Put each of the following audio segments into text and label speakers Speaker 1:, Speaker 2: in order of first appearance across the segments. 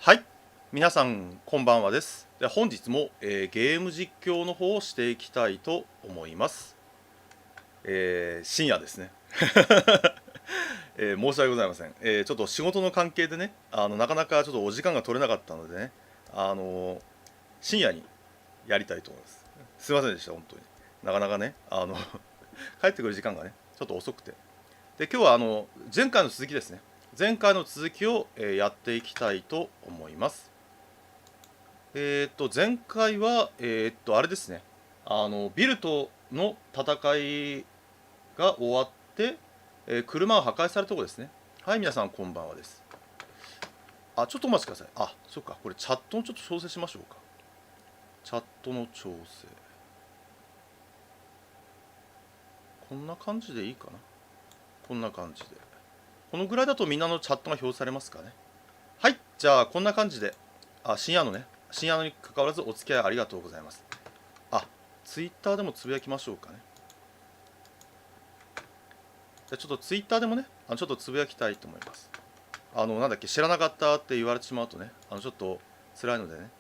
Speaker 1: はい、皆さんこんばんはです。で本日も、ゲーム実況の方をしていきたいと思います。深夜ですね。申し訳ございません。ちょっと仕事の関係でね、なかなかちょっとお時間が取れなかったのでね、深夜にやりたいと思います。すいませんでした、本当に。なかなかね、帰ってくる時間がね、ちょっと遅くて。で、今日は前回の続きですね。前回の続きを、やっていきたいと思います。前回は、あれですね。ビルとの戦いが終わって、車が破壊されたところですね。はい、皆さんこんばんはです。あ、ちょっとお待ちください。あ、そっか。これチャットのちょっと調整しましょうか。チャットの調整。こんな感じでいいかな。こんな感じで。このぐらいだとみんなのチャットが表示されますかね。はい、じゃあこんな感じで。深夜のね。深夜のに関わらずお付き合いありがとうございます。ツイッターでもつぶやきましょうかね。じゃちょっとツイッターでもね、ちょっとつぶやきたいと思います。なんだっけ、知らなかったって言われてしまうとね、ちょっと辛いのでね。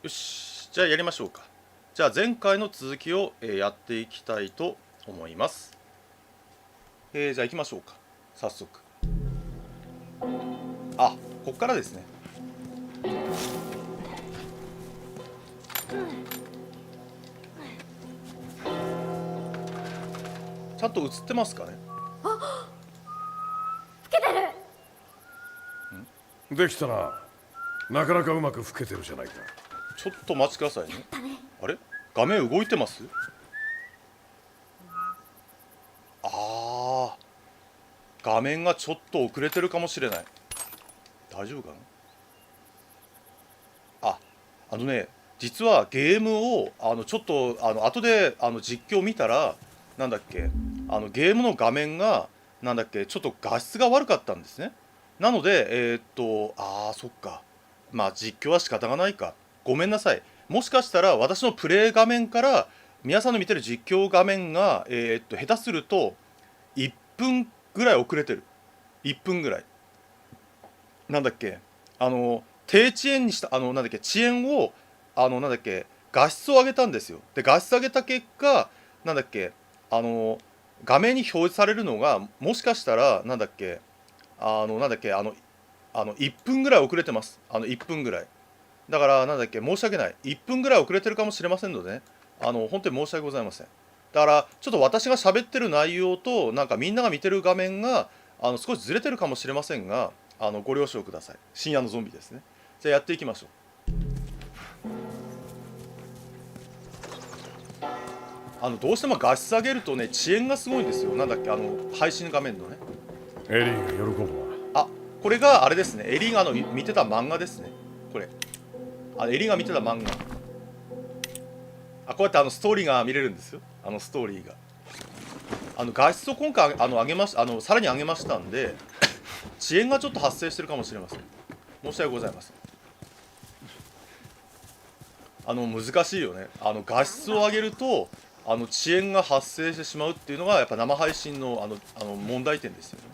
Speaker 1: よし、じゃあやりましょうか。じゃあ前回の続きを、やっていきたいと思います。じゃあ行きましょうか。早速。こっからですね。ちゃんと映ってますかね。
Speaker 2: 老けてる。
Speaker 3: できたな。なかなかうまく吹けてるじゃないか。
Speaker 1: ちょっとお待ちくださいね。あれ、画面動いてます？画面がちょっと遅れてるかもしれない。大丈夫かな。実はゲームをちょっと後で実況を見たら、なんだっけ、ゲームの画面がなんだっけ、ちょっと画質が悪かったんですね。なのでそっか、まあ実況は仕方がないか、ごめんなさい。もしかしたら私のプレイ画面から皆さんの見てる実況画面が下手すると1分ぐらい遅れてる。1分ぐらい、なんだっけ、低遅延にしたなんだっけ、遅延をなんだっけ、画質を上げたんですよ。で画質上げた結果、なんだっけ、画面に表示されるのがもしかしたらなんだっけ、なんだっけ、1分ぐらい遅れてます。1分ぐらいだから、なんだっけ、申し訳ない、1分ぐらい遅れてるかもしれませんのでね、本当に申し訳ございません。だからちょっと私が喋ってる内容となんかみんなが見てる画面が少しずれてるかもしれませんが、ご了承ください。深夜のゾンビですね。じゃあやっていきましょう。どうしても画質上げるとね、遅延がすごいんですよ。なんだっけ、配信画面のね。
Speaker 3: エリーが喜ぶわ。
Speaker 1: これがあれですね、エリーが見てた漫画ですね。これエリーが見てた漫画。こうやってストーリーが見れるんですよ。ストーリーが画質を今回上げましさらに上げましたんで、遅延がちょっと発生してるかもしれません。申し訳ございません。難しいよね。画質を上げると遅延が発生してしまうっていうのがやっぱ生配信の問題点ですよね。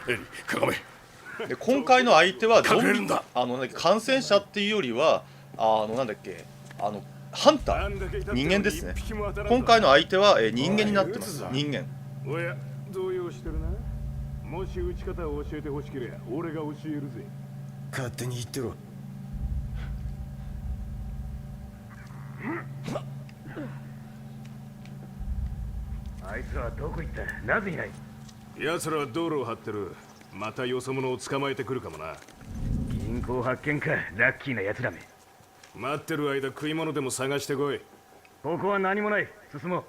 Speaker 3: エリー、かがめ。
Speaker 1: で今回の相手は
Speaker 3: 隠れるんだ。
Speaker 1: なんだっけ、感染者っていうよりはなんだっけ、ハンター、人間ですね。今回の相手は、人間になってます。人間。
Speaker 4: おや、動揺してるな。もし打ち方を教えてほしければ俺が教えるぜ。
Speaker 5: 勝手に言ってろ。
Speaker 4: あいつはどこ行った？なぜいない？奴らは道路を張ってる。またよそ者を捕まえてくるかもな。
Speaker 5: 銀行発見か、ラッキーな奴らめ。
Speaker 4: 待ってる間食い物でも探してこい。ここは何もない。進もう。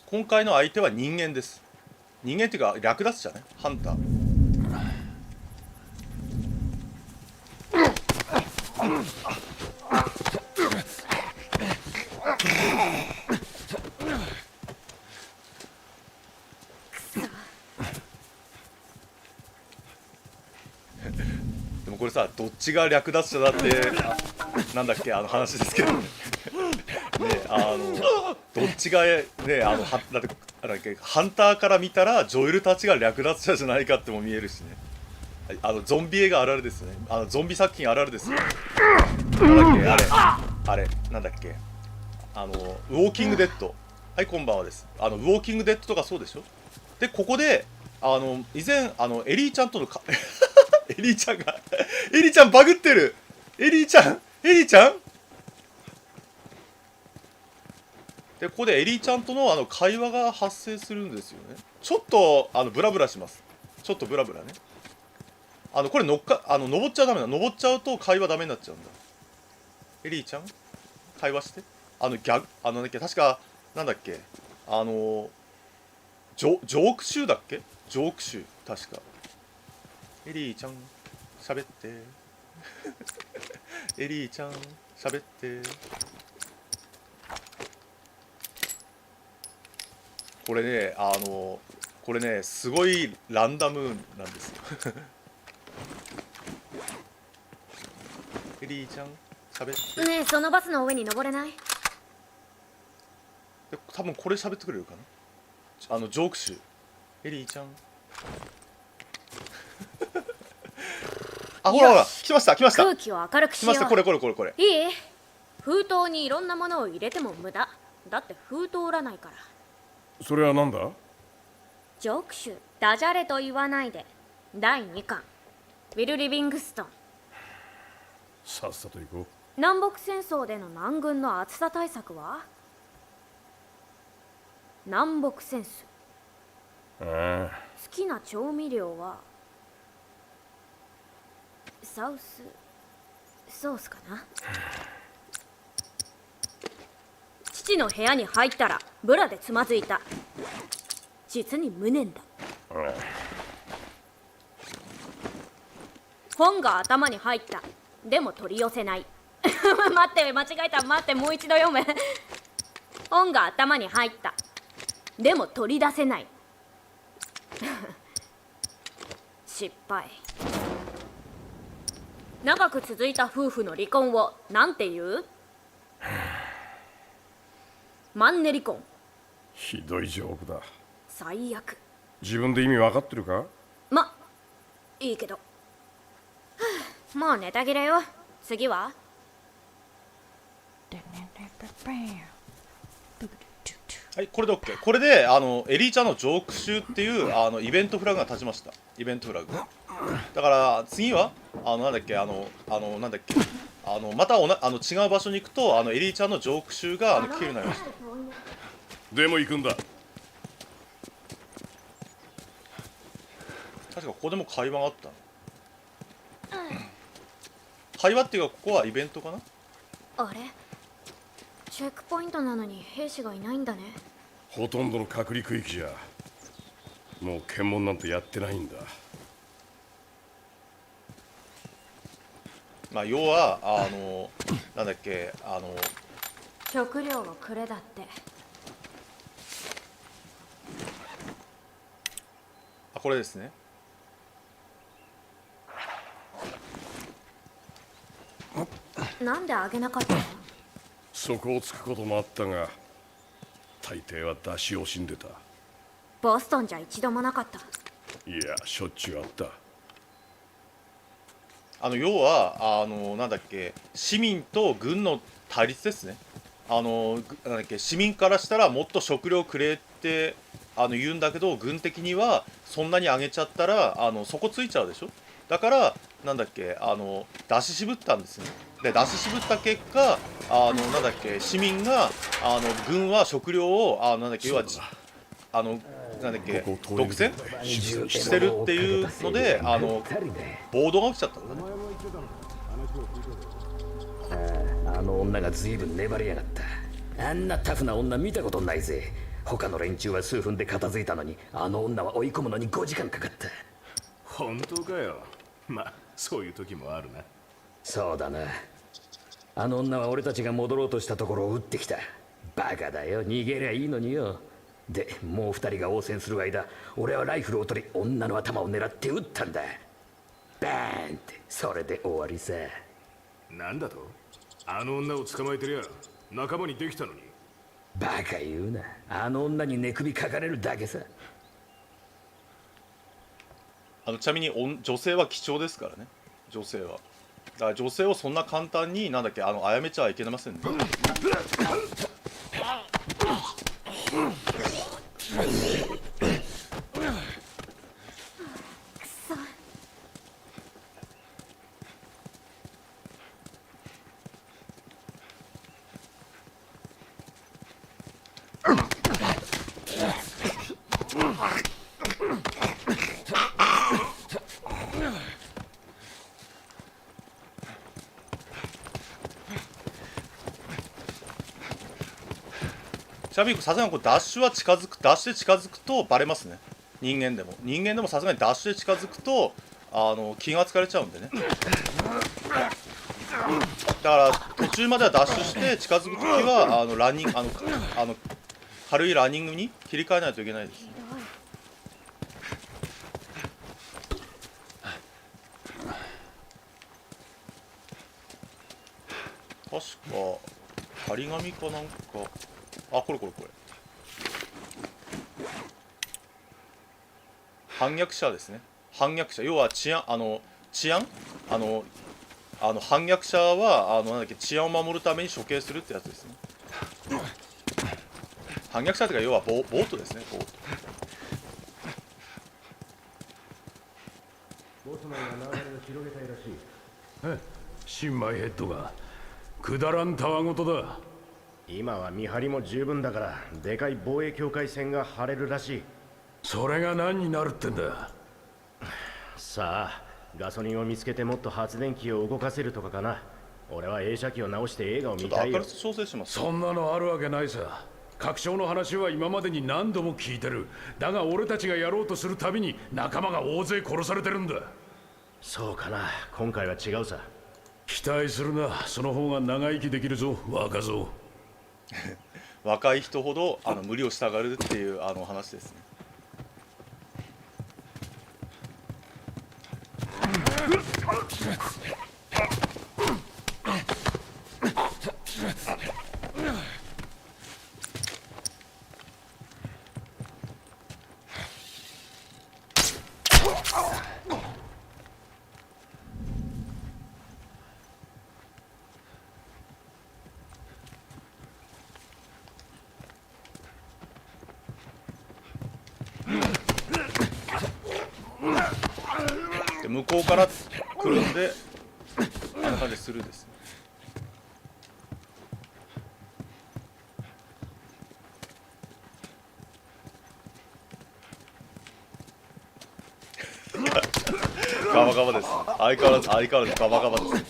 Speaker 1: 今回の相手は人間です。人間っていうか略奪者ね、ハンター。でもこれさ、どっちが略奪者だってなんだっけ、あの話ですけどね。どっちがね、だってなんだっけ、ハンターから見たらジョエルたちが略奪者じゃないかっても見えるしね。ゾンビ映画あるあるですね。ゾンビ作品あるあるですよ。なんだっけ、あれなんだっけ、ウォーキングデッド。はい、こんばんはです。ウォーキングデッドとかそうでしょ。でここで以前エリーちゃんとのエリーちゃんがエリーちゃんバグってる。エリーちゃんでここでエリーちゃんとの会話が発生するんですよね。ちょっとブラブラします。ちょっとブラブラね。これ登っちゃダメだ。登っちゃうと会話ダメになっちゃうんだ。エリーちゃん会話して。なんだっけ、確かなんだっけ、ジョーク集だっけ、ジョーク集確か。エリーちゃん喋ってエリーちゃん喋って。これねすごいランダムなんですよエリーちゃん喋って。
Speaker 2: ねえ、そのバスの上に登れない？
Speaker 1: で多分これ喋ってくれるかな、ジョーク集。エリーちゃんあ、ほらほら、来ました。
Speaker 2: 空気を明るくしよう。
Speaker 1: 来ました。これ
Speaker 2: いい？封筒にいろんなものを入れても無駄だって。封筒売らないから。
Speaker 3: それはなんだ？
Speaker 2: ジョーク集、ダジャレと言わないで。第2巻、ウィル・リビングストン。
Speaker 3: さっさと行こう。
Speaker 2: 南北戦争での南軍の暑さ対策は？南北戦争。
Speaker 3: ああ、
Speaker 2: 好きな調味料はサウスソースかな。父の部屋に入ったらブラでつまずいた。実に無念だ。本が頭に入った。でも取り寄せない待って、間違えた。待って、もう一度読め本が頭に入った。でも取り出せない失敗。長く続いた夫婦の離婚をなんて言う？マンネリ婚。
Speaker 3: ひどいジョークだ。
Speaker 2: 最悪。
Speaker 3: 自分で意味分かってるか？
Speaker 2: いいけど。もうネタ切れよ。次は？
Speaker 1: はい、これで OK。これでエリーちゃんのジョーク集っていうイベントフラグが立ちました。イベントフラグだから次はなんだっけ、なんだっけ、また違う場所に行くとエリーちゃんのジョーク集が聞けるようになりました。
Speaker 3: でも行くんだ。
Speaker 1: 確かここでも会話があった。会話っていうか、ここはイベントかな。
Speaker 2: あれ、チェックポイントなのに兵士がいないんだね。
Speaker 3: ほとんどの隔離区域じゃもう検問なんてやってないんだ。
Speaker 1: 要はなんだっけ、
Speaker 2: 食料をくれだって。
Speaker 1: これですね。
Speaker 2: なんであげなかったの？
Speaker 3: そこをつくこともあったが、大抵は出し惜しんでた。
Speaker 2: ボストンじゃ一度もなかった。
Speaker 3: いや、しょっちゅうあった。
Speaker 1: 要はなんだっけ、市民と軍の対立ですね。なんだっけ、市民からしたらもっと食料くれって言うんだけど、軍的にはそんなにあげちゃったらそこついちゃうでしょ。だからなんだっけ、出し渋ったんですね。で出し渋った結果なんだっけ、市民が軍は食料をなんだっけ、要はなんだっけ、独占してるっていうので暴動が起きちゃったんだね。
Speaker 6: の女が随分粘りやがった。あんなタフな女見たことないぜ。他の連中は数分で片付いたのに、あの女は追い込むのに5時間かかった。
Speaker 4: 本当かよ。まあそういう時もあるな。
Speaker 6: そうだな。あの女は俺たちが戻ろうとしたところを撃ってきた。バカだよ、逃げりゃいいのによ。で、もう2人が応戦する間、俺はライフルを取り女の頭を狙って撃ったんだ。バーンって、それで終わりさ。
Speaker 4: なんだと？あの女を捕まえてりゃ仲間にできたのに。
Speaker 6: バカ言うな。あの女に寝首かかれるだけさ。
Speaker 1: ちなみに女性は貴重ですからね、女性は。だから女性をそんな簡単に殺めちゃいけませんね。ちなみにさすがにダッシュで近づくとバレますね。人間でもさすがにダッシュで近づくと気が疲れちゃうんでね。だから途中まではダッシュして近づくときはランニング軽いランニングに切り替えないといけないです。確か張り紙かなんか、あ、これ反逆者ですね。反逆者、要は治安反逆者は治安を守るために処刑するってやつですね。反逆者というか要はボートですね。ボート。
Speaker 4: ボスマンが流れを広げたいらしい。え、新米ヘッドがくだらんたわごとだ。今は見張りも十分だからでかい防衛境界線が張れるらしい。
Speaker 3: それが何になるってんだ。
Speaker 4: さあ、ガソリンを見つけてもっと発電機を動かせるとかかな。俺は映写機を直して映画を見たいよ。
Speaker 1: ちょっと明るさ調整します。
Speaker 3: そんなのあるわけないさ。確証の話は今までに何度も聞いてる。だが俺たちがやろうとするたびに仲間が大勢殺されてるんだ。
Speaker 4: そうかな、今回は違うさ。
Speaker 3: 期待するな。その方が長生きできるぞ、若造。
Speaker 1: 若い人ほど無理をしたがるっていう話ですね。で向こうから来るんであんな感じでスルーですね。ガバガバです。相変わらずガバガバですね。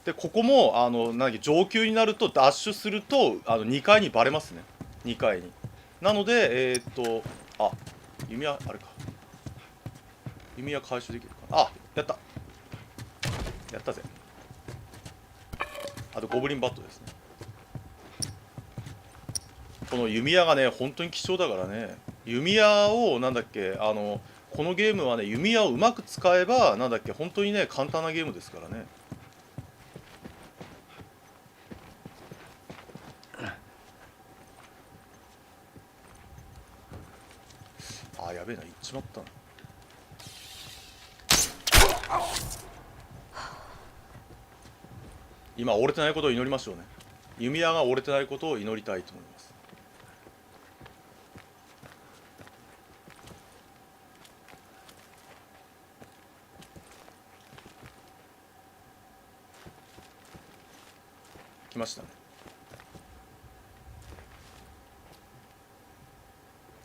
Speaker 1: でここも上級になるとダッシュすると2階にバレますね。2階に。なのであ、弓矢あれか。弓矢回収できるかな。あ、やったぜ。あとゴブリンバットですね。この弓矢がね本当に貴重だからね。弓矢をこのゲームはね弓矢をうまく使えば本当にね簡単なゲームですからね。あ、やべえな、行っちまったな。今折れてないことを祈りましょうね。弓矢が折れてないことを祈りたいと思います。来ましたね。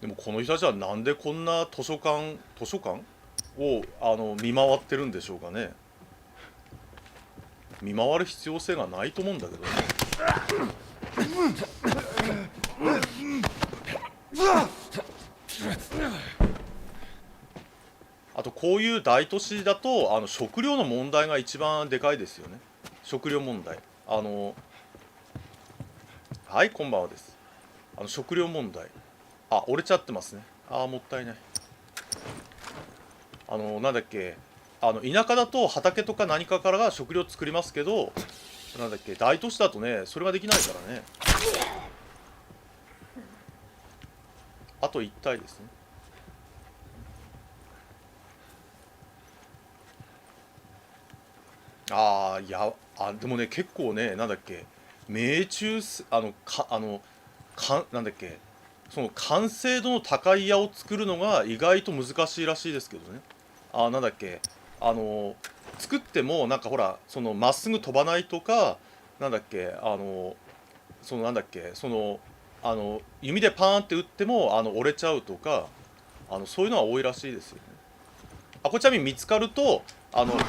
Speaker 1: でもこの人たちはなんでこんな図書館を見回ってるんでしょうかね。見回る必要性がないと思うんだけどね。あとこういう大都市だと食料の問題が一番でかいですよね。食料問題。はい、こんばんはです。食料問題。あ、折れちゃってますね。あー、もったいない。なんだっけ、田舎だと畑とか何かからが食料作りますけど、なんだっけ、大都市だとね、それができないからね。あと1体ですね。でもね、結構ね、なんだっけ、命中す、なんだっけ、その完成度の高い矢を作るのが意外と難しいらしいですけどね。なんだっけ、作ってもなんかほら、そのまっすぐ飛ばないとか、なんだっけ、そのなんだっけ、その弓でパーンって打っても折れちゃうとか、そういうのは多いらしいですよね。これちなみに見つかると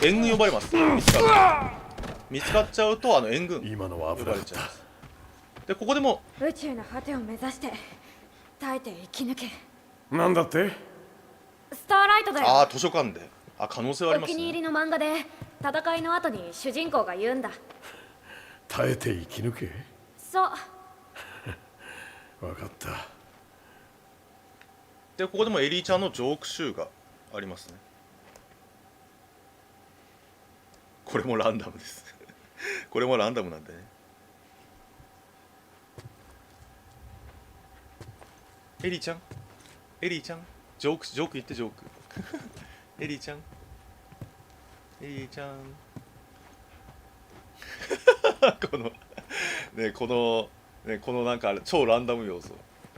Speaker 1: 援軍呼ばれます。見つかっちゃうと援軍
Speaker 3: 今のは
Speaker 1: 呼
Speaker 3: 危なかった
Speaker 1: ばれちゃいます。でここでも
Speaker 2: 宇宙の果てを目指して耐えて生き抜け。
Speaker 3: なんだって。
Speaker 2: スターライトだよ。
Speaker 1: 図書館で可能性はありますね。
Speaker 2: お気に入りの漫画で戦いの後に主人公が言うんだ。
Speaker 3: 耐えて生き抜け。
Speaker 2: そう。
Speaker 3: 分かった。
Speaker 1: でここでもエリーちゃんのジョーク集がありますね。これもランダムですこれもランダムなんでね。エリーちゃん、エリーちゃん、ジョーク言って、ジョークエリーちゃん、エリーちゃんこのなんか超ランダム要素、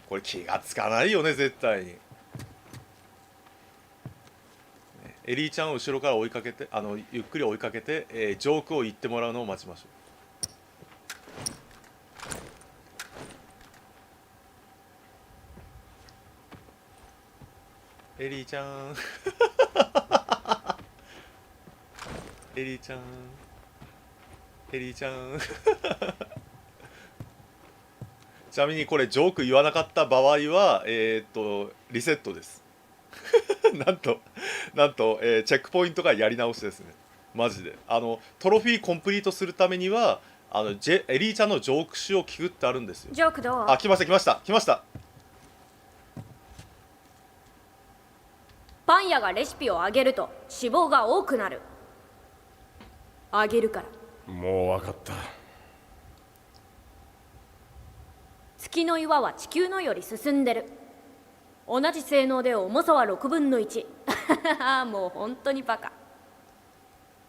Speaker 1: これ気がつかないよね絶対に。エリーちゃんを後ろから追いかけて、ゆっくり追いかけて、ジョークを言ってもらうのを待ちましょう。エリーちゃんエリーちゃん、エリーちゃんちなみにこれジョーク言わなかった場合はリセットですなんと、チェックポイントがやり直しですね。マジで。トロフィーコンプリートするためには、エリーちゃんのジョーク集を聞くってあるんですよ。
Speaker 2: ジョークどう？
Speaker 1: 来ました。
Speaker 2: パン屋がレシピを上げると脂肪が多くなる。あげるから。
Speaker 3: もう分かった。
Speaker 2: 月の岩は地球のより進んでる。同じ性能で重さは6分の1もう本当にバカ。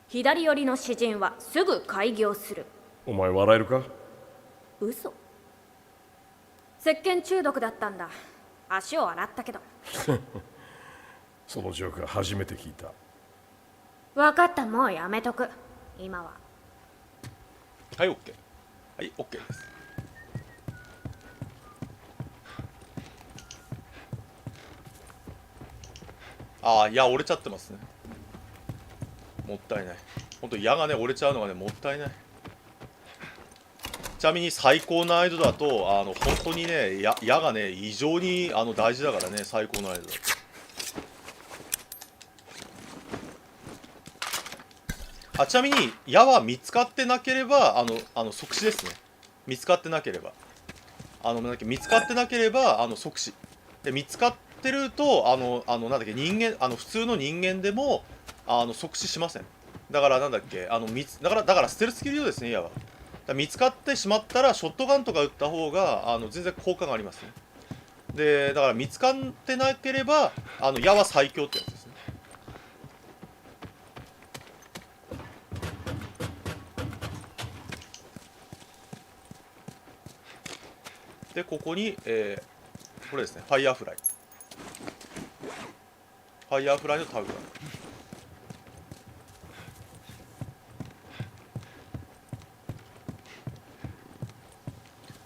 Speaker 2: 左寄りの詩人はすぐ開業する。
Speaker 3: お前笑えるか。
Speaker 2: 嘘。石鹸中毒だったんだ。足を洗ったけど
Speaker 3: そのジョークは初めて聞いた。
Speaker 2: 分かった、もうやめとく今は。
Speaker 1: はい、OK。はい、OK です。いや折れちゃってますね。もったいない。ほんと矢がね折れちゃうのがねもったいない。ちなみに最高難易度だと本当にね矢がね異常に大事だからね、最高難易度だと。ちなみに矢は見つかってなければ即死ですね。見つかってなければなんだっけ、見つかってなければ即死で、見つかってるとなんだっけ、人間普通の人間でも即死しません。だからなんだっけ、だからステルスキル用ですね、矢は。見つかってしまったらショットガンとか撃った方が全然効果がありますね。でだから見つかってなければ矢は最強ってやつですね。でここに、これですね、ファイヤーフライのタグがある。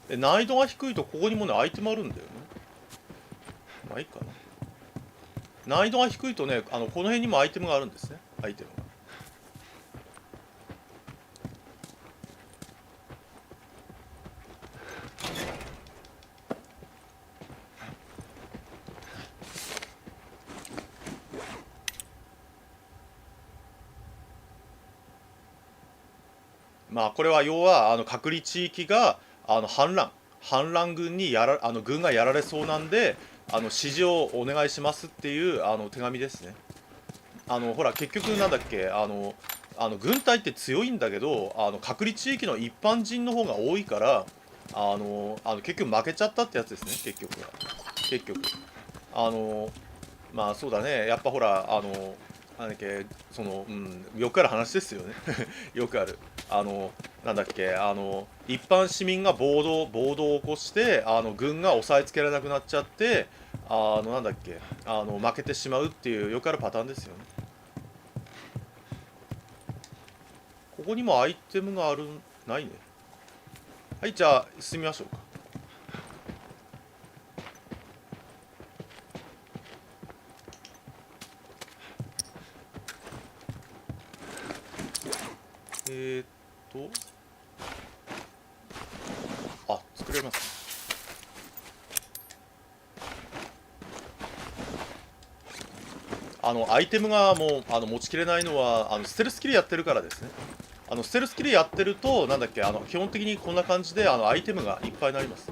Speaker 1: で難易度が低いとここにもねアイテムあるんだよね。まあいいかな。難易度が低いとね、この辺にもアイテムがあるんですね。アイテムが。まあこれは要は隔離地域が反乱軍がやられそうなんで指示をお願いしますっていう手紙ですね。ほら結局なんだっけ軍隊って強いんだけど隔離地域の一般人の方が多いから結局負けちゃったってやつですね。結局まあそうだね、やっぱほらなんだっけよくある話ですよねよくあるなんだっけ一般市民が暴動を起こして軍が押さえつけられなくなっちゃってなんだっけ負けてしまうっていうよくあるパターンですよね。ここにもアイテムがないね。はい、じゃあ進みましょうか。作れます。アイテムがもう持ちきれないのはステルスキルやってるからですね。ステルスキルやってるとなんだっけ基本的にこんな感じでアイテムがいっぱいになります。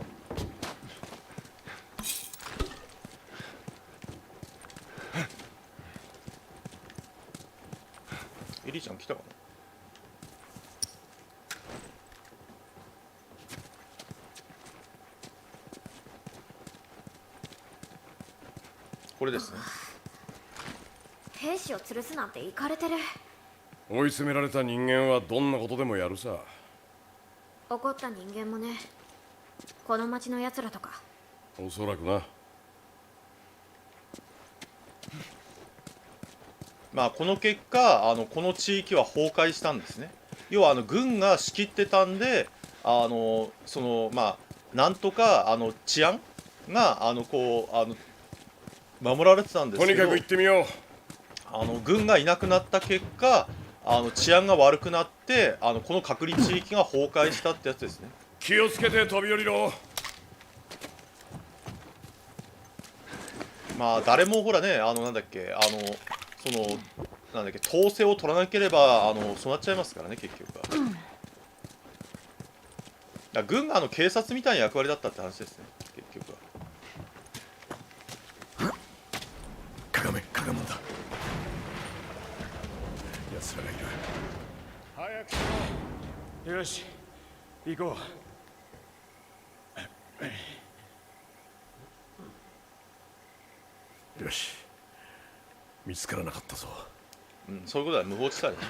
Speaker 1: エリーちゃん来たかな。これですね。
Speaker 2: 兵士を吊るすなんてイカれてる。
Speaker 7: 追い詰められた人間はどんなことでもやるさ。
Speaker 2: 怒った人間もね。この町のやつらとか。
Speaker 7: おそらくな。
Speaker 1: まあこの結果この地域は崩壊したんですね。要は軍が仕切ってたんでまあなんとか治安が守られてたんですけど、
Speaker 7: とにかく行ってみよ
Speaker 1: う軍がいなくなった結果治安が悪くなってこの隔離地域が崩壊したってやつですね。
Speaker 7: 気をつけて飛び降りろ。
Speaker 1: まあ誰もほらねなんだっけなんだっけ統制を取らなければそうなっちゃいますからね結局は。軍が警察みたいな役割だったって話ですね結局は。
Speaker 7: かがむんだ。奴らがいる。
Speaker 4: 早くしろ。よし行こ
Speaker 7: う。よし、見つからなかったぞ。
Speaker 1: そういうことは無法地帯ね。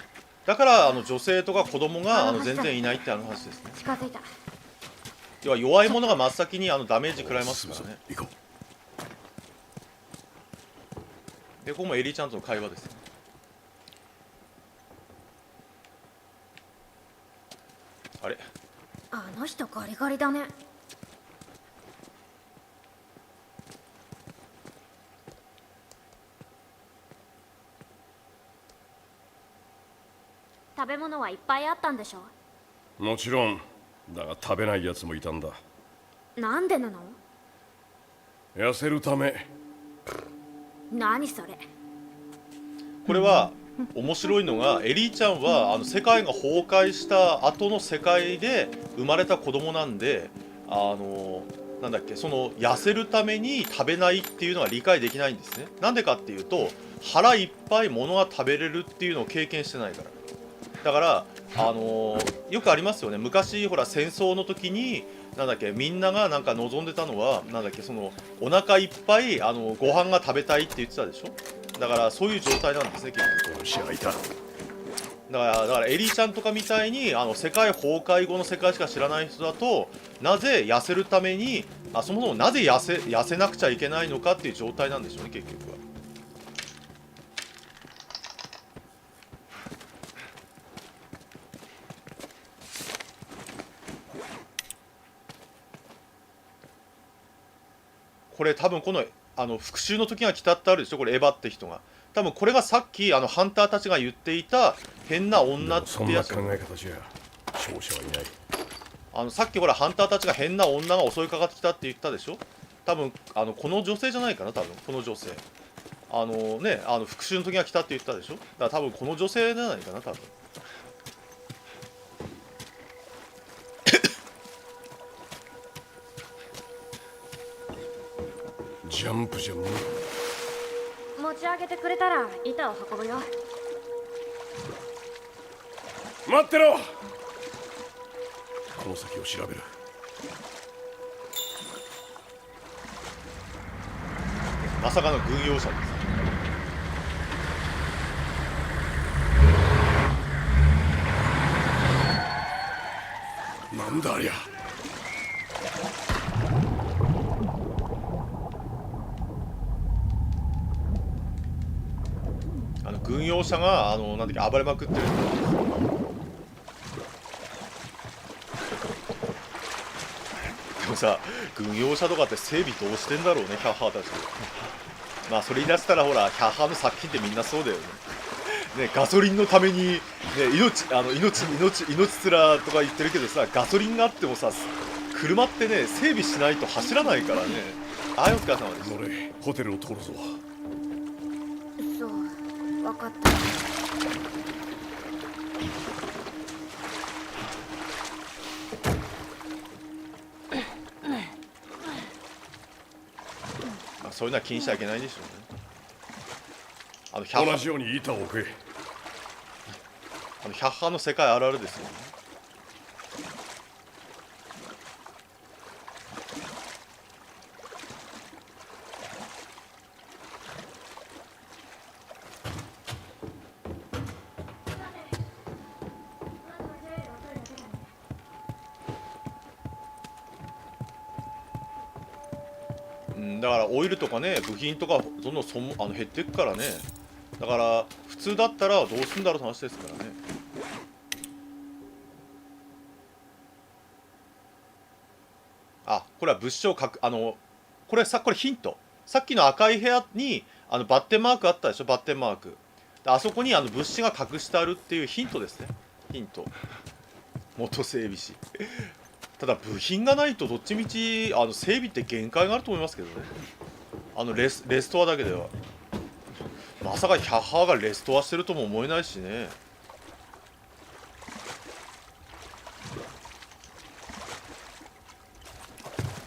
Speaker 1: だから女性とか子供が全然いないって話ですね。
Speaker 2: 近づいた。
Speaker 1: 要は弱い者が真っ先にダメージ食らいますからね。
Speaker 7: 行こ
Speaker 1: でここもエリーちゃんとの会話ですね。あれ
Speaker 2: あの人ガリガリだね。食べ物はいっぱいあったんでしょ。
Speaker 7: う。もちろんだが食べないやつもいたんだ。
Speaker 2: なんでなの？
Speaker 7: 痩せるため。
Speaker 2: 何それ。
Speaker 1: これは面白いのがエリーちゃんは世界が崩壊した後の世界で生まれた子供なんでなんだっけ痩せるために食べないっていうのは理解できないんですね。なんでかっていうと腹いっぱい物が食べれるっていうのを経験してないから。だからよくありますよね。昔ほら戦争の時になんだっけみんながなんか望んでたのはなんだっけお腹いっぱいご飯が食べたいって言ってたでしょ。だからそういう状態なんですね結局。
Speaker 7: よし、開いた。
Speaker 1: だからエリーちゃんとかみたいに世界崩壊後の世界しか知らない人だとなぜ痩せるためにそもそもなぜ痩せなくちゃいけないのかっていう状態なんでしょうね結局は。これ多分この復讐の時が来たってあるでしょ、これエヴァって人が。多分これがさっきハンターたちが言っていた変な女って
Speaker 7: そんな
Speaker 1: やつ。
Speaker 7: 考え方じゃ勝者はいない。
Speaker 1: さっきほらハンターたちが変な女が襲いかかってきたって言ったでしょ。多分この女性じゃないかな、多分この女性。ね、復讐の時が来たって言ったでしょ。だから多分この女性じゃないかな、多分。
Speaker 7: ジャンプじゃ無理。
Speaker 2: 持ち上げてくれたら板を運ぶよ。
Speaker 7: 待ってろ。この先を調べる。
Speaker 1: まさかの軍用車です。
Speaker 7: なんだありゃ。
Speaker 1: 軍用車がなんだっけ暴れまくってる。でもさ、軍用車とかって整備どうしてんだろうね、キャッハーたち。まあそれ言い出したらほらキャッハーの作品ってみんなそうだよね。ね、ガソリンのために、ね、命つらとか言ってるけどさ、ガソリンがあってもさ、車ってね整備しないと走らないからね。はい、お疲れ様です。
Speaker 7: 乗れ、ホテルを通るぞ。
Speaker 2: そう分かった。
Speaker 1: まあ、そういうのは気にしちゃいけないでしょうね。
Speaker 7: 同じように板を置け。
Speaker 1: ヒャッハーの世界あるあるですよね。だからオイルとかね、部品とかどんどん減っていくからね。だから普通だったらどうすんだろうって話ですからね。これは物証これヒント。さっきの赤い部屋にバッテンマークあったでしょ、バッテンマーク。あそこに物資が隠してあるっていうヒントですね。ヒント。元整備士。ただ部品がないとどっちみち整備って限界があると思いますけどね。レストアだけでは。まさかヒャッハーがレストアしてるとも思えないしね。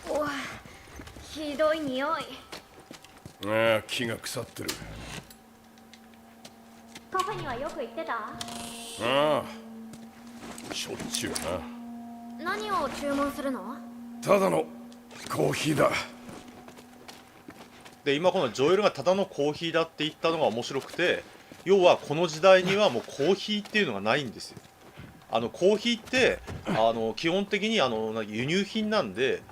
Speaker 2: おわ、ひどい匂い。
Speaker 7: ああ、木が腐ってる。
Speaker 2: カフェにはよく行ってた？
Speaker 7: ああ、しょっちゅうな。
Speaker 2: 何を注文するの？
Speaker 7: ただのコーヒーだ。
Speaker 1: で今このジョエルがただのコーヒーだって言ったのが面白くて、要はこの時代にはもうコーヒーっていうのがないんですよ。コーヒーって基本的に輸入品なんで、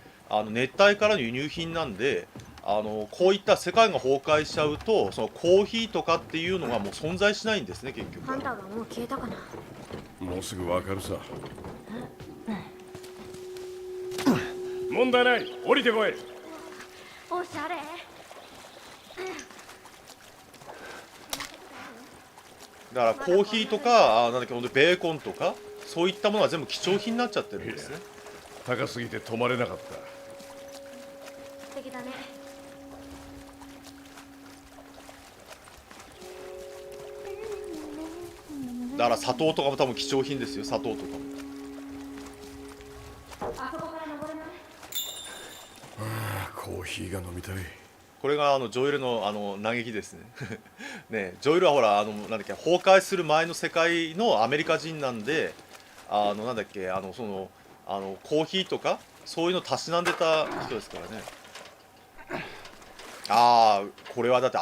Speaker 1: 熱帯からの輸入品なんで、こういった世界が崩壊しちゃうとそのコーヒーとかっていうのがもう存在しないんですね、結局。
Speaker 2: ハンターがもう消えたかな？
Speaker 7: もうすぐわかるさ。問題ない、降りてこい。
Speaker 2: おしゃれ。
Speaker 1: だからコーヒーとかなんだっけ、ほんとベーコンとかそういったものは全部貴重品になっちゃってるんですね。
Speaker 7: 高すぎて止まれなかった。
Speaker 2: 素敵だね。
Speaker 1: だから砂糖とかも多分貴重品ですよ、砂糖とかも。
Speaker 2: あそこから登れない？
Speaker 7: コーヒーが飲みたい。
Speaker 1: これがジョエルの嘆きですね。ね、ジョエルはほらなんだっけ、崩壊する前の世界のアメリカ人なんで、なんだっけそのコーヒーとかそういうのたしなんでた人ですからね。これはだって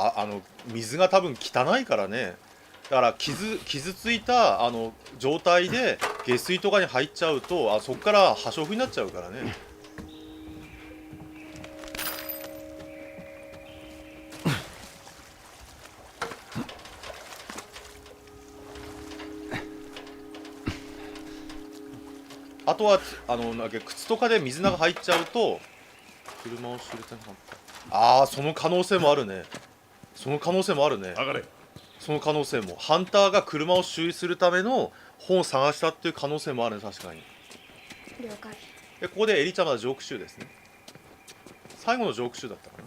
Speaker 1: 水が多分汚いからね。だから傷ついた状態で下水とかに入っちゃうとそこから破傷風になっちゃうからね。あとはなんか靴とかで水が入っちゃうと車を知るためにああ、その可能性もあるね。その可能性もあるね。
Speaker 7: 上がれ。
Speaker 1: その可能性も。ハンターが車を修理するための本を探したっていう可能性もあるね、確かに。
Speaker 2: 了解。
Speaker 1: で、ここでエリちゃんまだジョーク集ですね。最後のジョーク集だったかな。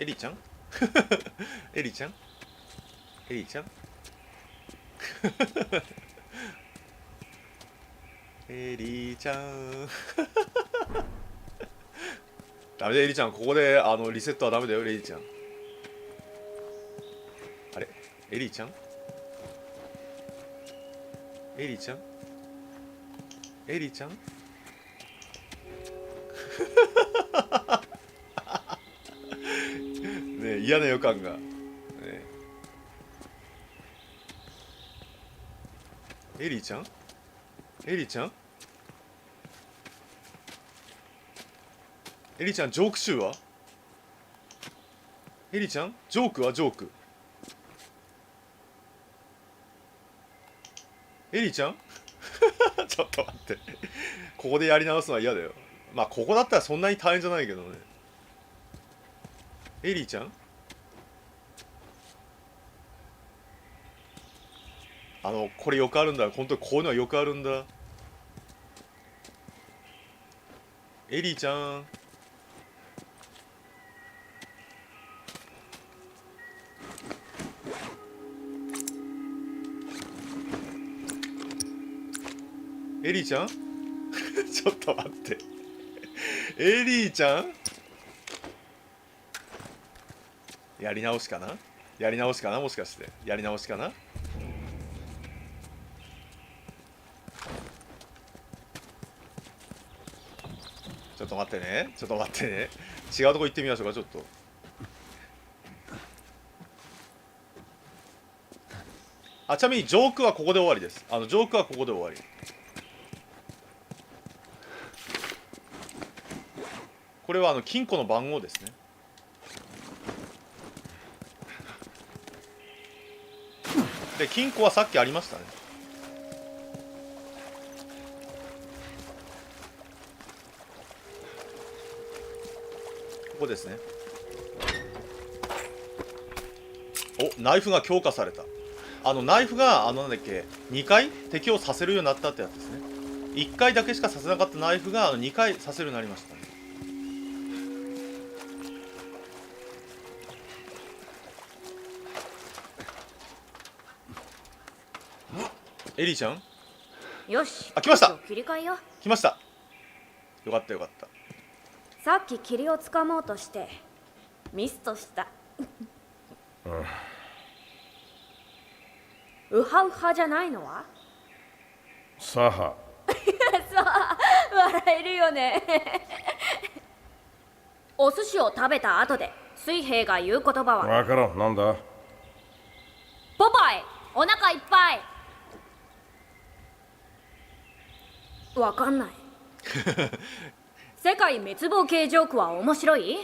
Speaker 1: エリちゃんエリちゃんエリちゃんエリちゃんダメだエリちゃん、ここでリセットはダメだよエリちゃん。あれエリちゃんエリちゃんエリちゃんねえ、嫌な予感が、ねえ、エリちゃんエリちゃんエリちゃん、ジョーク集はエリちゃんジョークはジョークエリちゃんちょっと待って、ここでやり直すのは嫌だよ。まあここだったらそんなに大変じゃないけどね。エリちゃんこれよくあるんだ。本当にこういうのはよくあるんだ。エリちゃんエリちゃんちょっと待ってエリちゃんやり直しかなやり直しかなもしかしてやり直しかな。ちょっと待ってね。ちょっと待ってね。違うとこ行ってみましょうか、ちょっと。あ、ちなみにジョークはここで終わりです。ジョークはここで終わり。これは金庫の番号ですね。で、金庫はさっきありましたね。ここですね。お、ナイフが強化された。ナイフがなんだっけ、2回敵をさせるようになったってやつですね。1回だけしかさせなかったナイフが2回させるようになりましたね。エリーちゃん
Speaker 2: よし。
Speaker 1: あ、来ました。
Speaker 2: 切り替えよう。
Speaker 1: 来ました。よかったよかった。
Speaker 2: さっき霧をつかもうとしてミスとした。ウハウハじゃないのは
Speaker 7: サハ。
Speaker 2: そう笑えるよねお寿司を食べた後で水兵が言う言葉は
Speaker 7: わからん。なんだ。
Speaker 2: ポパイお腹いっぱい。わかんない世界滅亡系ジョークは面白い？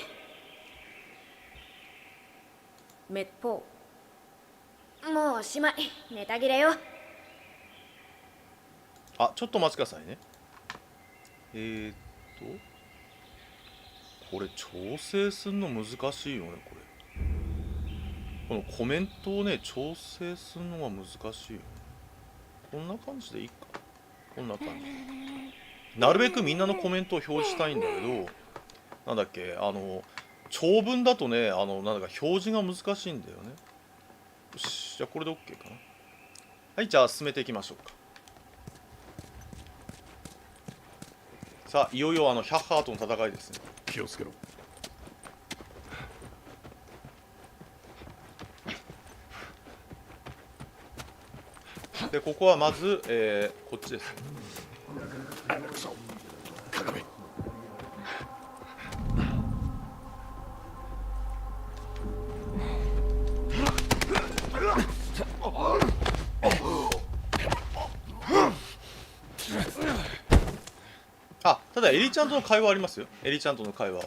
Speaker 2: 滅法。もうおしまい。ネタ切れよ。
Speaker 1: あ、ちょっとお待ちくださいね。これ調整するの難しいよね、これ。このコメントをね、調整するのが難しいよね。こんな感じでいいか。こんな感じ。なるべくみんなのコメントを表示したいんだけど、なんだっけ、長文だとね、なんだか表示が難しいんだよね。よし、じゃあこれで OK かな。はい、じゃあ進めていきましょうか。さあ、いよいよヒャッハーとの戦いですね。
Speaker 7: 気をつけろ。
Speaker 1: で、ここはまず、こっちですね。あ、ただエリちゃんとの会話ありますよ。エリちゃんとの会話は。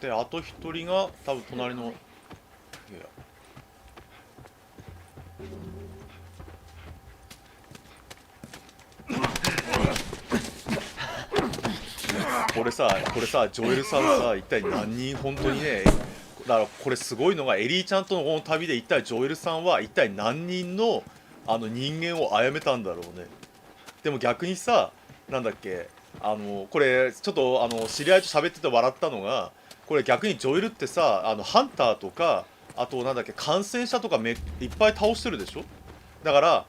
Speaker 1: であと一人が多分隣の部屋。これさジョエルさんさ一体何人本当にね、だからこれすごいのがエリーちゃんとのこの旅で一体ジョエルさんは一体何人の人間を殺めたんだろうね。でも逆にさ、なんだっけ、これちょっと知り合いと喋ってて笑ったのが、これ逆にジョエルってさハンターとか、あとなんだっけ感染者とかいっぱい倒してるでしょ。だから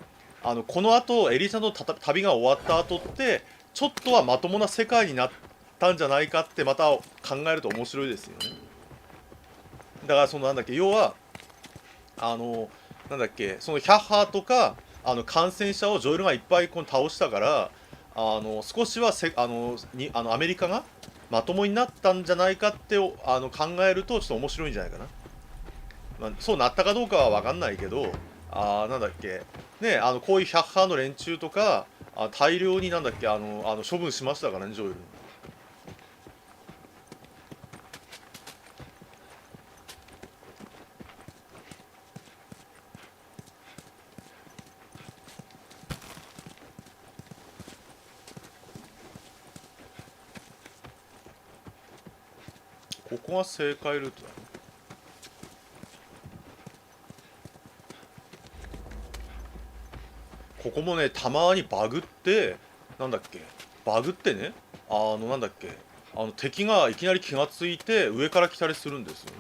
Speaker 1: この後エリーちゃんの旅が終わった後ってちょっとはまともな世界になったんじゃないかってまた考えると面白いですよね。だからそのなんだっけ、要はなんだっけ、そのヒャッハーとか感染者をジョエルがいっぱい倒したから、少しはアメリカがまともになったんじゃないかって考えるとちょっと面白いんじゃないかな。まあ、そうなったかどうかは分かんないけど、なんだっけね、こういうヒャッハーの連中とか大量になんだっけ処分しましたからね、ジョエル。ここが正解ルートだね。ここもねたまにバグってなんだっけバグってね、なんだっけ敵がいきなり気がついて上から来たりするんですよね。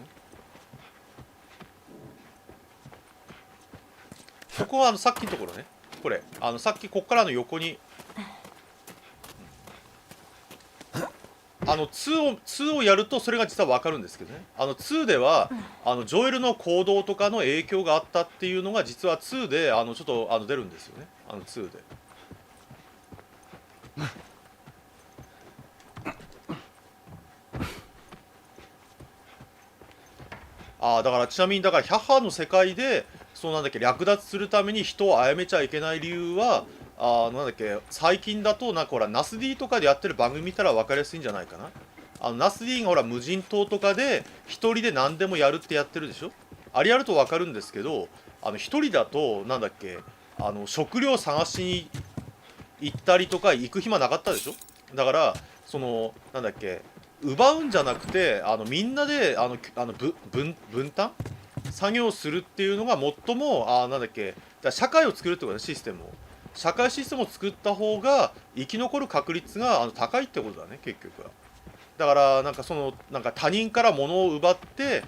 Speaker 1: ここはさっきのところね、これさっきこっからの横に2をやるとそれが実は分かるんですけどね、2ではジョエルの行動とかの影響があったっていうのが実は2でちょっと出るんですよね、2で。だからちなみにだからヒャッハーの世界でそうなんだっけ略奪するために人を殺めちゃいけない理由はなんだっけ最近だとなんかほらナス D とかでやってる番組見たら分かりやすいんじゃないかな。ナス D がほら無人島とかで一人で何でもやるってやってるでしょ。あれやると分かるんですけど、一人だとなんだっけ食料探しに行ったりとか行く暇なかったでしょ。だからそのなんだっけ奪うんじゃなくてみんなで分担作業するっていうのが最もなんだっけ社会を作るってことね、システムを。社会システムを作った方が生き残る確率が高いってことだね、結局は。だからなんかなんか他人から物を奪って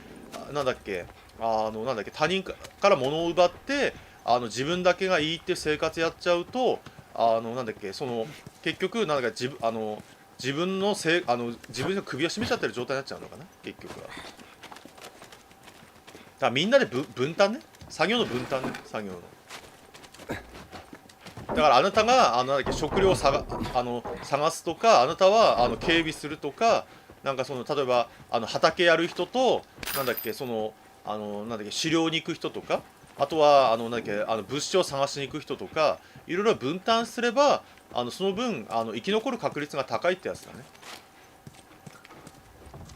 Speaker 1: なんだっけ他人から物を奪って自分だけがいいって生活やっちゃうとなんだっけ結局なんだか自分の自分の首を絞めちゃってる状態になっちゃうのかな、結局は。だからみんなで分担ね、作業の分担ね、作業の。だからあなたがなんだっけ食料を探すとか、あなたは警備するとか、なんか例えば畑やる人となんだっけなんだっけ狩猟に行く人とか、あとはなんだっけ物資を探しに行く人とか、いろいろ分担すればその分生き残る確率が高いってやつだね。だか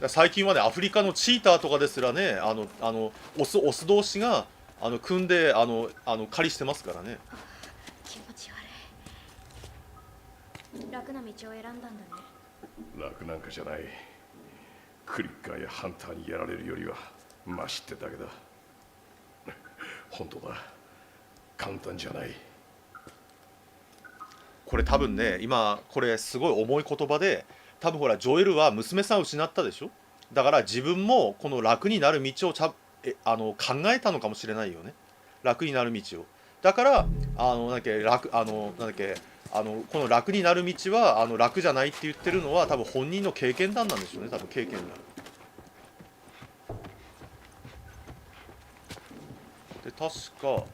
Speaker 1: ら最近はねアフリカのチーターとかですらねオス同士が組んで狩りしてますからね。
Speaker 2: 気持ち悪い。楽な道を選んだんだね。
Speaker 7: 楽なんかじゃない。クリッカーやハンターにやられるよりはマシってだけだ。本当だ、簡単じゃない。
Speaker 1: これ多分ね今これすごい重い言葉で、多分ほらジョエルは娘さんを失ったでしょ。だから自分もこの楽になる道を考えたのかもしれないよね、楽になる道を。だからなんだっけこの楽になる道は楽じゃないって言ってるのは多分本人の経験談なんでしょうね、多分経験談。で確か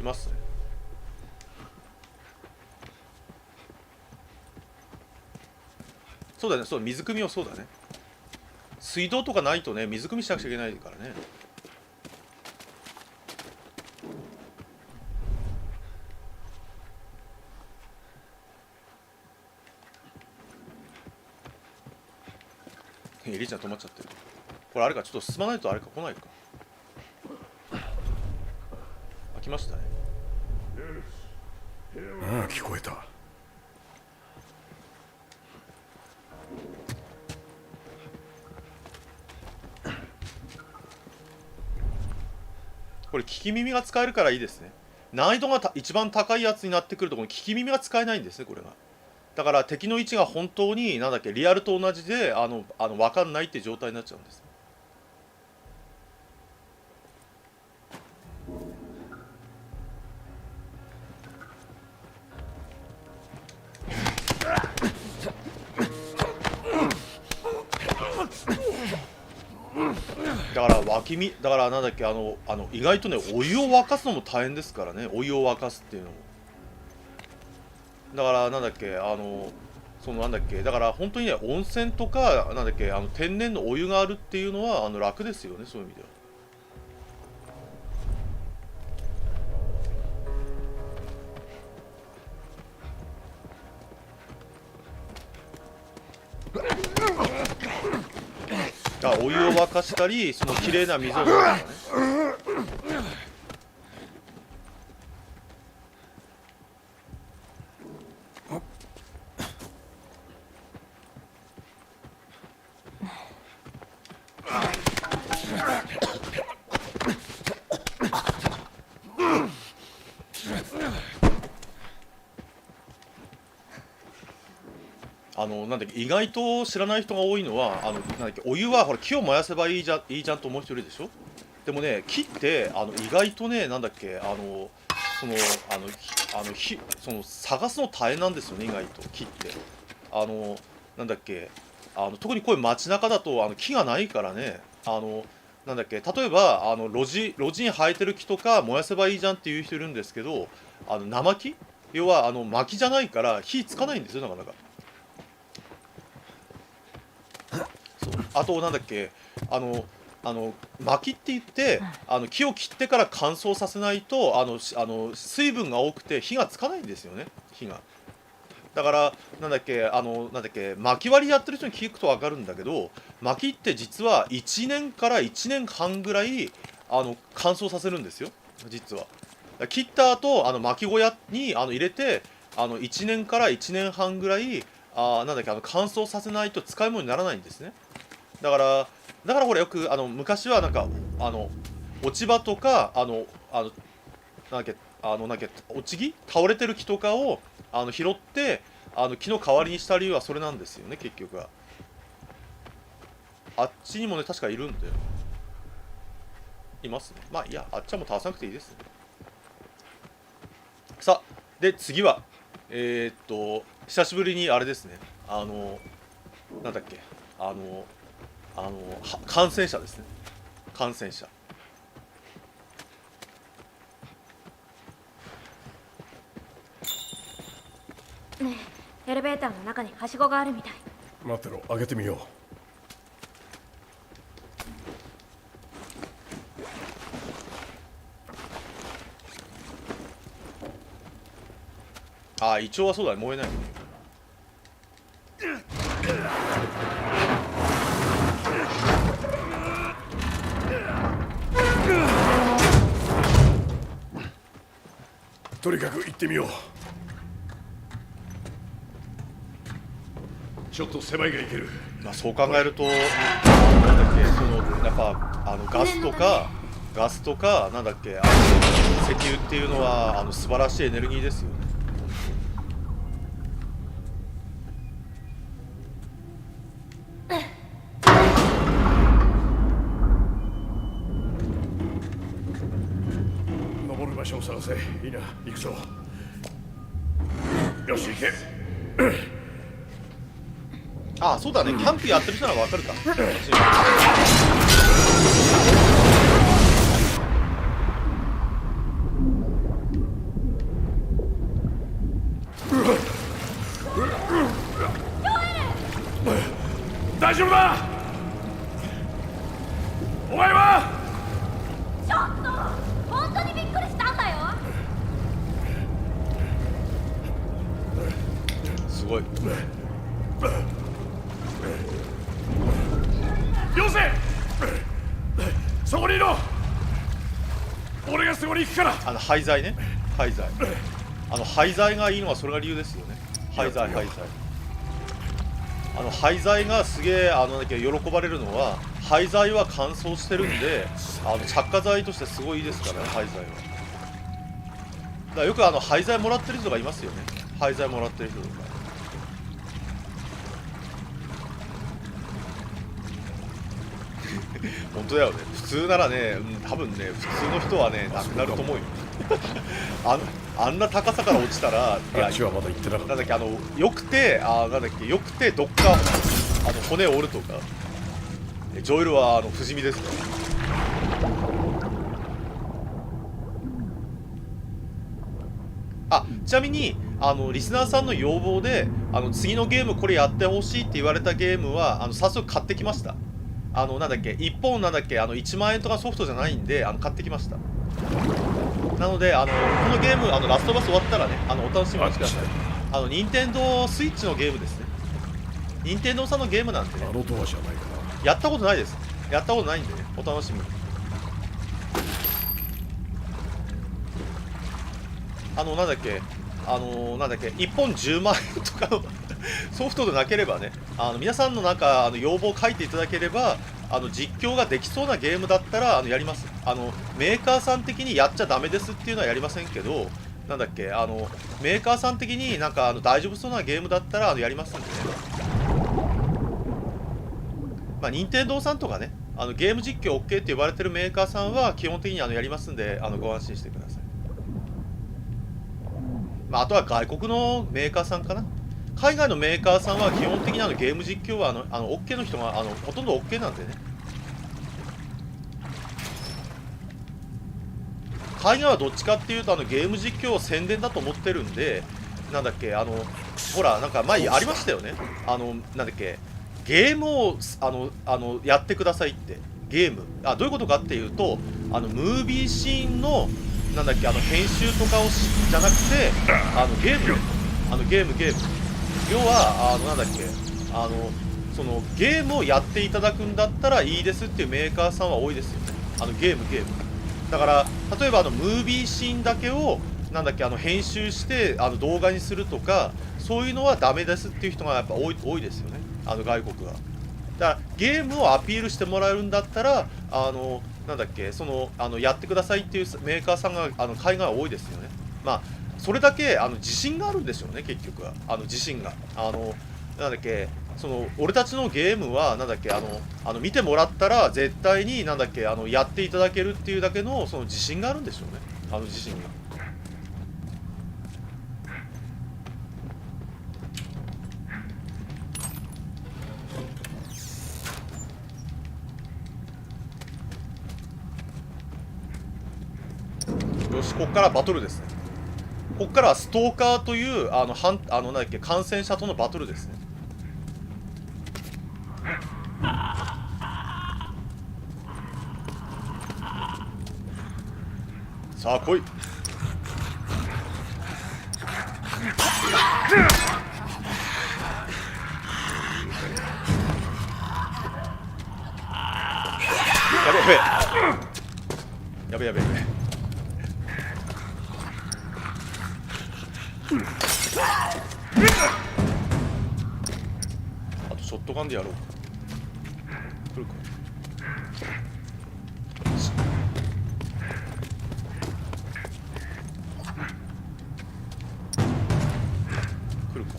Speaker 1: いますね。そうだね、そう水汲みをそうだね。水道とかないとね水汲みしなくちゃいけないからね。エリちゃん止まっちゃってる。これあれか、ちょっと進まないとあれか来ないか。来ましたね。
Speaker 7: ああ聞こえた。
Speaker 1: これ聞き耳が使えるからいいですね。難易度が一番高いやつになってくるとこの聞き耳が使えないんですね、これが。だから敵の位置が本当になんだっけリアルと同じで分かんないって状態になっちゃうんです。だからだからなんだっけ意外とねお湯を沸かすのも大変ですからね。お湯を沸かすっていうのもだからなんだっけそのなんだっけだから本当にね温泉とかなんだっけ天然のお湯があるっていうのは楽ですよね、そういう意味では。だからお湯を沸かしたりその綺麗な水を飲むとかね。なんだっけ意外と知らない人が多いのはなんだっけお湯はほら木を燃やせばいいじゃんと思う人いるでしょ。でもね木って意外とねなんだっけその探すの大変なんですよね、意外と木ってなんだっけ特にこういう街中だと木がないからねなんだっけ例えば路地に生えてる木とか燃やせばいいじゃんっていう人いるんですけど生木要は薪じゃないから火つかないんですよ、なかなか。あとなんだっけ薪って言って木を切ってから乾燥させないと水分が多くて火がつかないんですよね、火が。だからなんだっけ薪割りやってる人に聞くと分かるんだけど、薪って実は1年から1年半ぐらい乾燥させるんですよ、実は。切った後薪小屋に入れて1年から1年半ぐらいなんだっけ乾燥させないと使い物にならないんですね。だからほらよく昔はなんか落ち葉とかなんだっけ落ち木倒れてる木とかを拾って木の代わりにした理由はそれなんですよね、結局は。あっちにもね確かいるんだよ。いますね。まあいや、あっちはもう倒さなくていいですね。さあで次は久しぶりにあれですねなんだっけ感染者ですね。感染者。
Speaker 2: ねえエレベーターの中にはしごがあるみたい。
Speaker 7: 待ってろ、開けてみよ
Speaker 1: イチョウはそうだね、燃えない。
Speaker 7: う。とにかく行ってみよう。ちょっと狭いがいける。
Speaker 1: まあそう考えるとなんだっけやっぱガスとかなんだっけ石油っていうのは素晴らしいエネルギーですよね。
Speaker 7: 登る場所を探せ。いいな、行くぞ。よし、行け。
Speaker 1: そうだね、キャンプやってる人ならわかるか。
Speaker 3: そこにいろ。俺がそこに行くから。
Speaker 1: 廃材ね、廃材。廃材がいいのはそれが理由ですよね。廃材、廃材。廃材がすげえなんだっけ喜ばれるのは、廃材は乾燥してるんで、着火剤としてすごいいいですからね、廃材は。だからよく廃材もらってる人がいますよね。廃材もらってる人とか。本当だよね。普通ならね、多分ね、普通の人はね、なくなると思うよ。あんな高さから落ちたら、
Speaker 7: あっちはまだ行ってなかった。
Speaker 1: なんだっけ、よくて、なんだっけ、よくて、どっか、骨折るとか。ジョエルは、不死身ですから。ちなみに、リスナーさんの要望で、次のゲームこれやってほしいって言われたゲームは、早速買ってきました。なんだっけ、1本なんだっけ、1万円とかソフトじゃないんで、買ってきました。なので、このゲーム、ラストバス終わったらね、お楽しみにしてください。任天堂スイッチのゲームですね。任天堂さんのゲームなんでね。
Speaker 7: ドアじゃないかな。
Speaker 1: やったことないです。やったことないんでね、お楽しみに。なんだっけ、なんだっけ、1本10万円とかのソフトでなければね、皆さんのなんか要望を書いていただければ、実況ができそうなゲームだったらやります。メーカーさん的にやっちゃダメですっていうのはやりませんけど、なんだっけ、メーカーさん的になんか大丈夫そうなゲームだったらやりますんでね。まあ、任天堂さんとかね、ゲーム実況 OK って言われてるメーカーさんは基本的にやりますんで、ご安心してください。まあ、あとは外国のメーカーさんかな。海外のメーカーさんは基本的にゲーム実況はOK の人がほとんど OK なんでね。海外はどっちかっていうとゲーム実況を宣伝だと思ってるんで、なんだっけ、ほら、なんか前ありましたよね。なんだっけ、ゲームをやってくださいって。ゲーム。どういうことかっていうと、ムービーシーンの、なんだっけ、編集とかをじゃなくて、ゲームね。ゲーム。要は、なんだっけ、そのゲームをやっていただくんだったらいいですっていうメーカーさんは多いですよね。ゲーム。だから、例えばムービーシーンだけを、なんだっけ、編集して動画にするとか、そういうのはダメですっていう人がやっぱ多いですよね。外国は。だからゲームをアピールしてもらえるんだったら、なんだっけ、やってくださいっていうメーカーさんが海外は多いですよね。まあそれだけ自信があるんでしょうね、結局は。自信がなんだっけ、俺たちのゲームはなんだっけ、見てもらったら絶対になんだっけ、やっていただけるっていうだけのその自信があるんでしょうね、自信が。よし、ここからバトルですね。ここからはストーカーというなんだっけ、感染者とのバトルですね。さあ来い。やべやべ。あとショットガンでやろう。来るか。来るか。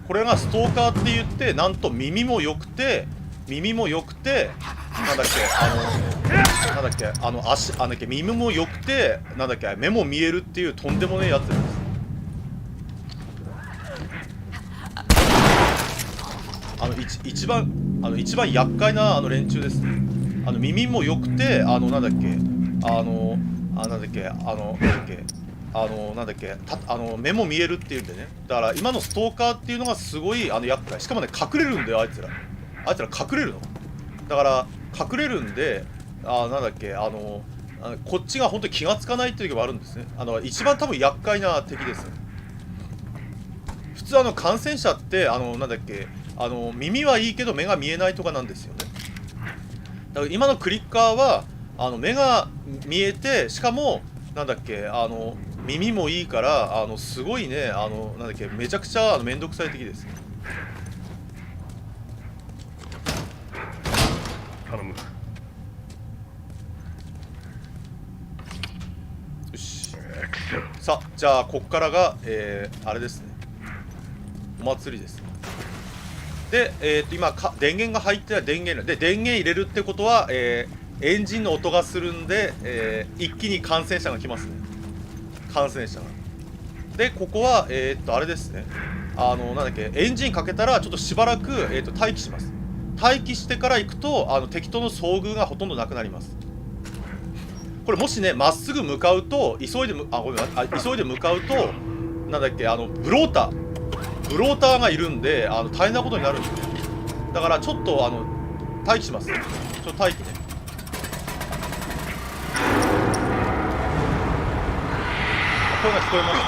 Speaker 1: これがストーカーって言って、なんと耳も良くて、なんだっけ、なんだっけ、足、なんだっけ、耳も良くて、なんだっけ、目も見えるっていうとんでもねえやつです。一番厄介な連中です。耳も良くて、なんだっけ、なんだっけ、なんだっけ、目も見えるっていうんでね。だから今のストーカーっていうのがすごい厄介。しかもね、隠れるんだよ、あいつら隠れるの。だから隠れるんで、なんだっけ、こっちが本当に気がつかないっていう時もあるんですね。一番多分厄介な敵です。普通感染者ってなんだっけ、耳はいいけど目が見えないとかなんですよね。だから今のクリッカーは目が見えて、しかもなんだっけ耳もいいからすごいねなんだっけめちゃくちゃめんどくさい的です。
Speaker 7: 頼む。
Speaker 1: よし、さあじゃあこっからがあれですね、お祭りです。で、今電源が入ってない電源で電源入れるってことは、エンジンの音がするんで、一気に感染者が来ますね。感染者が。でここはあれですね、なんだっけエンジンかけたらちょっとしばらく、待機します。待機してから行くと敵との遭遇がほとんどなくなります。これもしねまっすぐ向かうと急いで向かうとなんだっけブローターがいるんで大変なことになるんですね。だからちょっと待機します。ちょっと待機ね。声が聞こえます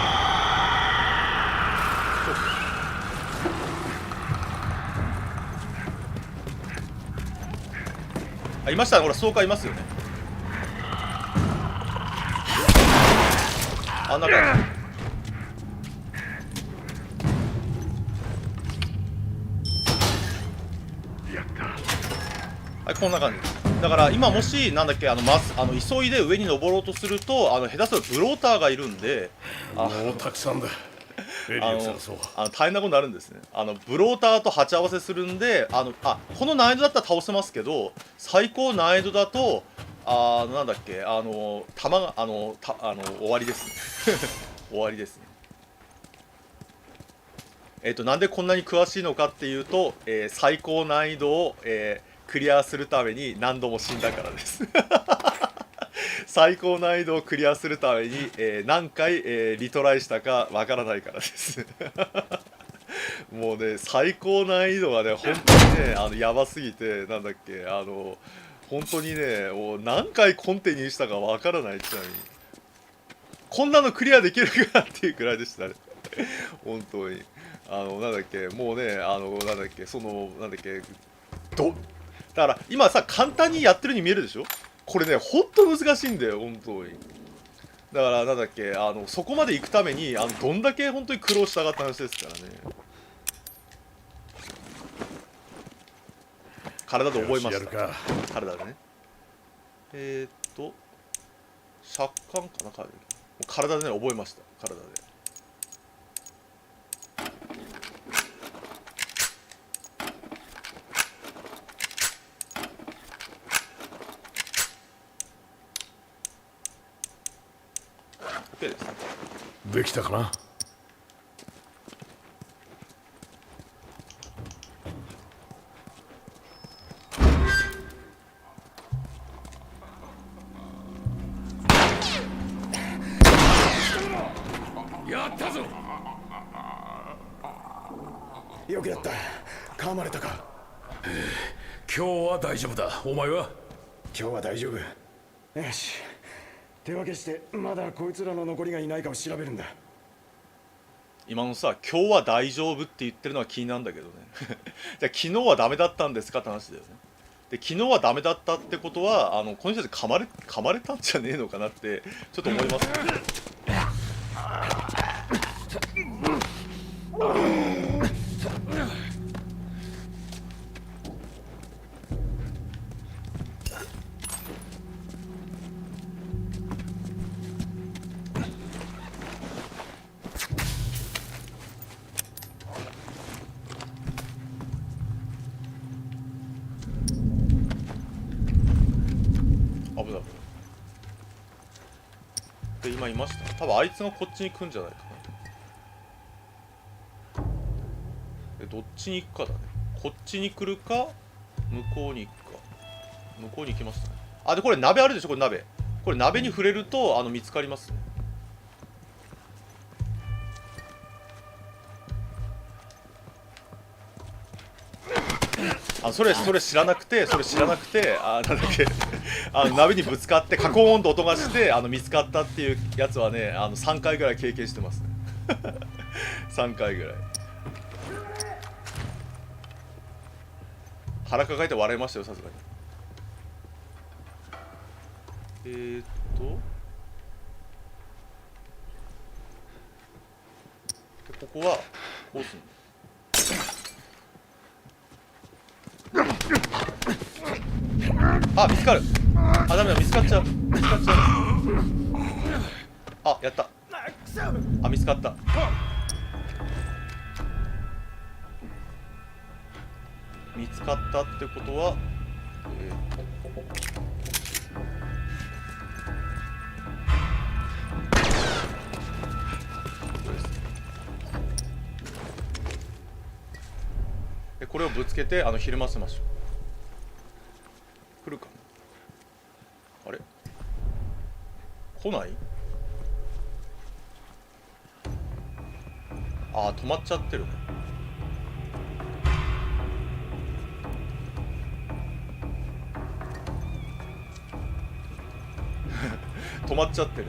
Speaker 1: ね。いましたね、ほら、ストーカーいますよね。あんな感じ。はい、こんな感じです。だから今もしなんだっけ急いで上に登ろうとすると下手するとブローターがいるんで
Speaker 7: もうたくさんだ。エリア探そう。
Speaker 1: 大変なことになるんですね。ブローターと鉢合わせするんでこの難易度だったら倒せますけど、最高難易度だとなんだっけ弾が終わりですね終わりですね。なんでこんなに詳しいのかっていうと、最高難易度を、クリアするために何度も死んだからです最高難易度をクリアするために、何回、リトライしたかわからないからですもうね最高難易度がね本当にねやばすぎて、なんだっけ本当にねもう何回コンティニューしたかわからない。ちなみにこんなのクリアできるかっていうくらいでしたね本当になんだっけもうねなんだっけなんだっけだから今さ簡単にやってるように見えるでしょ。これねほんと難しいんだよ本当に。だからなんだっけそこまで行くためにどんだけ本当に苦労したかって話ですからね。体で覚えました。体でね借款かな、体でね覚えました。体でOK です。
Speaker 7: できたかな。
Speaker 3: やったぞ。
Speaker 5: よくやった。噛まれたか。
Speaker 3: 今日は大丈夫だ。お前は？
Speaker 5: 今日は大丈夫。よし、手分けしてまだこいつらの残りがいないかを調べるんだ。
Speaker 1: 今のさ今日は大丈夫って言ってるのは気になるんだけどねじゃあ昨日はダメだったんですかって話だよね。で昨日はダメだったってことはこの人たち噛まれたんじゃねえのかなってちょっと思いますね。危ない。で今いました。多分あいつがこっちに来るんじゃないかな。でどっちに行くかだね。こっちに来るか向こうに行くか。向こうに行きましたね。でこれ鍋あるでしょ。これ鍋。これ鍋に触れると見つかりますね。それ知らなくてなんだっけ鍋にぶつかってカコーンと音がして見つかったっていうやつはね3回ぐらい経験してますね3回ぐらい腹抱えて笑いましたよさすがに。でここはこうすんの。あ、見つかる。あ、ダメだ、見つかっちゃう。あ、やった。あ、見つかった。見つかったってことは、でこれをぶつけてひるませましょう。来るかな。あれ来ない。あー、止まっちゃってるね。止まっちゃってる。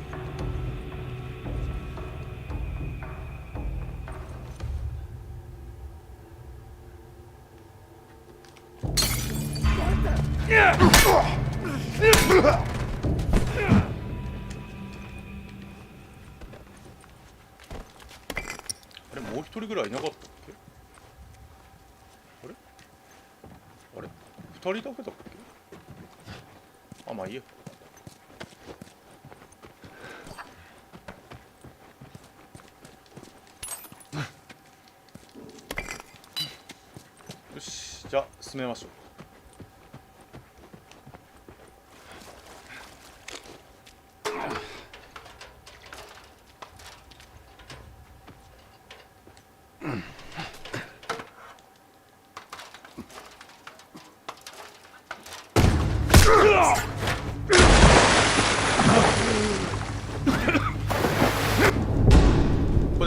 Speaker 1: あれ、もう一人ぐらいいなかったっけ。あれ二人だけだっけ。あ、まあいいや。よし、じゃあ進めましょう。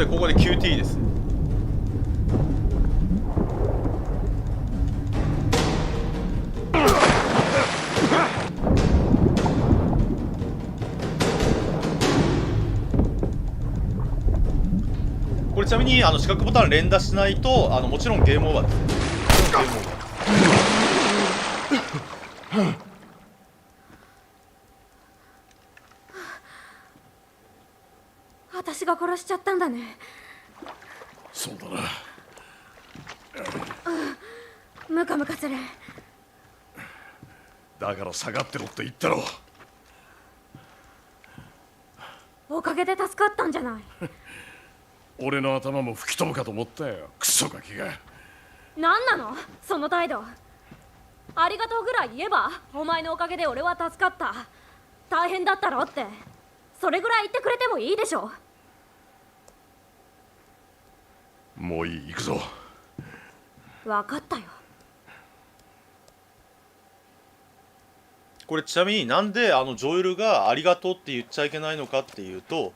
Speaker 1: ここで QT です。これちなみに四角ボタン連打しないともちろんゲームオーバーです。ゲームオーバー。
Speaker 2: 私が殺しちゃったんだね。
Speaker 7: そうだな。
Speaker 2: ムカムカする。
Speaker 7: だから下がってろって言ったろ。
Speaker 2: おかげで助かったんじゃない。
Speaker 7: 俺の頭も吹き飛ぶかと思ったよ、クソガキが。
Speaker 2: 何なのその態度。ありがとうぐらい言えば。お前のおかげで俺は助かった、大変だったろって、それぐらい言ってくれてもいいでしょ。
Speaker 7: もういい、行くぞ。
Speaker 2: 分かったよ。
Speaker 1: これちなみになんでジョエルがありがとうって言っちゃいけないのかっていうと、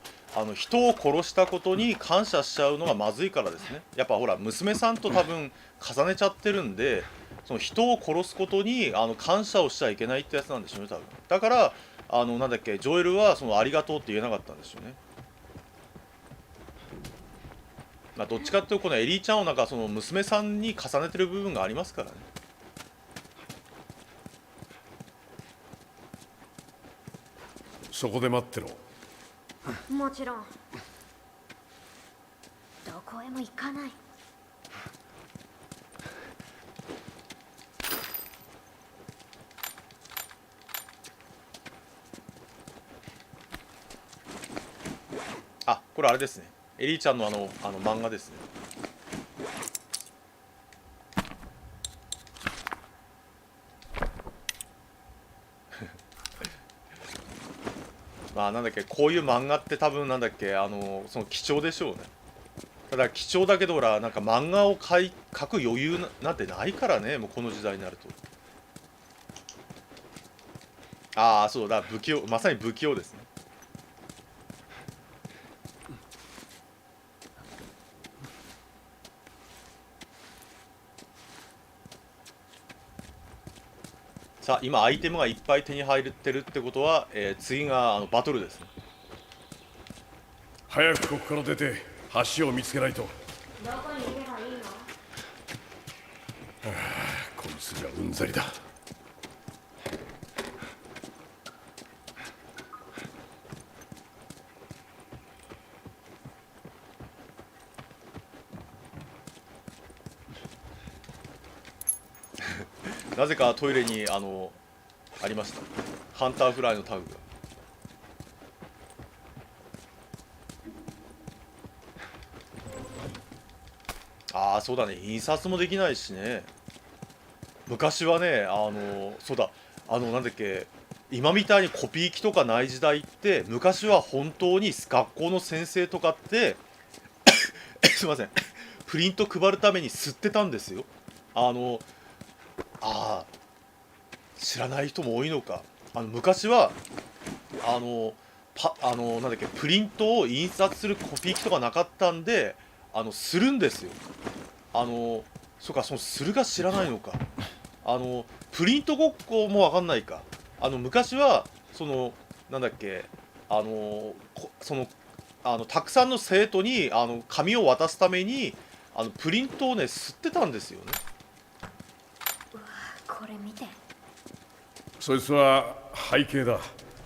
Speaker 1: 人を殺したことに感謝しちゃうのがまずいからですね。やっぱほら娘さんと多分重ねちゃってるんで、その人を殺すことに感謝をしちゃいけないってやつなんでしょうね、多分。だからなんだっけ、ジョエルはそのありがとうって言えなかったんですよね。まあどっちかっていうとこのエリーちゃんをなんかその娘さんに重ねてる部分がありますからね。
Speaker 7: そこで待ってろ。
Speaker 2: もちろん。どこへも行かない。
Speaker 1: あ、これあれですね。エリーちゃんの漫画ですね。まあなんだっけ、こういう漫画って多分なんだっけ、その貴重でしょうね。ただ貴重だけどほら、なんか漫画を描く余裕なんてないからね、もうこの時代になると。ああ、そうだ、不器用、まさに不器用ですね。さあ今アイテムがいっぱい手に入ってるってことは、次がバトルですね。
Speaker 7: 早くここから出て橋を見つけないと。
Speaker 2: どこに行けばいいの。
Speaker 7: こいつがうんざりだ。
Speaker 1: なぜかトイレにありました。ハンターフライのタグが。ああ、そうだね、印刷もできないしね。昔はね、そうだ、なんだっけ、今みたいにコピー機とかない時代って、昔は本当に学校の先生とかってすいません、プリント配るために吸ってたんですよ。知らない人も多いのか。昔はなんだっけ、プリントを印刷するコピー機とかなかったんで、するんですよ。そうか、そのするが知らないのか。プリントごっこもわかんないか。昔はそのなんだっけ、たくさんの生徒に紙を渡すためにプリントをね吸ってたんですよね。
Speaker 2: うわ、これ見て。
Speaker 7: そいつは背景だ。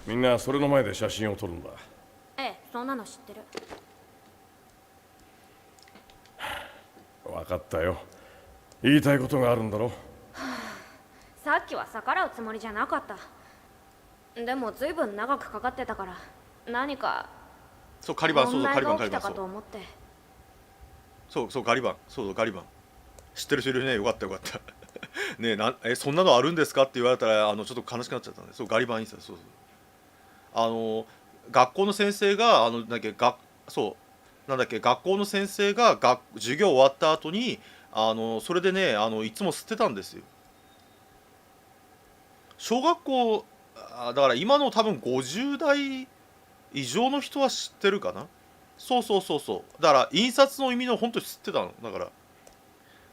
Speaker 7: みんなそれの前で写真を撮るんだ。
Speaker 2: ええ、そんなの知ってる。
Speaker 7: 分かったよ。言いたいことがあるんだろ。
Speaker 2: さっきは逆らうつもりじゃなかった。でもずいぶん長くかかってたから、何か
Speaker 1: そう、カリバン、そうそう、カリバン、カリバン、
Speaker 2: 問題が起きたか
Speaker 1: そう
Speaker 2: と思って。
Speaker 1: そうそう、ガリバン、そうそう、ガリバン。知ってる人いるね。よかったよかったねえ、そんなのあるんですかって言われたらちょっと悲しくなっちゃったんで。そう、ガリバン印刷、そうそう、学校の先生がなんだっけ、なんだっけ、学校の先生が授業終わった後にそれでねいつも吸ってたんですよ。小学校だから今の多分50代以上の人は知ってるかな。そうそうそうそう、だから印刷の意味の本当に知ってたのだから。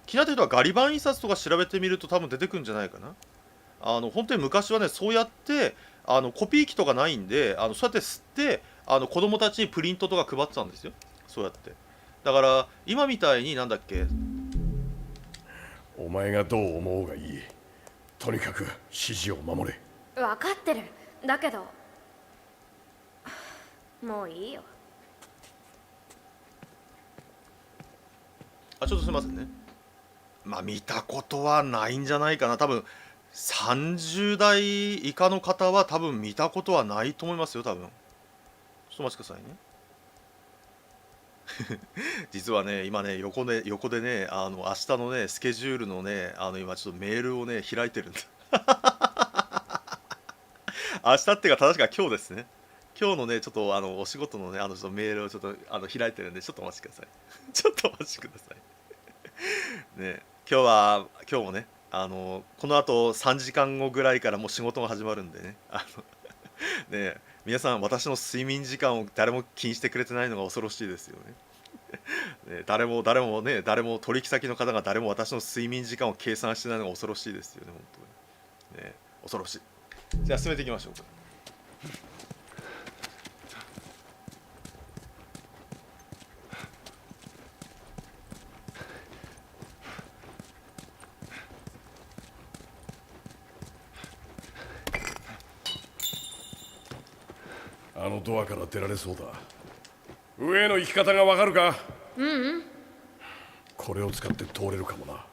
Speaker 1: 気になってる人はガリバン印刷とか調べてみると多分出てくるんじゃないかな。本当に昔はね、そうやってコピー機とかないんでそうやって吸って子供たちにプリントとか配ってたんですよ。そうやって。だから今みたいになんだっけ、
Speaker 7: お前がどう思おうがいい。とにかく指示を守れ。
Speaker 2: 分かってる。だけどもういいよ。
Speaker 1: ちょっとすみませんね。まあ見たことはないんじゃないかな。多分30代以下の方は多分見たことはないと思いますよ、多分。ちょっとお待ちくださいね実はね、今ね、横でね、明日のね、スケジュールのね、今ちょっとメールをね、開いてるんだ明日っていうか、正しくは今日ですね。今日のね、ちょっとお仕事のね、ちょっとメールをちょっと開いてるんで、ちょっとお待ちくださいちょっとお待ちくださいね。今日もね、この後3時間後ぐらいからもう仕事が始まるんでね、ね、皆さん、私の睡眠時間を誰も気にしてくれてないのが恐ろしいですよね。ね、誰も取引先の方が誰も私の睡眠時間を計算してないのが恐ろしいですよね、本当に。ね、恐ろしい。じゃあ進めていきましょうか。
Speaker 7: あのドアから出られそうだ。上への行き方がわかるか？これを使って通れるかもな。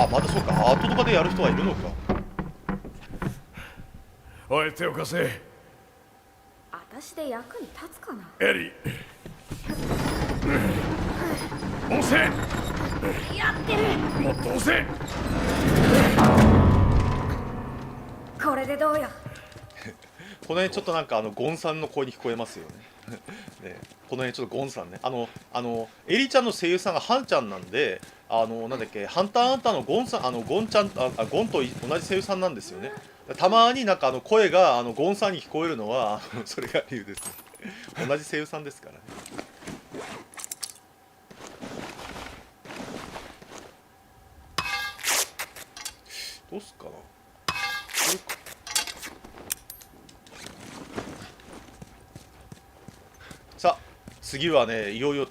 Speaker 1: まだそうか、アートとかでやる人はいるのか。
Speaker 7: おい、手を貸せ。
Speaker 2: 私で役に立つかな。
Speaker 7: エリ押せ。
Speaker 2: やってる。
Speaker 7: もっと押せ。
Speaker 2: これでどうよ。
Speaker 1: この辺ちょっとなんかゴンさんの声に聞こえますよねね、この辺ちょっとゴンさんね、エリちゃんの声優さんがハンちゃんなんで、なんだっけ、ハンターハンターのゴンさん、ゴンちゃん、ゴンと同じ声優さんなんですよね。たまになんか声がゴンさんに聞こえるのはそれが理由ですね。同じ声優さんですからね。どうすっかな。これか。さあ次はね、いよいよ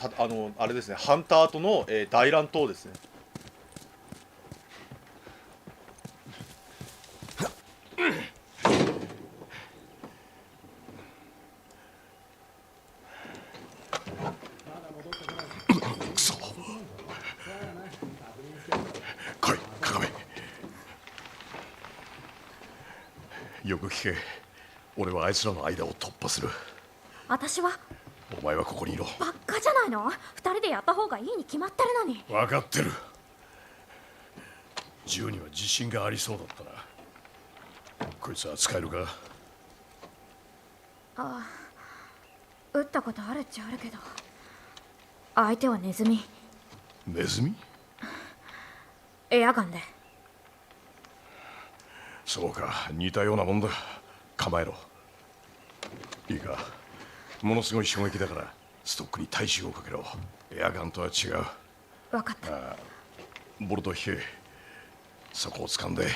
Speaker 1: あれですね、ハンターとの、大乱闘ですね。
Speaker 7: くそ。来い。よく聞け。俺はあいつらの間を突破する。
Speaker 2: 私は
Speaker 7: お前はここにいろ。
Speaker 2: ばっかじゃないの。二人でやった方がいいに決まってるのに。
Speaker 7: 分かってる。銃には自信がありそうだったな。こいつは使えるか？
Speaker 2: ああ、撃ったことあるっちゃあるけど、相手はネズミ。
Speaker 7: ネズミ？
Speaker 2: エアガンで。
Speaker 7: そうか、似たようなもんだ。構えろ。いいか、ものすごい衝撃だからストックに体重をかけろ。エアガンとは違う。
Speaker 2: 分かった。
Speaker 7: ボルト引け。そこを掴んで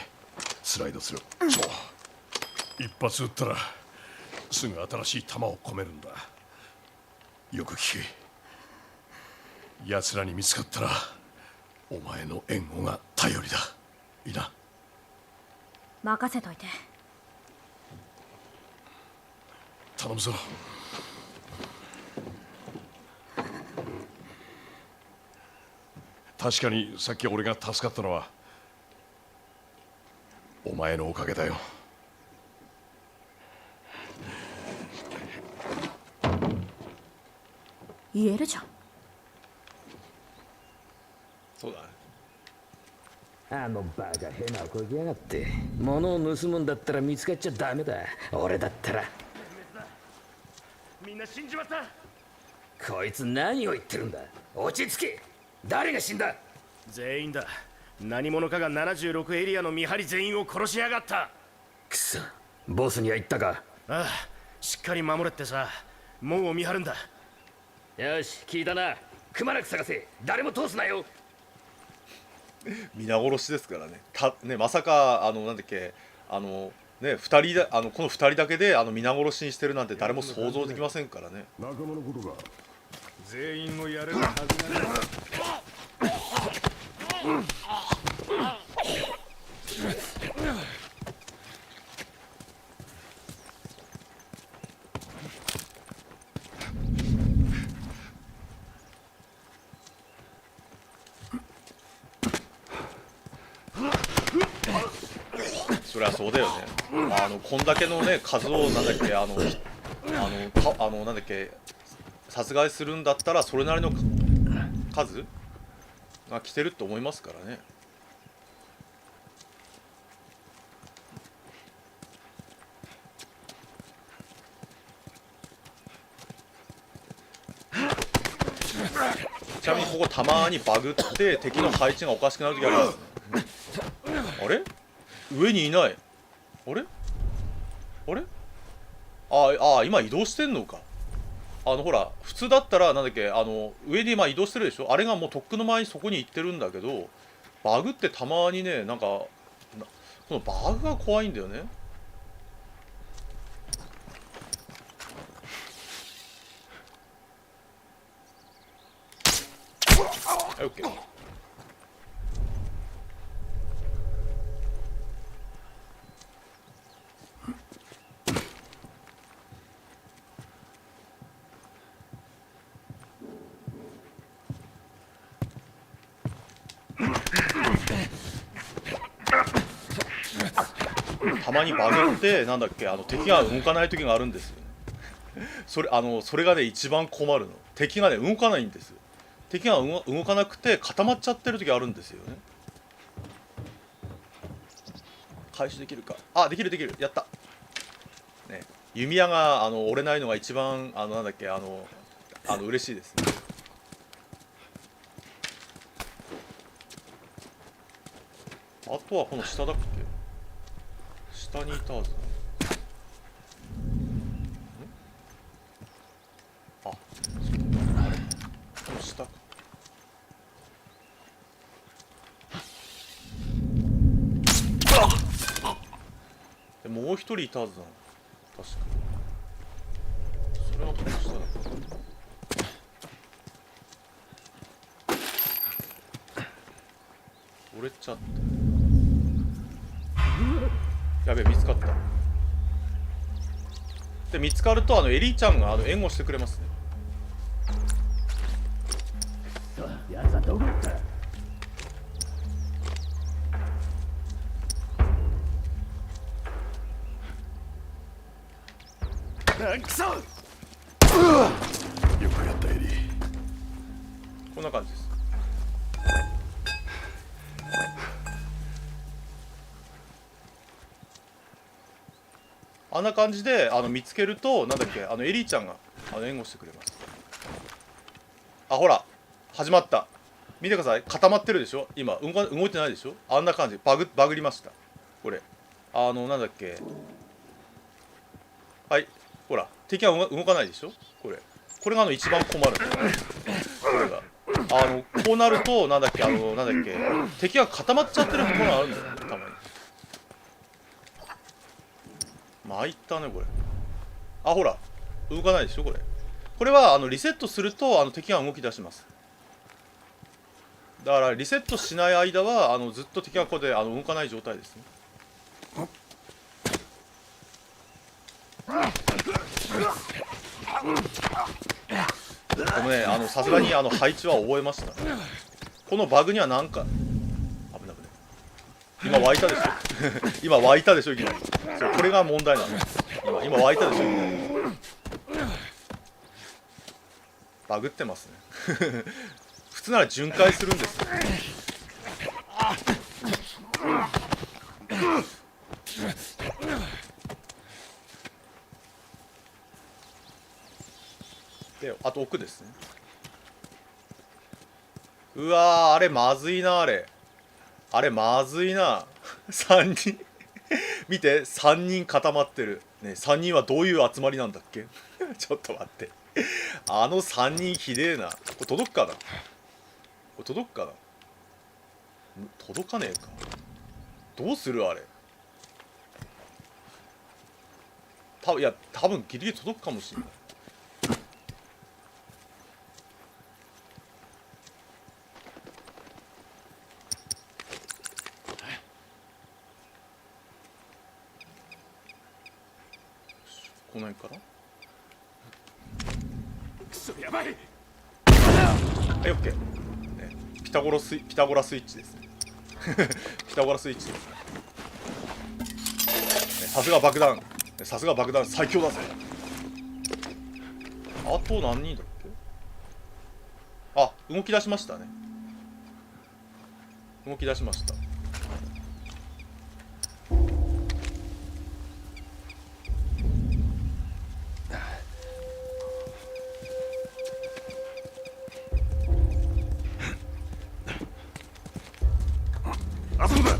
Speaker 7: スライドする、そう一発撃ったらすぐ新しい弾を込めるんだ。よく聞け。奴らに見つかったらお前の援護が頼りだ。いいな？
Speaker 2: 任せといて。
Speaker 7: 頼むぞ。確かにさっき俺が助かったのはお前のおかげだよ。
Speaker 2: 言えるじゃん。
Speaker 1: そうだね。
Speaker 6: あのバカ変なこきやがって。物を盗むんだったら見つかっちゃダメだ。俺だったら。
Speaker 4: みんな死んじまった。
Speaker 6: こいつ何を言ってるんだ。落ち着け。誰が死んだ？
Speaker 4: 全員だ。何者かが76エリアの見張り全員を殺しやがった。
Speaker 6: くそ、ボスには言ったか？
Speaker 4: ああ、しっかり守れってさ。門を見張るんだ。
Speaker 6: よし、聞いたな。くまなく探せ。誰も通すなよ。
Speaker 1: 皆殺しですからね。ね、まさかなんだっけ、ね、二人だ、この2人だけで皆殺しにしてるなんて誰も想像できませんからね。
Speaker 3: 仲間のことが全員をやれるはずがない。
Speaker 1: そりゃそうだよね。こんだけのね数をなんだっけなんだっけ殺害するんだったらそれなりの数が来てると思いますからね。ちなみにここたまにバグって敵の配置がおかしくなる時ありますね。あれ上にいない。あれあれ今移動してんのか。ほら普通だったらなんだっけ上に移動してるでしょ。あれがもうとっくの前にそこに行ってるんだけど、バグってたまにね、なんかこのバグが怖いんだよね。はい、オッケー。たまにバグってなんだっけ敵が動かない時があるんですよね。それがね一番困るの。敵がね動かないんですよ。敵が動かなくて固まっちゃってる時あるんですよね。回収できるか。あ、できるできる。やったね。弓矢が折れないのが一番なんだっけ嬉しいですね。あとはこの下だっけ。下にいたはずだ。あ、あれこの下か。でもう一人いたはずだな。確かそれはこの下だ。折れちゃった。やべえ、見つかった。で見つかるとエリーちゃんが援護してくれますね。
Speaker 6: やつはどこ行った？
Speaker 5: くそ。
Speaker 7: よくやったエリー。
Speaker 1: こんな感じです。あんな感じで見つけるとなんだっけエリーちゃんが援護してくれます。あ、ほら始まった。見てください、固まってるでしょ今。動いてないでしょ。あんな感じ。バグりました。これなんだっけ、はい、ほら敵は動かないでしょ。これが一番困る。これがこうなるとなんだっけ敵が固まっちゃってるところがあるんだよね、たまに。参ったねこれ。あ、ほら動かないでしょ。これはリセットすると敵が動き出します。だからリセットしない間はずっと敵がここで動かない状態ですね。でもねさすがに配置は覚えました。このバグにはなんか危なくね。今湧いたでしょ今湧いたでしょいきなり。そう、これが問題なの。今湧いたでしょいきなり。バグってますね普通なら巡回するんですよ。で、あと奥ですね。うわー、あれまずいな。あれまずいな3人見て、3人固まってるね。3人はどういう集まりなんだっけちょっと待って、3人ひでえな。これ届くかな。届かねえか。どうするあれ。いや多分ギリギリ届くかもしれない。この辺から
Speaker 5: くそやばい。
Speaker 1: はい、オッケー、ね、ピタゴラスイッチですねピタゴラスイッチですね。さすが爆弾最強だぜ。あと何人だっけ。あ、動き出しましたね。動き出しました。
Speaker 7: あそこだ。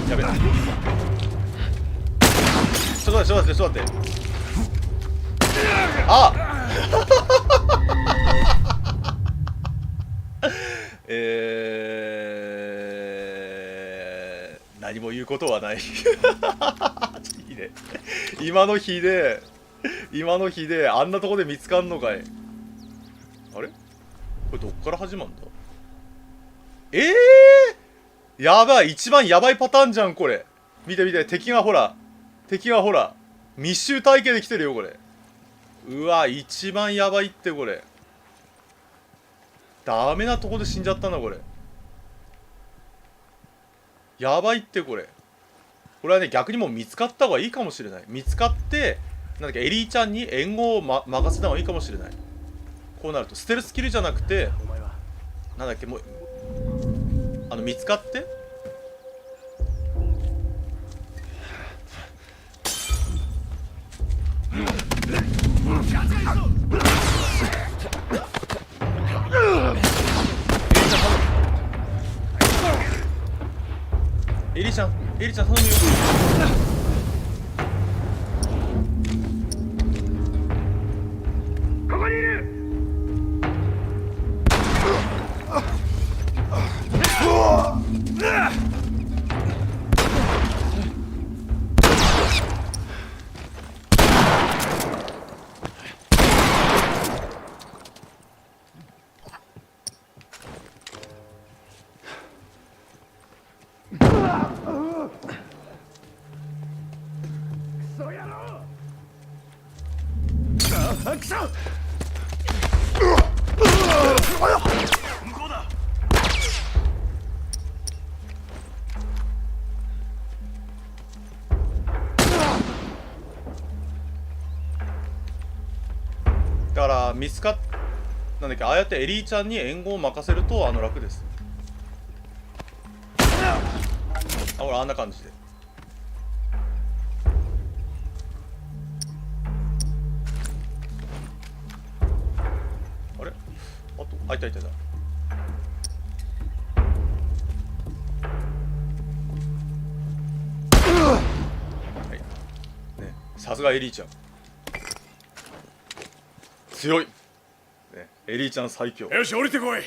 Speaker 1: やべえ。ちょっと待って。あ何も言うことはないいいね。今の日であんなとこで見つかんのかい。あれこれどっから始まるんだ。やばい、一番やばいパターンじゃんこれ。見て、敵がほら密集体系で来てるよこれ。うわ、一番やばいってこれ。ダメなとこで死んじゃったなこれ。やばいってこれはね、逆にもう見つかった方がいいかもしれない。見つかってなんだっけ、エリーちゃんに援護を、任せた方がいいかもしれない。こうなるとステルスキルじゃなくてなんだっけ、もう見つかってエリちゃん頼むよ。
Speaker 5: ここにいる。くそ。向こうだ。
Speaker 1: だから見つかっなんだっけ、ああやってエリーちゃんに援護を任せると楽です。あ、ほらあんな感じで。あれ、あと、あ、いたいたいた。はいね、さすがエリーちゃん強い、ね、エリーちゃん最強。
Speaker 3: よし降りてこい。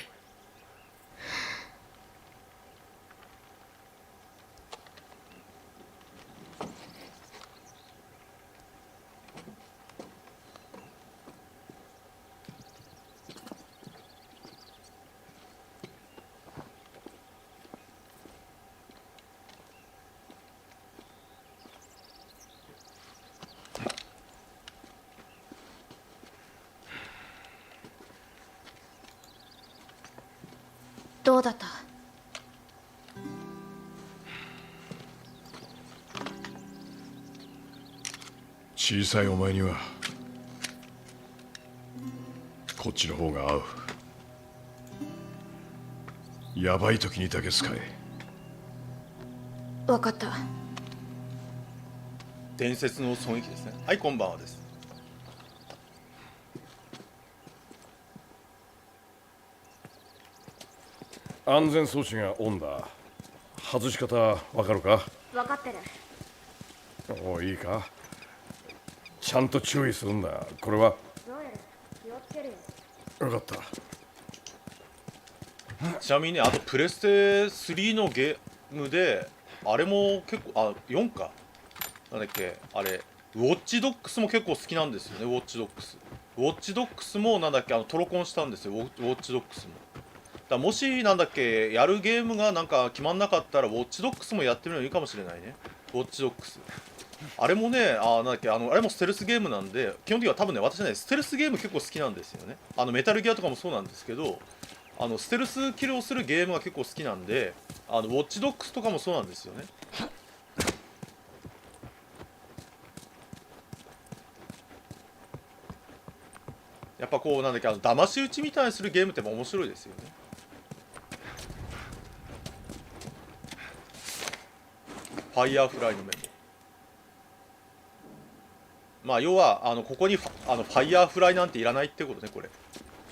Speaker 2: どうだった？
Speaker 7: 小さいお前にはこっちの方が合う。やばい時にだけ使え。
Speaker 2: 分かった。
Speaker 1: 伝説の損益ですね。はい、こんばんはです。
Speaker 3: 安全装置がオンだ。外し方わかるか？
Speaker 2: 分かってる。
Speaker 3: おういいか。ちゃんと注意するんだ。これは
Speaker 2: ジョエル、気をつけるよ。
Speaker 3: 分かった。
Speaker 1: ちなみにあとプレステ3のゲームであれも結構、あ、4かなんだっけ、あれウォッチドックスも結構好きなんですよね。ウォッチドックスもなんだっけ、トロコンしたんですよ。ウォッチドックスもだ。もしなんだっけ、やるゲームがなんか決まんなかったらウォッチドックスもやってみるのいいかもしれないね。ウォッチドックスあれもね、なんだっけ、あれもステルスゲームなんで、基本的には多分ね、私ねステルスゲーム結構好きなんですよね。メタルギアとかもそうなんですけど、ステルスキルをするゲームが結構好きなんで、ウォッチドックスとかもそうなんですよね。やっぱこうなんだっけ、騙し討ちみたいにするゲームって面白いですよね。ファイヤーフライのメモ。まあ要はここにファイヤーフライなんていらないってことね。これ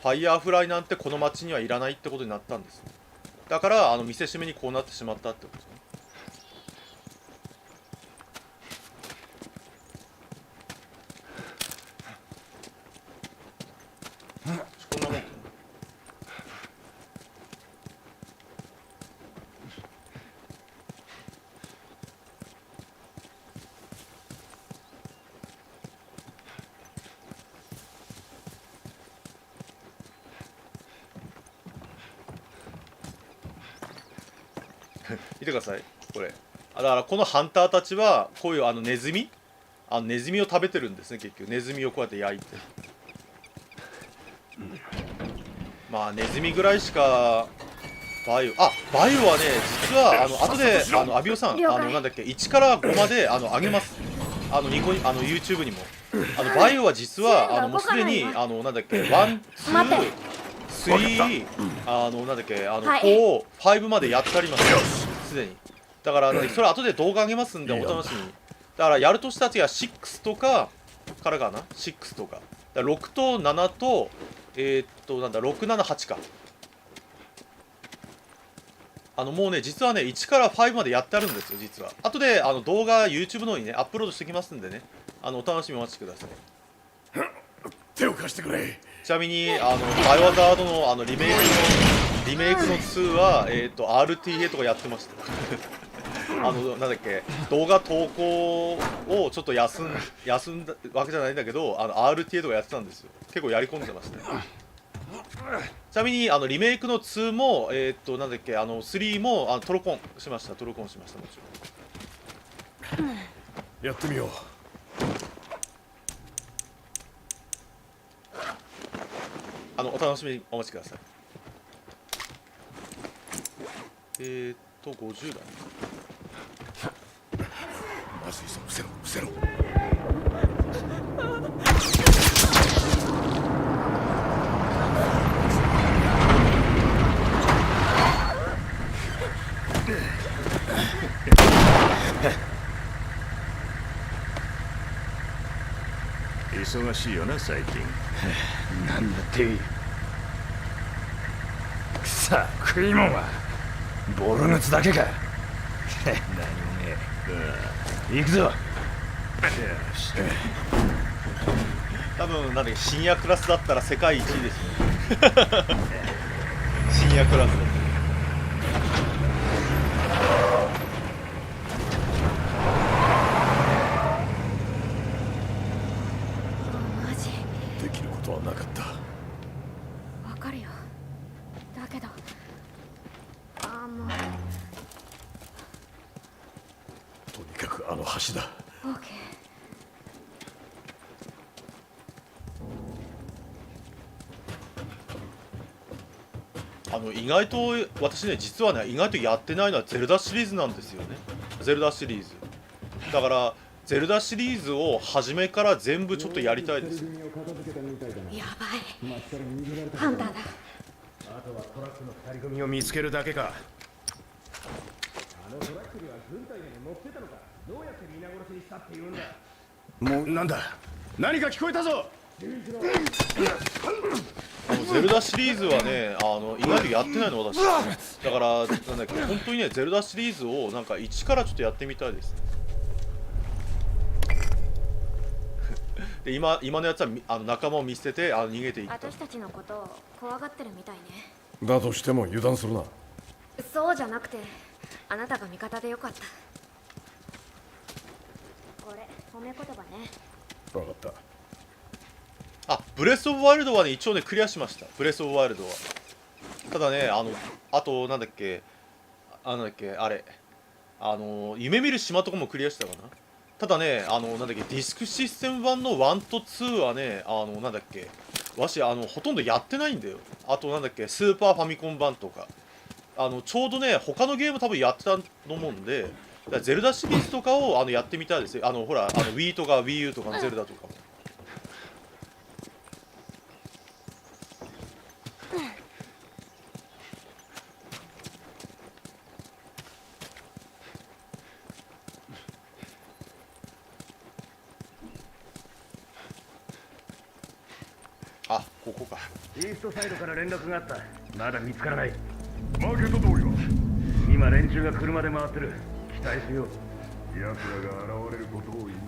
Speaker 1: ファイヤーフライなんてこの街にはいらないってことになったんです。だから見せしめにこうなってしまったってことですね。こんなもんかな。見てくださいこれ。だからこのハンターたちはこういうネズミネズミを食べてるんですね。結局ネズミをこうやって焼いて、まあネズミぐらいしかバイオはね、実は後でアビオさんなんだっけ、1から5まで上げます。ニコYouTube にもバイオは実はもうすでになんだっけ、1、2、3、なんだっけ、4、5までやってありますすでに。だからそれ後で動画上げますんでお楽しみに。だからやるとしたら6とかからかな、6とかだから6と7となんだ678か。もうね実はね1から5までやってあるんですよ実は。後で動画 YouTube の方にねアップロードしてきますんでね、お楽しみにお待ちください。
Speaker 3: 手を貸してくれ。
Speaker 1: ちなみにバイオハザードのリメイクの2はRTA とかやってましたなんだっけ、動画投稿をちょっと休んだわけじゃないんだけどRTA とかやってたんですよ。結構やり込んでましたね。ちなみにリメイクの2もなんだっけ3もトロコンしました。もちろん
Speaker 3: やってみよう。
Speaker 1: お楽しみにお待ちください。50だね。
Speaker 3: まずいぞ、伏せろ。
Speaker 7: 忙しいよな最近。
Speaker 6: なんだってさあ食いもんはボルグツだけか何もねえ行くぞ
Speaker 1: 多分なんだっけ深夜クラスだったら世界一位ですね深夜クラス
Speaker 2: マジ
Speaker 7: できることはなかった。
Speaker 2: わかるよ。だけどもう
Speaker 7: とにかくあの橋だ。
Speaker 2: オーケー。
Speaker 1: 意外と私ね実はね意外とやってないのはゼルダシリーズなんですよね。ゼルダシリーズだからゼルダシリーズを初めから全部ちょっとやりたいです。
Speaker 2: やばいハンターだ。
Speaker 4: あとはトラックの2人組を見つけるだけか。あのトラックには軍隊で乗ってたのか。どうやって皆殺しにしたって言うんだ。もうなんだ、何か聞こえたぞ。
Speaker 1: ゼルダシリーズはね意外とやってないの私だからなんだっけ本当にねゼルダシリーズをなんか一からちょっとやってみたいですで今のやつは仲間を見捨てて逃げていった。
Speaker 2: 私たちのことを怖がってるみたいね。
Speaker 7: だとしても油断するな。
Speaker 2: そうじゃなくてあなたが味方でよかった。これ褒め言葉ね。
Speaker 7: 分かった。
Speaker 1: ブレスオブワイルドはね一応ねクリアしました。ブレスオブワイルドはただねあとなんだっけあれ夢見る島とかもクリアしたかな。ただねなんだっけディスクシステム版の1と2はねなんだっけわしほとんどやってないんだよ。あとなんだっけスーパーファミコン版とかちょうどね他のゲーム多分やってたと思うんで、だからゼルダシリーズとかをやってみたいですよ。ほらWii とか WiiU とかのゼルダとかも。ここか。
Speaker 4: イーストサイドから連絡があった。まだ見つからない。
Speaker 3: マーケット通りは
Speaker 4: 今連中が車で回ってる。期待しよう。
Speaker 3: 奴らが現れることを祈るよ。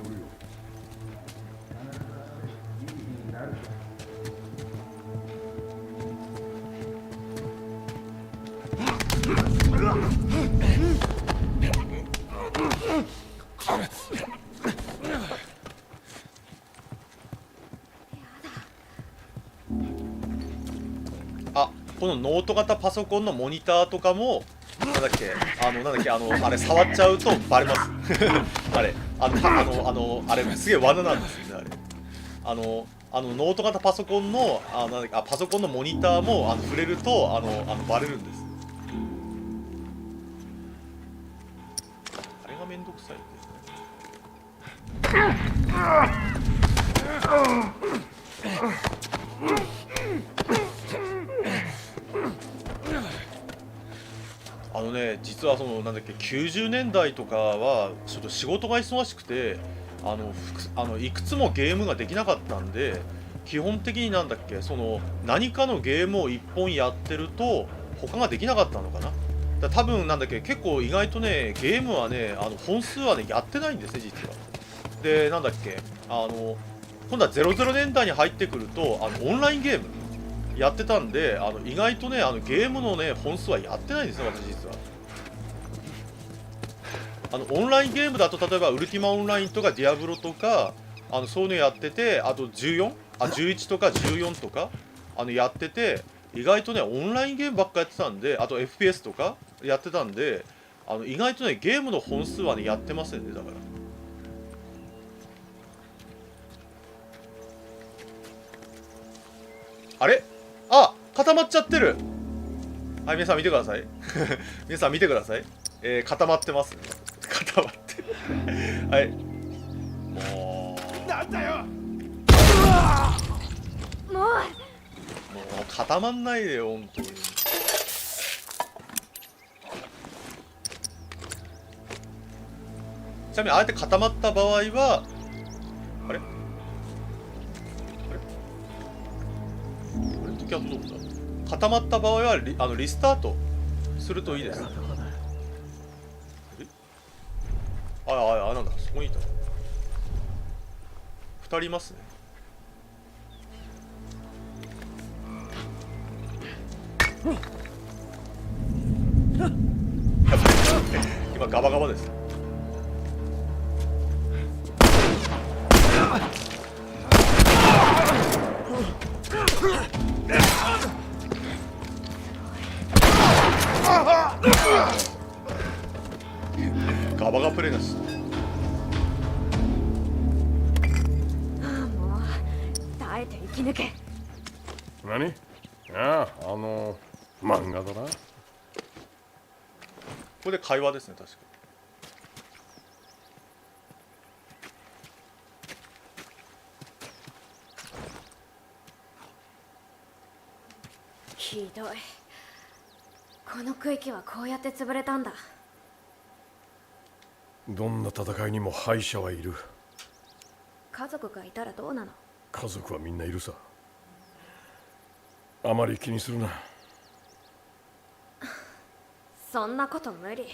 Speaker 1: このノート型パソコンのモニターとかもなんだっけあれ触っちゃうとバレますあれあれすげえ罠なんですよね。あれノート型パソコンのパソコンのモニターも触れるとバレるんです。あれがめんどくさいんですね。実はなんだっけ90年代とかはちょっと仕事が忙しくていくつもゲームができなかったんで、基本的になんだっけ何かのゲームを1本やってると他ができなかったのかな。多分なんだっけ結構意外とねゲームはね本数はねやってないんですね実は。でなんだっけ今度は00年代に入ってくるとオンラインゲームやってたんで意外とねゲームのね本数はやってないんですよ私実は。オンラインゲームだと例えばウルティマオンラインとかディアブロとかそういうのやってて、あと11とか14とかやってて、意外とねオンラインゲームばっかやってたんで、あと FPS とかやってたんで意外とねゲームの本数はねやってませんね。だからあれ固まっちゃってる。はい、皆さん見てください皆さん見てください。固まってます。固まってるはい、もう
Speaker 3: なんだよ。
Speaker 2: もう
Speaker 1: 固まんないでよ本当に。ちなみにああやって固まった場合はあれ時はどうだ。固まった場合はリスタートするといいです。なんだ、そこにいた。2人いますね。今ガバガバです。ガバガプレイなし。
Speaker 2: もう耐えて生き抜け。
Speaker 7: 何？ああ、漫画だな。
Speaker 1: ここで会話ですね、確か。
Speaker 2: ひどい。この区域はこうやって潰れたんだ。
Speaker 7: どんな戦いにも敗者はいる。
Speaker 2: 家族がいたらどうなの？
Speaker 7: 家族はみんないるさ。あまり気にするな。
Speaker 2: そんなこと無理。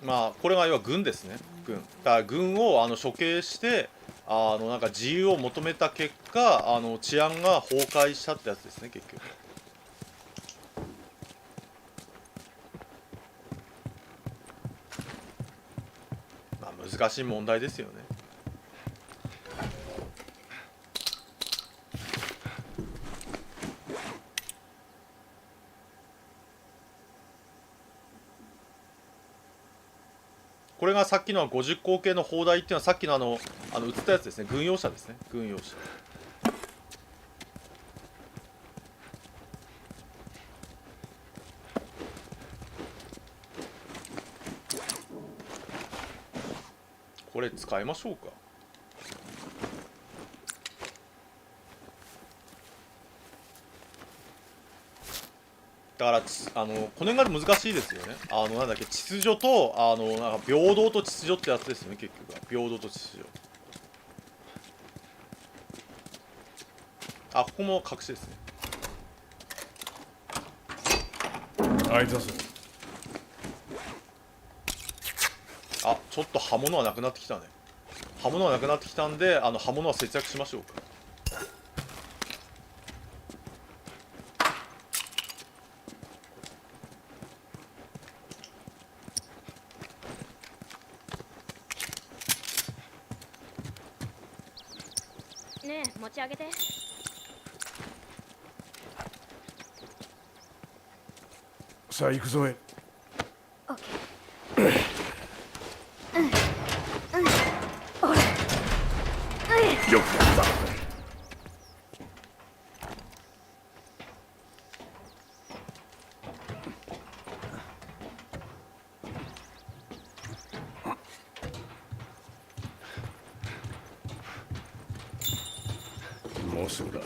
Speaker 1: まあこれが要は軍ですね。軍だから軍を処刑してなんか自由を求めた結果治安が崩壊したってやつですね、結局。まあ難しい問題ですよね。これがさっきの50口径の砲台っていうのはさっきの映ったやつですね。軍用車ですね。軍用車。これ使いましょうか。だからこの辺が難しいですよね。なんだっけ、秩序となんか平等と秩序ってやつですよね、結局は。平等と秩序。ここも隠しですね。
Speaker 7: 開いたぞ。
Speaker 1: ちょっと刃物はなくなってきたね。刃物はなくなってきたんで刃物は節約しましょうか。
Speaker 2: ねえ、持ち上げて。
Speaker 7: さあ行くぞへ。
Speaker 2: オッケー。
Speaker 7: よくやった。もうすぐだ。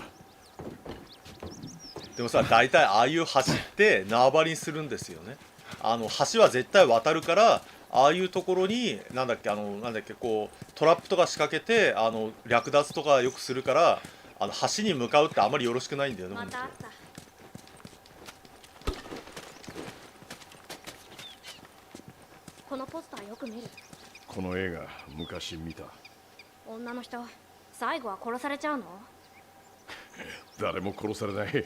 Speaker 1: でもさ、大体ああいう橋って縄張りにするんですよね。橋は絶対渡るから、ああいうところになんだっけこうトラップとか仕掛けて略奪とかよくするから、橋に向かうってあまりよろしくないんだよね。
Speaker 2: またあった。このポスターよく見る。
Speaker 7: この映画昔見た。
Speaker 2: 女の人、最後は殺されちゃうの？
Speaker 7: 誰も殺されない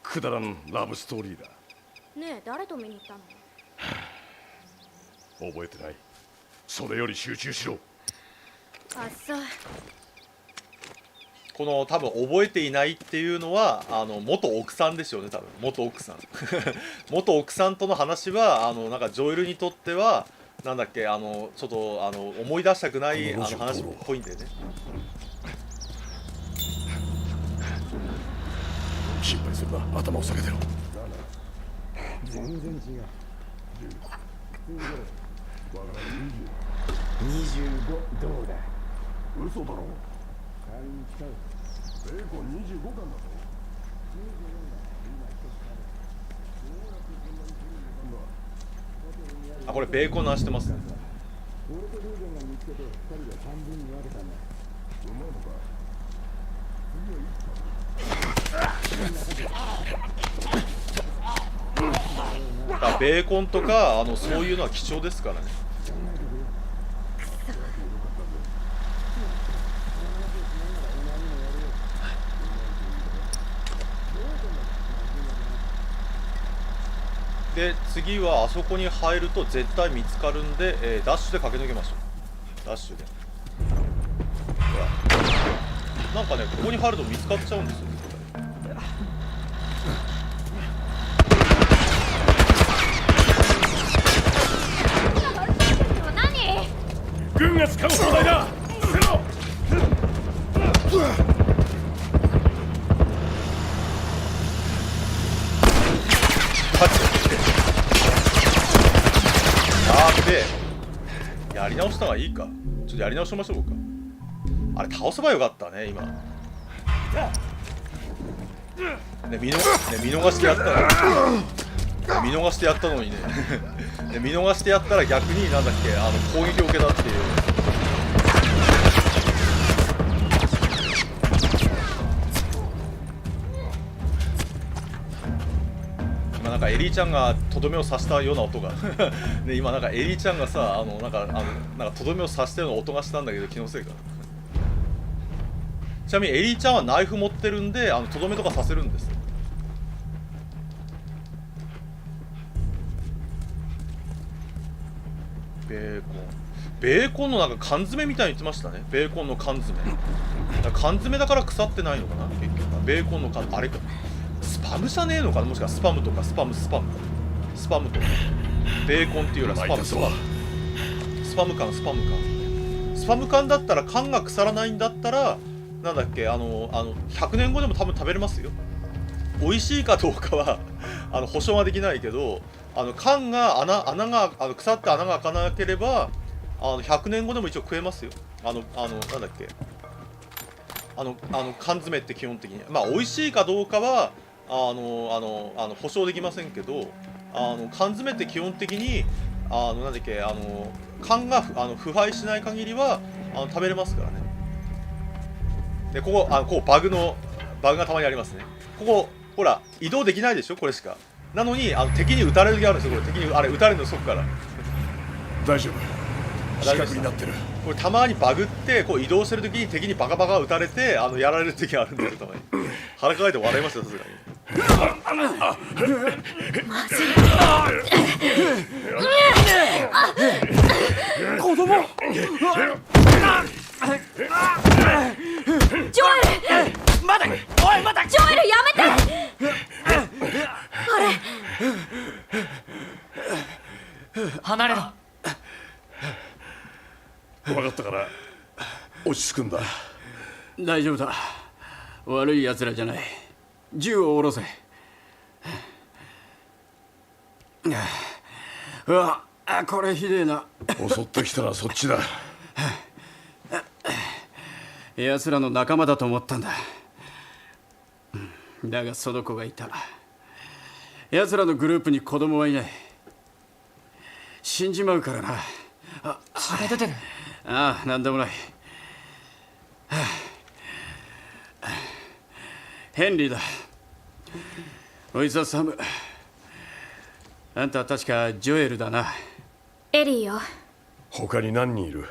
Speaker 7: くだらんラブストーリーだ。
Speaker 2: ねえ、誰と見に行ったの？
Speaker 7: 覚えてない。それより集中しろ。
Speaker 2: あっそう。
Speaker 1: この多分覚えていないっていうのは元奥さんでしょうね、多分元奥さん元奥さんとの話はなんかジョエルにとってはなんだっけちょっと思い出したくない話っぽいんでね。
Speaker 7: 心配するな。頭を下げてろ。
Speaker 5: 全然違う。25どうだ。
Speaker 7: 嘘だろ。ベーコン25巻だぞ。
Speaker 1: あ、これベーコンの味してますね。あ、ベーコンとかそういうのは貴重ですからね。で次はあそこに入ると絶対見つかるんで、ダッシュで駆け抜けましょう。ダッシュで。ほらなんかね、ここに入ると見つかっちゃうんですよ。
Speaker 2: 何？
Speaker 3: 軍が使う砲台だ。捨てろ。
Speaker 1: でやり直した方がいいか。ちょっとやり直しましょうか。あれ倒せばよかったね今。ね、見逃してやったら見逃してやったのにねで見逃してやったら逆になんだっけ、攻撃を受けたっていう。今なんかエリーちゃんがとどめを刺したような音がね、今なんかエリーちゃんがさなんかとどめを刺したような音がしたんだけど、気のせいかな。ちなみにエリーちゃんはナイフ持ってるんでとどめとか刺せるんですよ。ベーコンのなんか缶詰みたいに言ってましたね。ベーコンの缶詰。缶詰だから腐ってないのかな結局は。ベーコンの缶、あれかスパムじゃねえのかな、もしくはスパムとかスパムとかベーコンっていうよりはスパム缶だったら缶が腐らないんだったらなんだっけ100年後でも多分食べれますよ。美味しいかどうかは保証はできないけど、缶が穴が腐って穴が開かなければ100年後でも一応食えますよ。なんだっけ缶詰って基本的にまあ美味しいかどうかは保証できませんけど、缶詰って基本的になんだっけ缶が腐敗しない限りは食べれますからね。でこうバグがたまにありますね。ここほら移動できないでしょこれしか。なのに敵に撃たれる時あるんですよ。これ敵に撃たれるのそこから。
Speaker 7: 大丈夫、死角になってる。
Speaker 1: これたまにバグってこう移動してる時に敵にバカバカ撃たれてやられる時があるんだよたまに。腹抱えて笑いますよさすがに。
Speaker 2: 子供ジョエルまだジョエルやめて
Speaker 8: 離れろ。
Speaker 7: 分かったから落ち着くんだ。
Speaker 8: 大丈夫だ。悪い奴らじゃない。銃を下ろせ。うわ、これひでえな。
Speaker 7: 襲ってきたらそっちだ。
Speaker 8: 奴らの仲間だと思ったんだ。だがその子がいた。奴らのグループに子供はいない。死んじまうからな。
Speaker 9: 血が出てる。
Speaker 8: ああ、なんでもない。ヘンリーだ。おいつはサム。あんたは確かジョエルだな。
Speaker 2: エリーよ。
Speaker 7: 他に何人いる？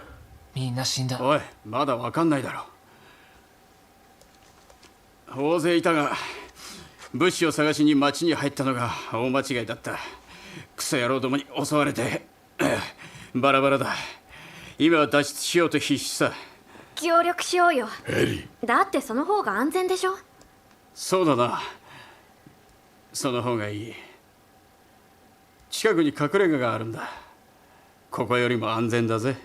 Speaker 9: みんな死んだ。
Speaker 8: おい、まだわかんないだろ。大勢いたが物資を探しに町に入ったのが大間違いだった。クソ野郎どもに襲われてバラバラだ。今は脱出しようと必死さ。
Speaker 2: 協力しようよ。
Speaker 7: エリー、
Speaker 2: だってその方が安全でしょ。
Speaker 8: そうだな、その方がいい。近くに隠れ家があるんだ。ここよりも安全だぜ。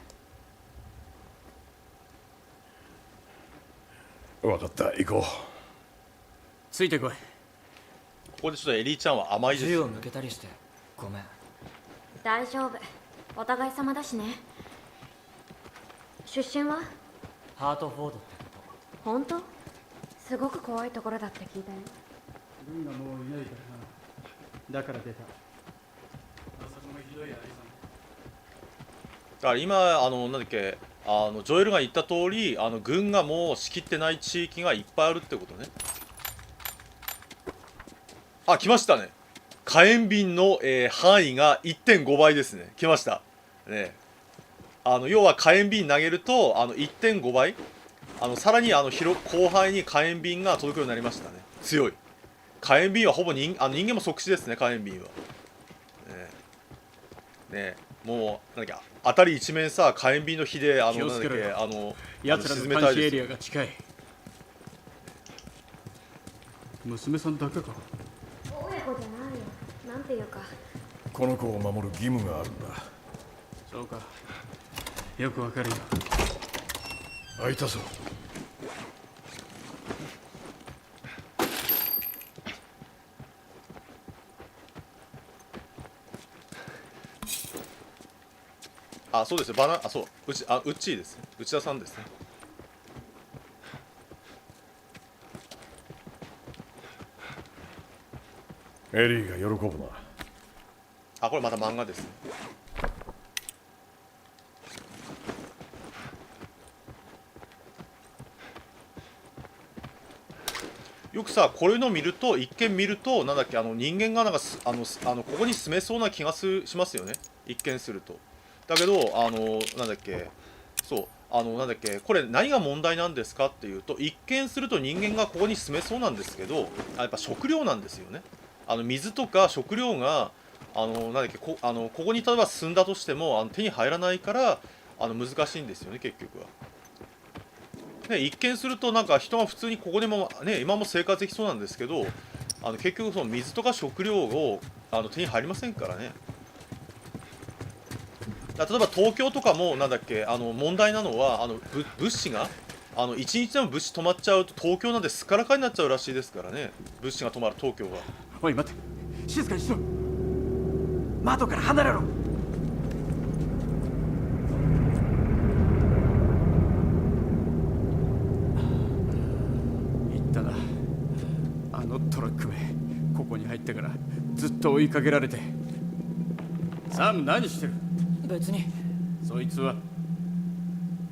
Speaker 7: 分かった、行こう。
Speaker 8: ついてこい。
Speaker 1: ここでちょっとエリーちゃんは甘いですよね。
Speaker 9: 銃を向けたりしてごめん。
Speaker 2: 大丈夫、お互い様だしね。出身は
Speaker 9: ハートフォードってとこ。
Speaker 2: 本当？すごく怖いところだって聞いたよ。
Speaker 8: 軍がもういないからな。だから出た。あそこのひどいありさ
Speaker 1: だから今なんだっけジョエルが言った通り軍がもう仕切ってない地域がいっぱいあるってことね。あ、来ましたね。火炎瓶の、範囲が 1.5 倍ですね。来ましたね。要は火炎瓶投げると1.5 倍さらに広範囲に火炎瓶が届くようになりましたね。強い。火炎瓶はほぼ人間も即死ですね。火炎瓶はね。もうなんだっけ、辺り一面さ火炎瓶の火で
Speaker 8: 気をつけろよ
Speaker 1: なんだっけ
Speaker 8: 奴ら
Speaker 1: 沈
Speaker 8: の監視エリ
Speaker 1: めたいですよ。
Speaker 8: アが近い。娘さんだけか。
Speaker 2: 親子じゃないよ。なんていうか。
Speaker 7: この子を守る義務があるんだ。
Speaker 8: そうか、よくわかるよ。
Speaker 7: 開いたぞ。
Speaker 1: あ、そうですよ。そう、ウッチーですね。内田さんですね。
Speaker 7: エリーが喜ぶな。
Speaker 1: あ、これまた漫画ですね。よくさ、こういうのを見ると、一見見ると、なんだっけ、人間がなんかここに住めそうな気がしますよね。一見すると。だけど、なんだっけ、そう、なんだっけ、これ何が問題なんですかっていうと、一見すると人間がここに住めそうなんですけど、やっぱ食料なんですよね。水とか食料が、なんだっけ、ここに例えば住んだとしても、手に入らないから、難しいんですよね、結局は。ね、一見するとなんか人が普通にここでもね今も生活できそうなんですけど結局その水とか食料を手に入りませんからね。例えば東京とかもなんだっけ問題なのは物資が一日でも物資止まっちゃうと東京なんてすっからかになっちゃうらしいですからね。物資が止まる東京が。
Speaker 8: おい待って、静かにしろ。窓から離れろ。言ったな、あのトラックめここに入ってからずっと追いかけられて。サム、何してる？
Speaker 9: 別に
Speaker 8: そいつは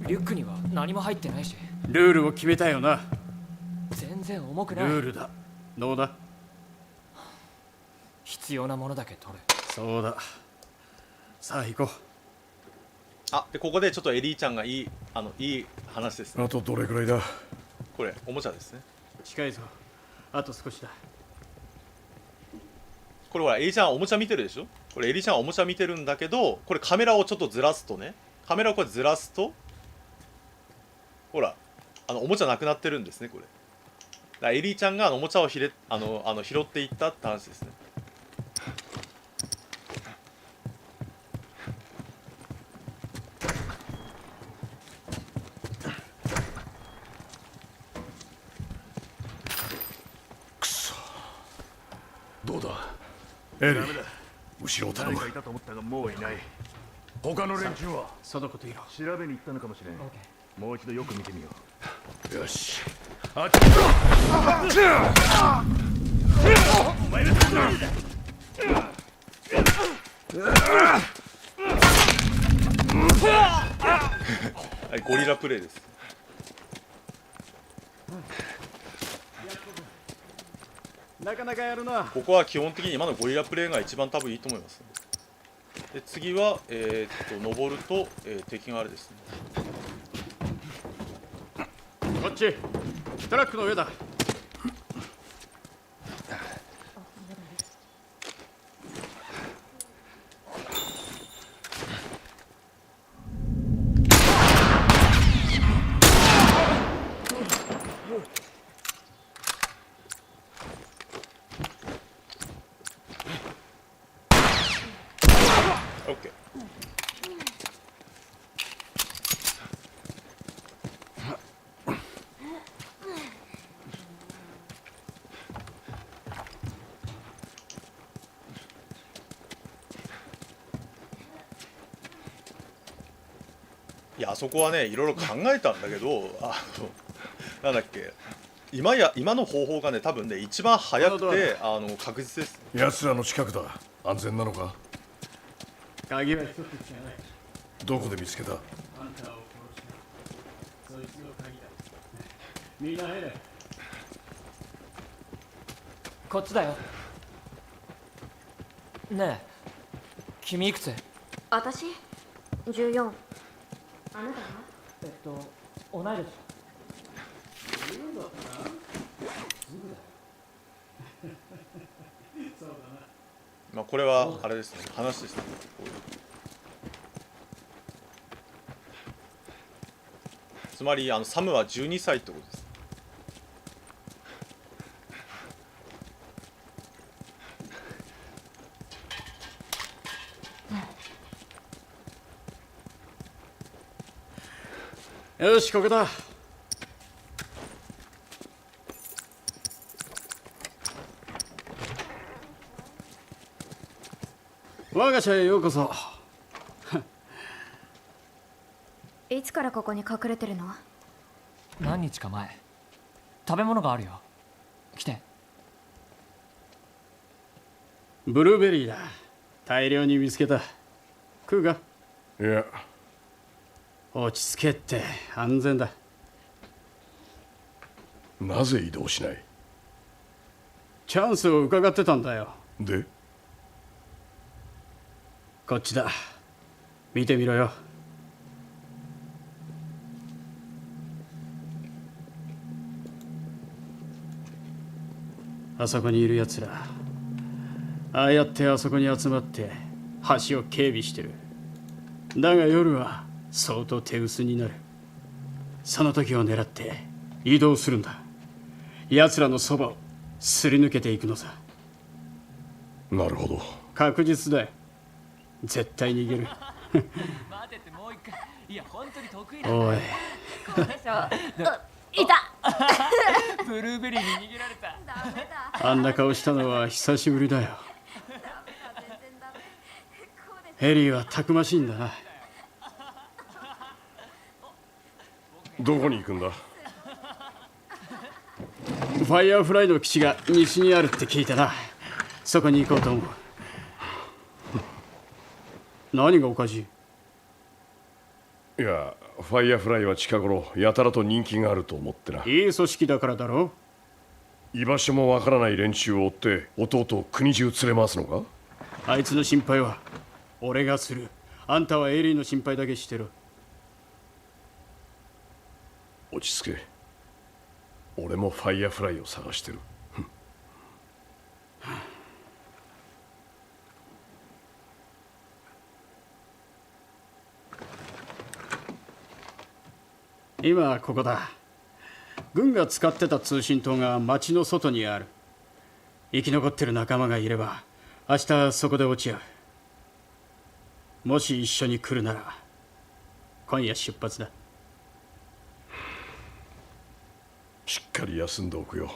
Speaker 9: リュックには何も入ってないし、
Speaker 8: ルールを決めたよな。
Speaker 9: 全然重くない。
Speaker 8: ルールだ。ノーだ。
Speaker 9: 必要なものだけ取る。
Speaker 8: そうだ。さあ行こう。
Speaker 1: あ、でここでちょっとエリーちゃんがいい話ですね。
Speaker 7: あとどれくらいだ？
Speaker 1: これおもちゃですね。
Speaker 8: 近いぞ。あと少しだ。
Speaker 1: これほらエリーちゃんおもちゃ見てるでしょ。これエリーちゃんおもちゃ見てるんだけど、これカメラをちょっとずらすとね、カメラをこれずらすとほらおもちゃなくなってるんですね。これだからエリーちゃんがおもちゃを拾っていったって話ですね。
Speaker 7: どうだエリー、後ろを頼む。
Speaker 3: 他の連中は
Speaker 8: そのこと言おう。
Speaker 10: 調べに行ったのかもしれん。もう一度よく見てみよう。
Speaker 3: よし。あっ
Speaker 1: はい、ゴリラプレイです。
Speaker 8: なかなかやるな。
Speaker 1: ここは基本的に今のゴリラプレイが一番多分いいと思います。で次は登ると、敵があれですね。
Speaker 8: こっち。トラックの上だ。
Speaker 1: オッケー。いやあそこはねいろいろ考えたんだけどなんだっけ今の方法がね多分ね一番早くて確実です。
Speaker 7: 奴らの近くだ。安全なのか？
Speaker 8: 鍵は一つしかない。
Speaker 7: どこで見つけた？
Speaker 8: あんたを殺したそいつの鍵だ。みんな入れ。
Speaker 9: こっちだよ。ねえ君いくつ？
Speaker 2: 私14。あなたは？
Speaker 9: 同い年。
Speaker 1: まあこれはあれですね、話ですね。つまりサムは12歳ってことです。
Speaker 8: よし、ここだ。我が社へようこそ。
Speaker 2: いつからここに隠れてるの？
Speaker 9: 何日か前。食べ物があるよ。来て。
Speaker 8: ブルーベリーだ。大量に見つけた。食うか？
Speaker 7: いや、
Speaker 8: 落ち着けって安全だ。
Speaker 7: なぜ移動しない？
Speaker 8: チャンスを伺ってたんだよ。
Speaker 7: で、
Speaker 8: こっちだ。見てみろよ。あそこにいるやつら、ああやってあそこに集まって橋を警備してる。だが夜は相当手薄になる。その時を狙って移動するんだ。奴らのそばをすり抜けていくのさ。
Speaker 7: なるほど。
Speaker 8: 確実だよ。絶対逃げる。
Speaker 9: 待てってもう一回。いや本当に得意だ。
Speaker 8: おい、
Speaker 2: いた。
Speaker 9: ブルーベリーに逃げられた。
Speaker 2: ダメだ。
Speaker 8: あんな顔したのは久しぶりだよ。ヘリーはたくましいんだな。
Speaker 7: どこに行くんだ？
Speaker 8: ファイヤーフライの基地が西にあるって聞いたな。そこに行こうと思う。何がおかしい？
Speaker 7: いや、ファイヤーフライは近頃やたらと人気があると思ってな。
Speaker 8: いい組織だからだろ。
Speaker 7: 居場所もわからない連中を追って弟を国中連れ回すのか？
Speaker 8: あいつの心配は俺がする。あんたはエリーの心配だけしてる。
Speaker 7: 落ち着け。俺もファイヤーフライを探してる。
Speaker 8: 今ここだ。軍が使ってた通信塔が町の外にある。生き残ってる仲間がいれば明日そこで落ち合う。もし一緒に来るなら今夜出発だ。
Speaker 7: しっかり休んでおくよ。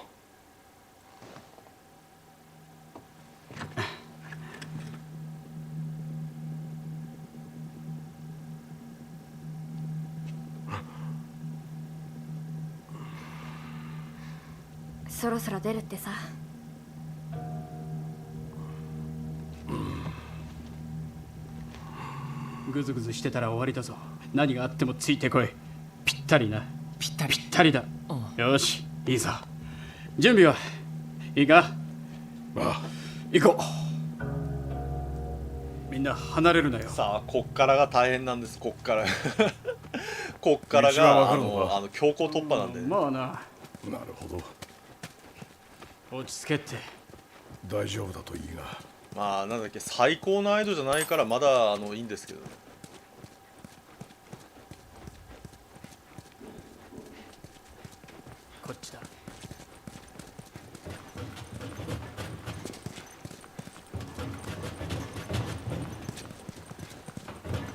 Speaker 2: そろそろ出るってさ。
Speaker 8: グズグズしてたら終わりだぞ。何があってもついてこい。ぴったりな。ぴったりだ。よし、いいぞ。準備はいいか？
Speaker 7: ああ。
Speaker 8: 行こう。みんな離れるなよ。
Speaker 1: さあこっからが大変なんです。こっからこっから
Speaker 7: 道は
Speaker 1: が
Speaker 7: わかるのか？
Speaker 1: 強行突破なんで、ね、
Speaker 8: まあな。
Speaker 7: なるほど。
Speaker 8: 落ち着けって。
Speaker 7: 大丈夫だといいが。
Speaker 1: まあなんだっけ、最高難易度じゃないからまだいいんですけどね。
Speaker 8: こっちだ。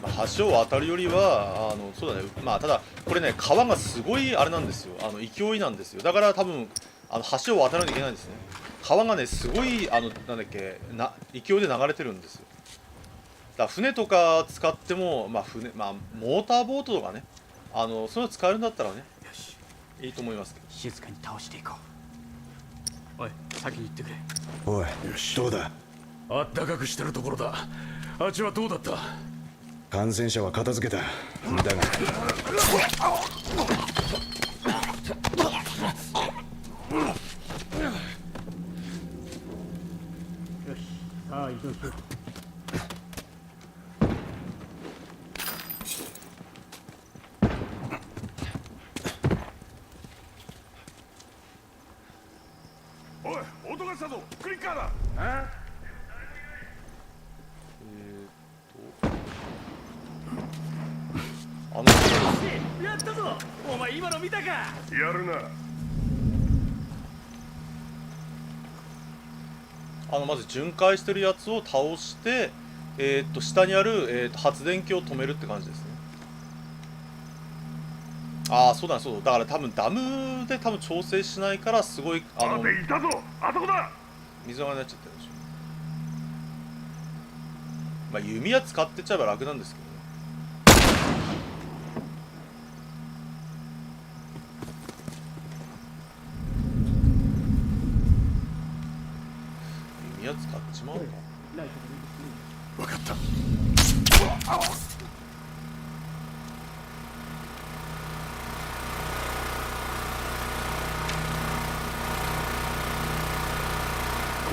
Speaker 1: まあ橋を渡るよりはそうだね。まあただこれね、川がすごいあれなんですよ。勢いなんですよ。だから多分橋を渡らなきゃいけないんですね。川がねすごいなんだっけ勢いで流れてるんですよ。だから船とか使ってもモーターボートとかねそういうの使えるんだったらねいいと思いますけど。
Speaker 8: 静かに倒していこう。おい、先に行ってくれ。
Speaker 5: おい、どうだ？
Speaker 3: あったかくしてるところだ。あっちはどうだった？
Speaker 5: 感染者は片付けた。だが
Speaker 10: さあ移動しよう。
Speaker 7: おい、音がしたぞ。クリッカーだ。
Speaker 10: やったぞ。お前今の見たか。
Speaker 7: やるな。
Speaker 1: まず巡回してるやつを倒して、下にある、発電機を止めるって感じですね。ああ、そうだね、そうだ。だから多分ダムで調整しないからすごい
Speaker 7: いたぞ。あそこだ。
Speaker 1: 水がになっちゃってるでしょ。まあ弓矢使ってっちゃえば楽なんですけどね。弓矢使っちまうか。
Speaker 7: わかった。こ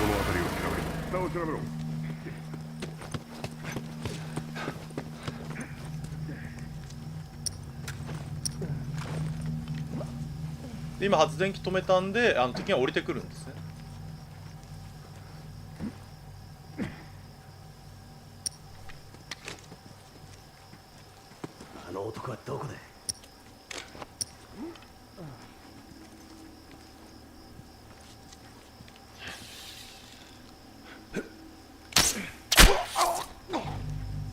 Speaker 7: の辺りを調べる。下を調べろ。
Speaker 1: で今発電機止めたんで敵が降りてくるんですね。
Speaker 10: あの男はどこだ。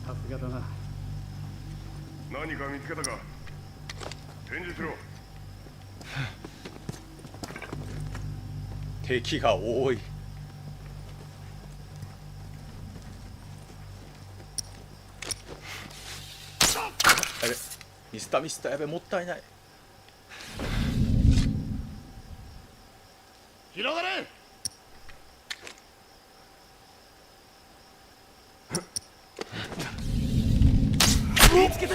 Speaker 10: さすがだな。
Speaker 7: 何か見つけたか。返事しろ。
Speaker 1: 敵が多い。やべ、ミスったやべ、もったいない。
Speaker 7: 広がれ。
Speaker 10: 見つけた。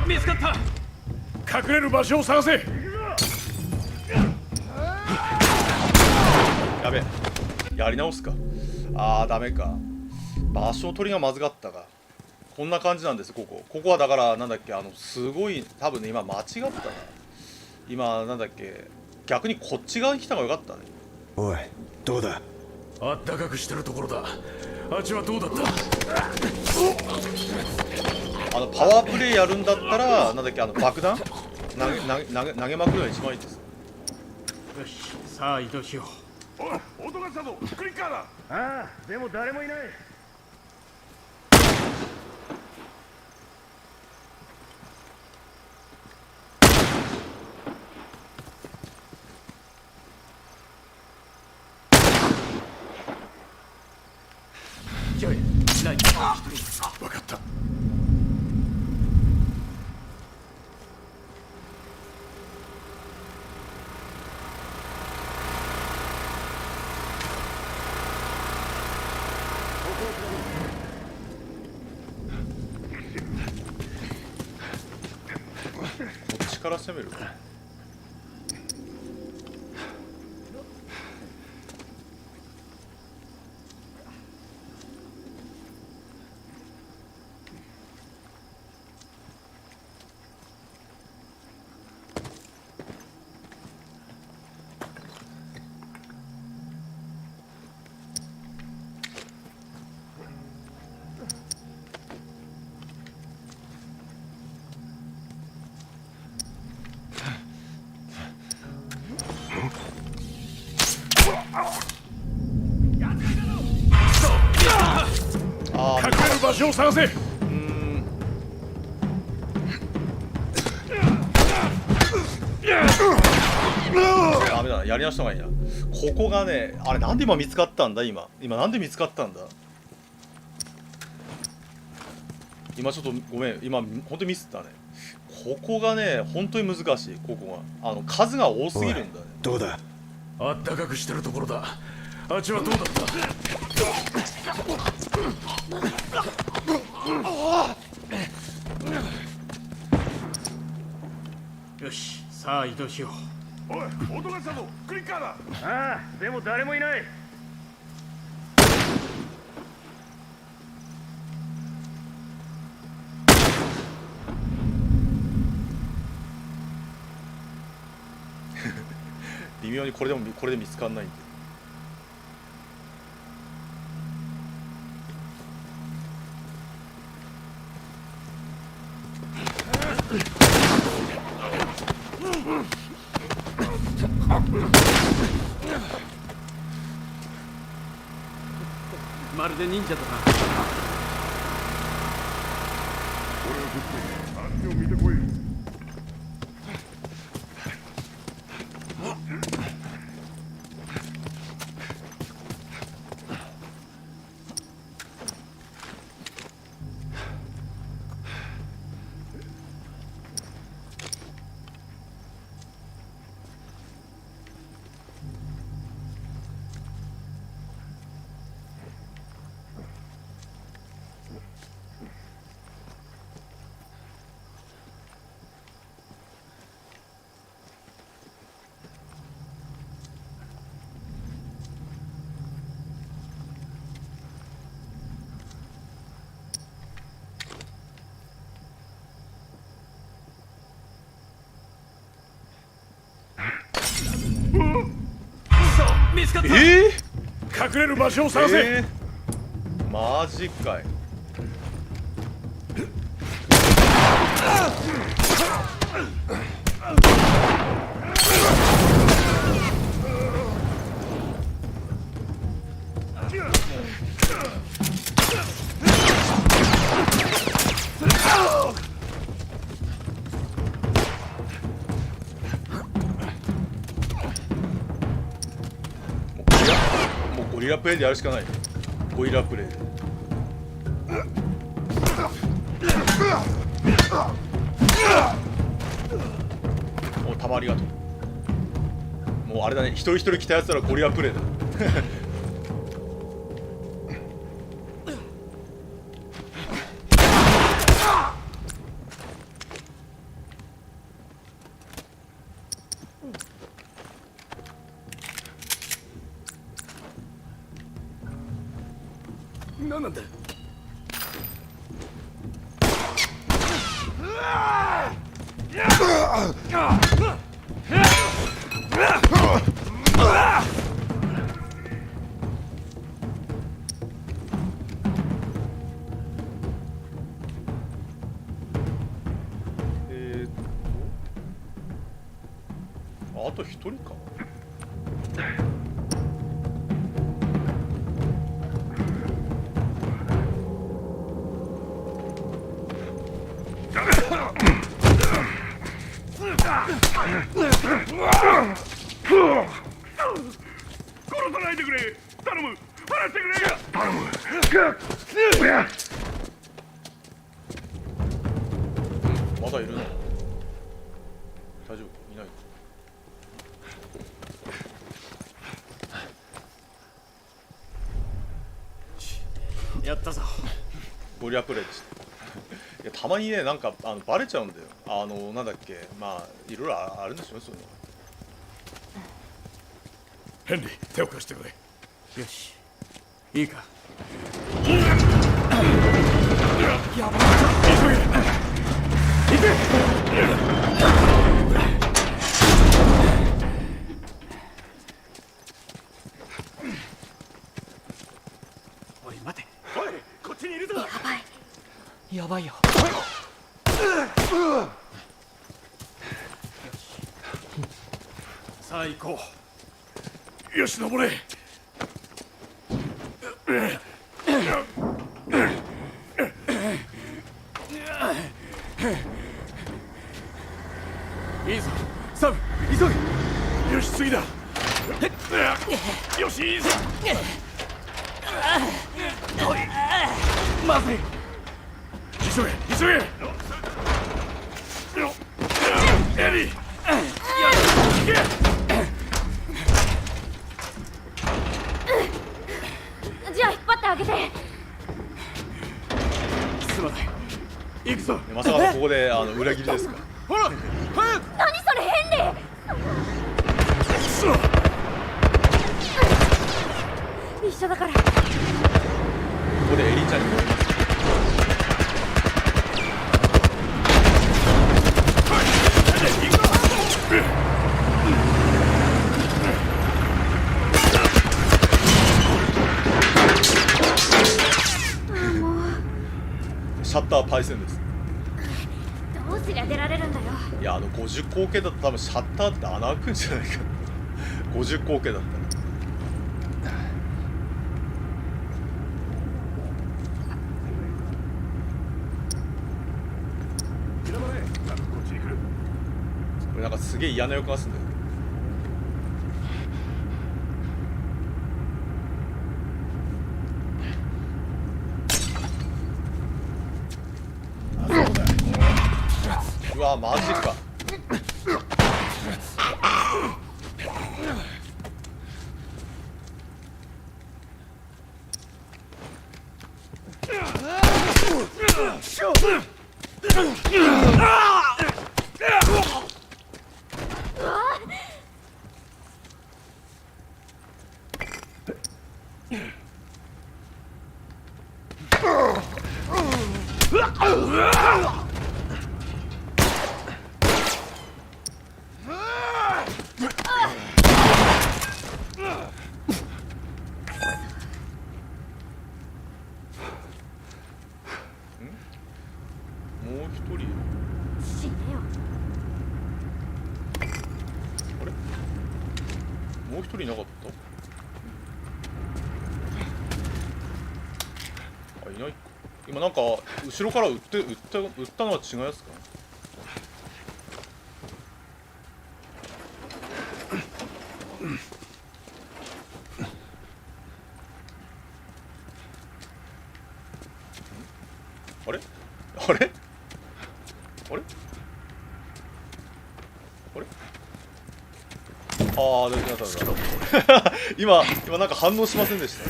Speaker 10: 見つかった。
Speaker 3: 隠れる場所を探せ。
Speaker 1: やべ、やり直すか。あーダメか。場所取りがまずかったか。こんな感じなんです。ここはだからなんだっけ、すごい多分ね今間違ったな。今なんだっけ、逆にこっち側に来た方がよかったね。
Speaker 5: おい、どうだ。
Speaker 3: あったかくしてるところだ。あっちはどうだった。
Speaker 1: パワープレイやるんだったらなんだっけ、爆弾投げまくるのが一番いいです。
Speaker 10: よし、さあ移動しよう。
Speaker 7: おい、音がしたぞ。クリッカーだ。
Speaker 4: ああ、でも誰もいない。
Speaker 10: ジョイ、ライ
Speaker 7: わかった。
Speaker 1: こっちから攻める。
Speaker 3: 隠れる場所を探せ。
Speaker 1: ダメだな、やり直した方がいいな。ここがね、あれなんで今見つかったんだ。今なんで見つかったんだ。今ちょっとごめん、今本当にミスったね。ここがね本当に難しい。ここが数が多すぎるんだね。
Speaker 5: どうだ。
Speaker 3: あったかくしてるところだ。あっちはどうだった。
Speaker 8: さあ移動しよう。
Speaker 3: おい、音がしたぞ。クリッカーだ。
Speaker 10: ああ、でも誰もいない。
Speaker 1: 微妙にこれで見つかんないんで。
Speaker 8: まるで忍者だな。
Speaker 3: 俺を振ってあっちを見てこい。
Speaker 8: 見つかった。
Speaker 3: 隠れる場所を探せ。
Speaker 1: マジかい。もうゴリラプレイでやるしかない。ゴリラプレイ。お、たまありがとう。もうあれだね、一人一人来たやつらゴリラプレイだ。
Speaker 8: 何なんだ。
Speaker 1: あと一人か。
Speaker 3: 殺さないでくれ。頼む。離してくれ。頼む。
Speaker 1: まだいるの？大丈夫？いないか？
Speaker 8: やったぞ。
Speaker 1: ゴリラプレイでした。いや、たまにね、なんかバレちゃうんだよ。なんだっけ、まあいろいろあるんでしょ、そういうの。
Speaker 3: ヘンリー、手を貸してくれ。
Speaker 8: よし、いいか。
Speaker 3: やばい。急げ。行け。
Speaker 8: おい、待て。
Speaker 3: おい、こっちにいるぞ。
Speaker 9: やばいよ。
Speaker 8: さあ行こ
Speaker 3: う。よし、登れ。
Speaker 8: いいぞ、サム、急げ。
Speaker 3: よし、次だ。よし、いいぞ。
Speaker 8: まずい。
Speaker 3: 急げ、急げ。エリー。行け。
Speaker 2: じゃあ引っ張ってあげて。
Speaker 8: すまない。行くぞ。
Speaker 1: まさかここで裏切りですか？
Speaker 8: ほら、早く。
Speaker 2: 何それヘンリー。一緒だから。
Speaker 1: ここでエリちゃんに燃えます。シャッターパイセンです。
Speaker 2: どうすりゃ出られるんだよ。
Speaker 1: いや50口径だと多分シャッターって穴開くんじゃないか50口径だったら。これなんかすげえ嫌な予感がするんだよ。うわマジか。もう一人
Speaker 2: 死ねよ。
Speaker 1: あれもう一人いなかった？あ、いないか。今なんか後ろから撃ったのは違うやつかな。あれあれあれあれああ、出てなかった今なんか反応しませんでした。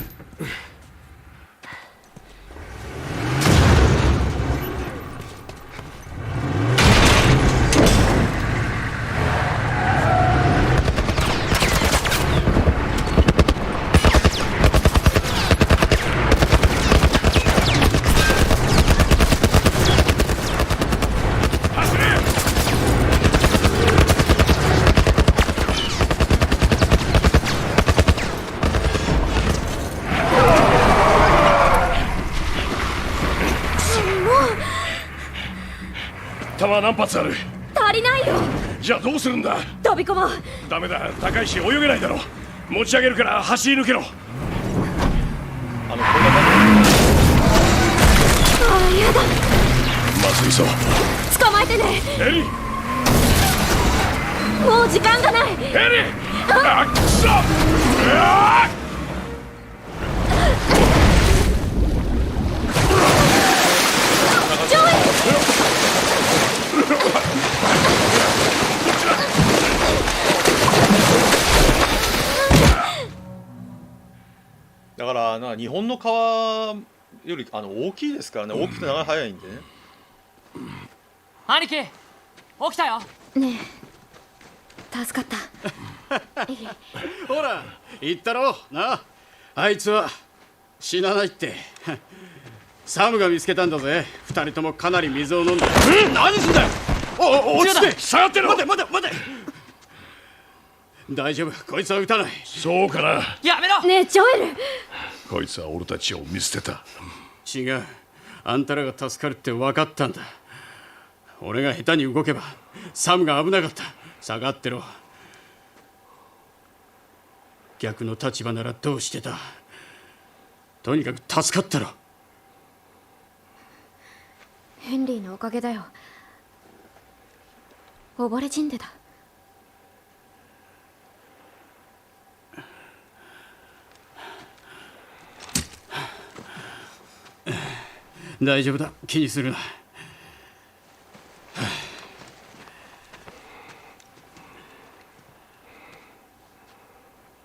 Speaker 7: 弾何発ある？
Speaker 2: 足りないよ。
Speaker 7: じゃあどうするんだ？
Speaker 2: 飛び込もう。
Speaker 7: ダメだ、高いし泳げないだろ。持ち上げるから走り抜けろ。
Speaker 2: ああ、やだ。
Speaker 7: まずいぞ。
Speaker 2: 捕まえてね。
Speaker 7: エリ
Speaker 2: もう時間がない。
Speaker 7: エリあっくそ。うわー
Speaker 1: だから日本の川より大きいですからね。大きくて流れ速いんでね。
Speaker 9: 兄貴起きたよ。
Speaker 2: ねえ、助かった。
Speaker 8: ほら言ったろな。あいつは死なないって。サムが見つけたんだぜ。二人ともかなり水を飲んで。
Speaker 7: 何すんだよ。落ちて下がってろ。
Speaker 8: 待て大丈夫、こいつは撃たない。
Speaker 7: そうかな。
Speaker 9: やめろ。
Speaker 2: ねえジョエル。
Speaker 7: こいつは俺たちを見捨てた。
Speaker 8: 違う、あんたらが助かるって分かったんだ。俺が下手に動けばサムが危なかった。下がってろ。逆の立場ならどうしてた。とにかく助かったろ。
Speaker 2: ヘンリーのおかげだよ。溺れ死んでた。
Speaker 8: 大丈夫だ、気にするな。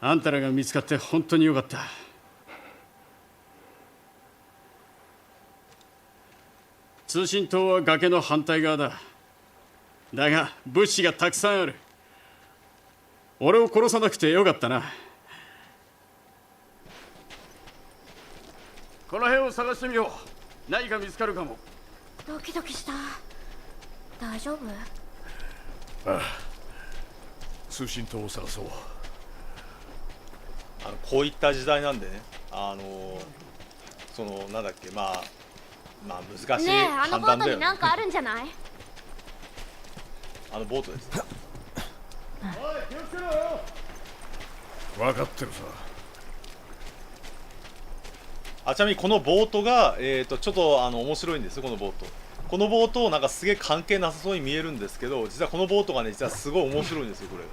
Speaker 8: あんたらが見つかって本当によかった。通信塔は崖の反対側だ。だが物資がたくさんある。俺を殺さなくてよかったな。この辺を探してみよう。何か見つかるかも。
Speaker 2: ドキドキした。大丈夫？
Speaker 7: ああ、通信塔を探そう。
Speaker 1: こういった時代なんでね、そのなんだっけ、まあ難しい
Speaker 2: ねえ、あのボートに
Speaker 1: 判断だよね。
Speaker 2: なんかあるんじゃない？
Speaker 1: あのボートです。
Speaker 7: 分かってるさ。
Speaker 1: ちなみにこのボートが、ちょっと面白いんですよ、このボート。このボートなんかすげえ関係なさそうに見えるんですけど、実はこのボートがね、実はすごい面白いんですよ、これが。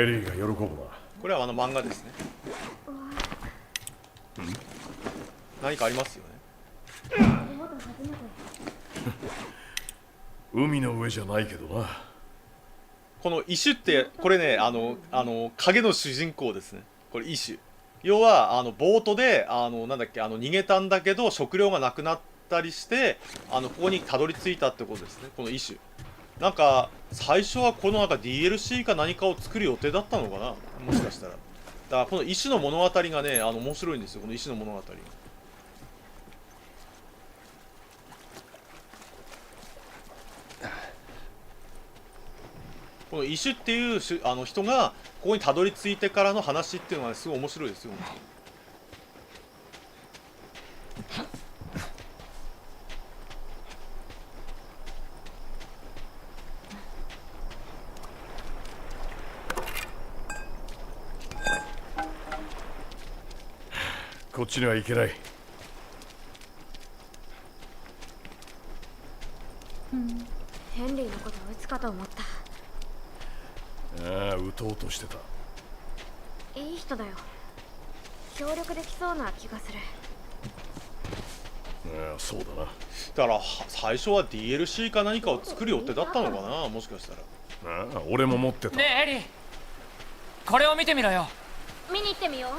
Speaker 7: エリーが喜ぶな。
Speaker 1: これは漫画ですね。何かありますよね。
Speaker 7: 海の上じゃないけどな。
Speaker 1: このイシュってこれね、影の主人公ですね。これイシュ。要はボートでなんだっけ、逃げたんだけど食料がなくなったりしてここにたどり着いたってことですね。このイシュ。なんか最初はこのなんか DLC か何かを作る予定だったのかな、もしかしたら。だからこのイシュの物語がね、面白いんですよ、このイシュの物語。このイシュっていう人がここにたどり着いてからの話っていうのは、ね、すごい面白いですよ。
Speaker 7: こっちには行けない。
Speaker 2: ヘンリーのこと追いつかと思った。
Speaker 7: ああ、撃とうとしてた。
Speaker 2: いい人だよ。協力できそうな気がする。
Speaker 7: ああ、そうだな。
Speaker 1: だから最初は DLC か何かを作る予定だったのかな、もしかしたら。
Speaker 7: ああ、俺も持ってた。
Speaker 9: ねえエリー、これを見てみろよ。
Speaker 2: 見に行ってみよう。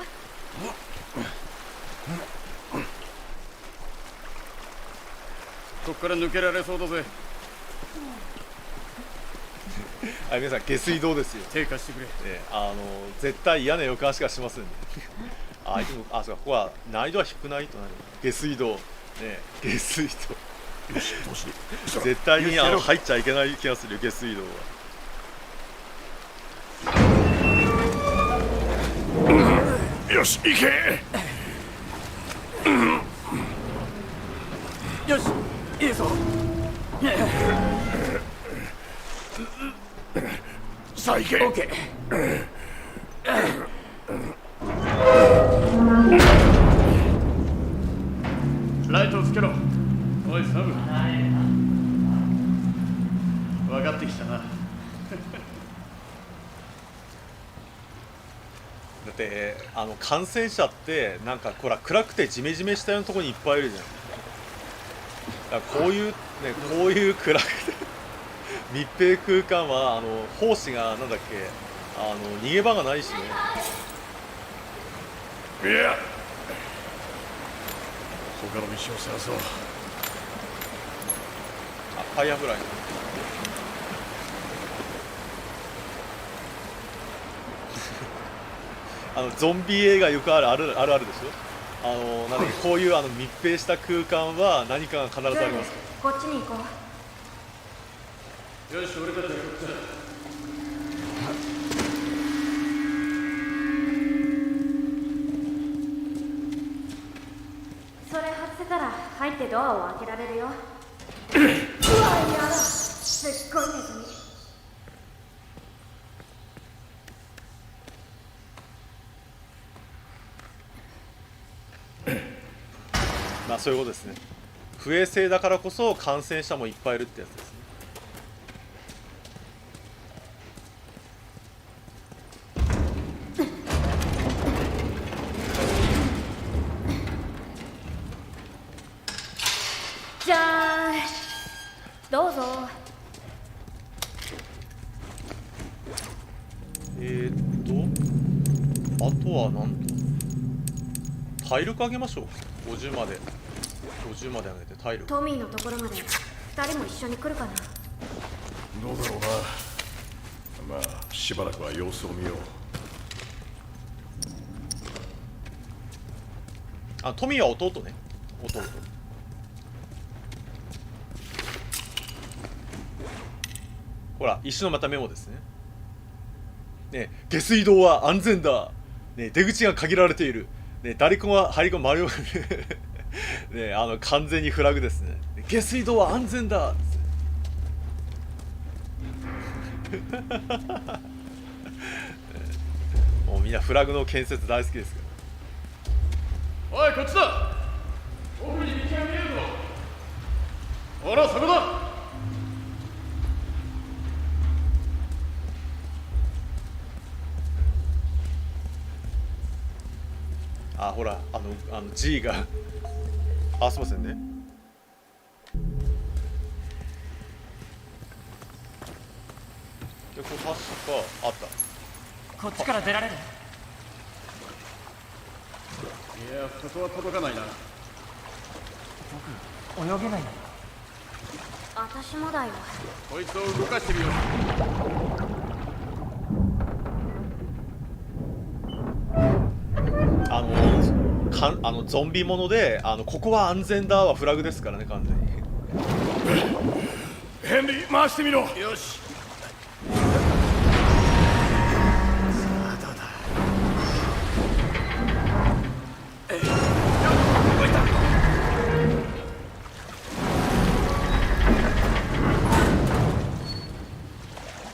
Speaker 8: ここから抜けられそうだぜ。
Speaker 1: 皆さん下水道ですよ。
Speaker 8: 手貸してくれ。
Speaker 1: 絶対嫌な予感しかしませんね。でもそうか、ここは難易度は低くないとなる。下水道ね、下水道。
Speaker 7: よし、どうし
Speaker 1: 絶対に入っちゃいけない気がするよ、下水道は。
Speaker 7: よし、行け。
Speaker 8: よし、いいぞ。
Speaker 7: さあ行け。
Speaker 8: オッケー。ライトをつけろ。おいサブ、分かってきたな。
Speaker 1: だって感染者ってなんかほら暗くてジメジメしたようなところにいっぱいいるじゃん。だからこういう暗くて密閉空間は胞子がなんだっけ逃げ場がないしね。
Speaker 7: いや、他の道を探そう。
Speaker 1: ファイアフライ。ゾンビ映画よくあるでしょ。なんだっけ、こういう密閉した空間は何かが必ずあります。
Speaker 2: こっちに行こう。
Speaker 8: よし、俺たちはこっちだ。
Speaker 2: それ外せたら入ってドアを開けられるよ。うわ、やだ、すっごいネズミ。
Speaker 1: まあそういうことですね。不衛生だからこそ感染者もいっぱいいるってやつですね。
Speaker 2: じゃーん、どうぞ。
Speaker 1: あとはなんと体力上げましょう。50まで上げて体力。
Speaker 2: トミーのところまで2人も一緒に来るかな。
Speaker 7: どうだろうな。まあしばらくは様子を見よう。
Speaker 1: トミーは弟ね。弟。ほら、石のまたメモですね。ね、下水道は安全だ。ね、出口が限られている。ね、ダリコンは張り込み丸をね、完全にフラグですね。下水道は安全だ。もうみんなフラグの建設大好きですから。
Speaker 8: おい、こっちだ。奥に道が見えるぞ。ほら、そこだ。
Speaker 1: あ、ほら、G があ、すいませんね。で、これ確かあった。
Speaker 9: こっちから出られる？
Speaker 8: いや、そこは届かないな。
Speaker 9: 僕泳げないんだ。
Speaker 2: 私もだよ。
Speaker 8: こいつを動かしてみよう。
Speaker 1: ゾンビものでここは安全だはフラグですからね、完全に。
Speaker 7: ヘンリー、回してみろ。
Speaker 8: よし。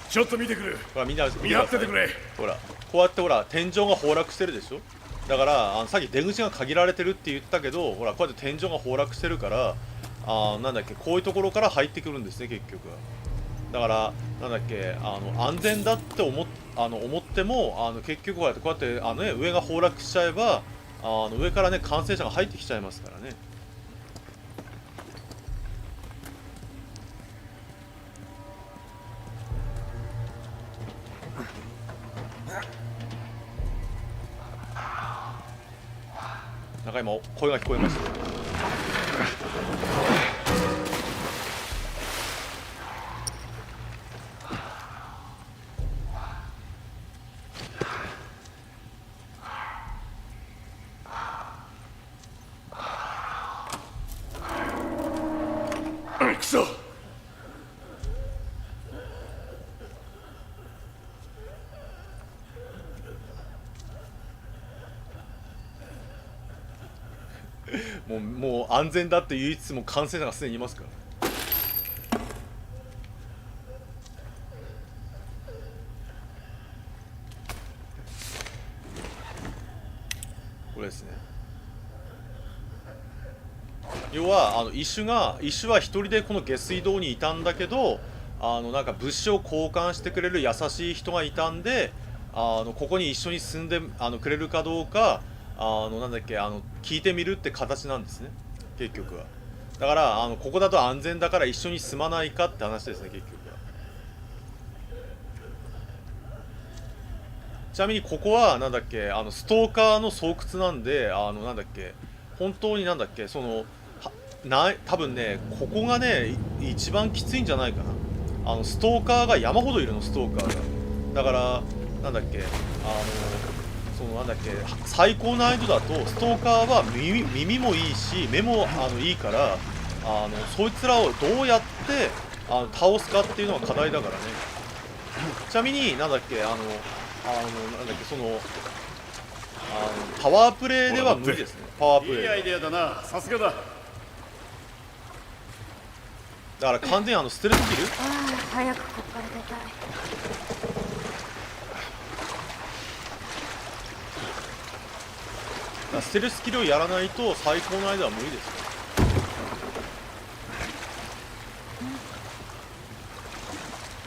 Speaker 7: ちょっと見てくる。
Speaker 1: ほら、みんな
Speaker 7: 見張っててくれ。
Speaker 1: ほら、こうやってほら天井が崩落してるでしょ。だからさっき出口が限られてるって言ったけど、ほらこうやって天井が崩落してるから、なんだっけ、こういうところから入ってくるんですね、結局。だからなんだっけ、安全だって思っても結局こうやってね、上が崩落しちゃえば上からね感染者が入ってきちゃいますからね。なんか今声が聞こえました。
Speaker 7: くそ。
Speaker 1: もう安全だって言いつつも感染者がすでにいますから。これですね。要はイシュは一人でこの下水道にいたんだけど、なんか物資を交換してくれる優しい人がいたんで、ここに一緒に住んでくれるかどうかなんだっけ、聞いてみるって形なんですね、結局は。だからここだと安全だから一緒に住まないかって話ですね、結局は。ちなみにここはなんだっけ、ストーカーの巣窟なんで、なんだっけ、本当になんだっけ、多分ね、ここがね一番きついんじゃないかな。ストーカーが山ほどいるの、ストーカーが。だからなんだっけ、なんだっけ、最高難易度だとストーカーは耳もいいし目もいいから、そいつらをどうやって倒すかっていうのが課題だからね。ちなみになんだっけ、なんだっけ、パワープレイでは無理ですね。パワープレイ。
Speaker 8: いいアイデアだな、さすがだ。
Speaker 1: だから完全にステルスキル。
Speaker 2: 早くこっから出たい。
Speaker 1: ステルスキルをやらないと最高の間は無理です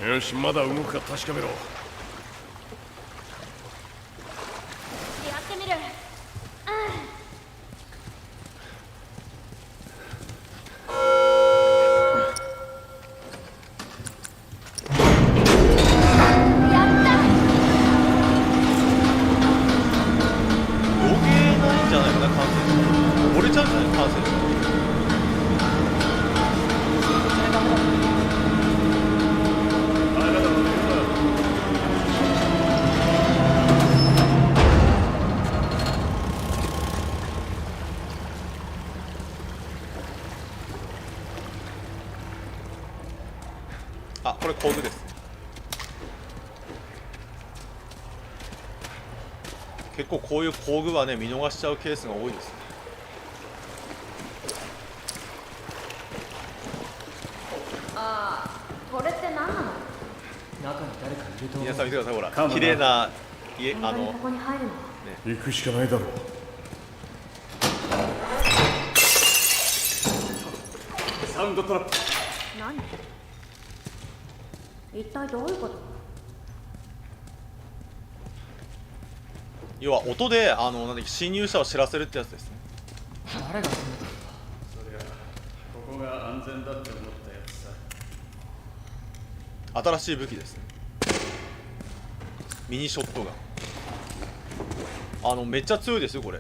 Speaker 1: よ。
Speaker 7: よし、まだ動くか確かめろ。
Speaker 2: やってみる。
Speaker 1: 余計ないんじゃないかな、完全に。れ工具ですね。結構こういう工具はね見逃しちゃうケースが多いですね。
Speaker 2: ああ、これって何なの？
Speaker 9: 中に誰かいると思う。
Speaker 1: 皆さん見てください、ほら
Speaker 8: かもな
Speaker 1: 綺麗な家、
Speaker 2: 本当にここに入るの？
Speaker 7: 行くしかないだろう。
Speaker 8: サウンドトラップ。
Speaker 2: 何？一体どういうこと？
Speaker 1: 要は音でなんだっけ侵入者を知らせるってやつですね。
Speaker 9: 誰が住んで
Speaker 8: そりゃここが安全だって思ったやつさ。
Speaker 1: 新しい武器ですね。ミニショットガン。めっちゃ強いですよこれ。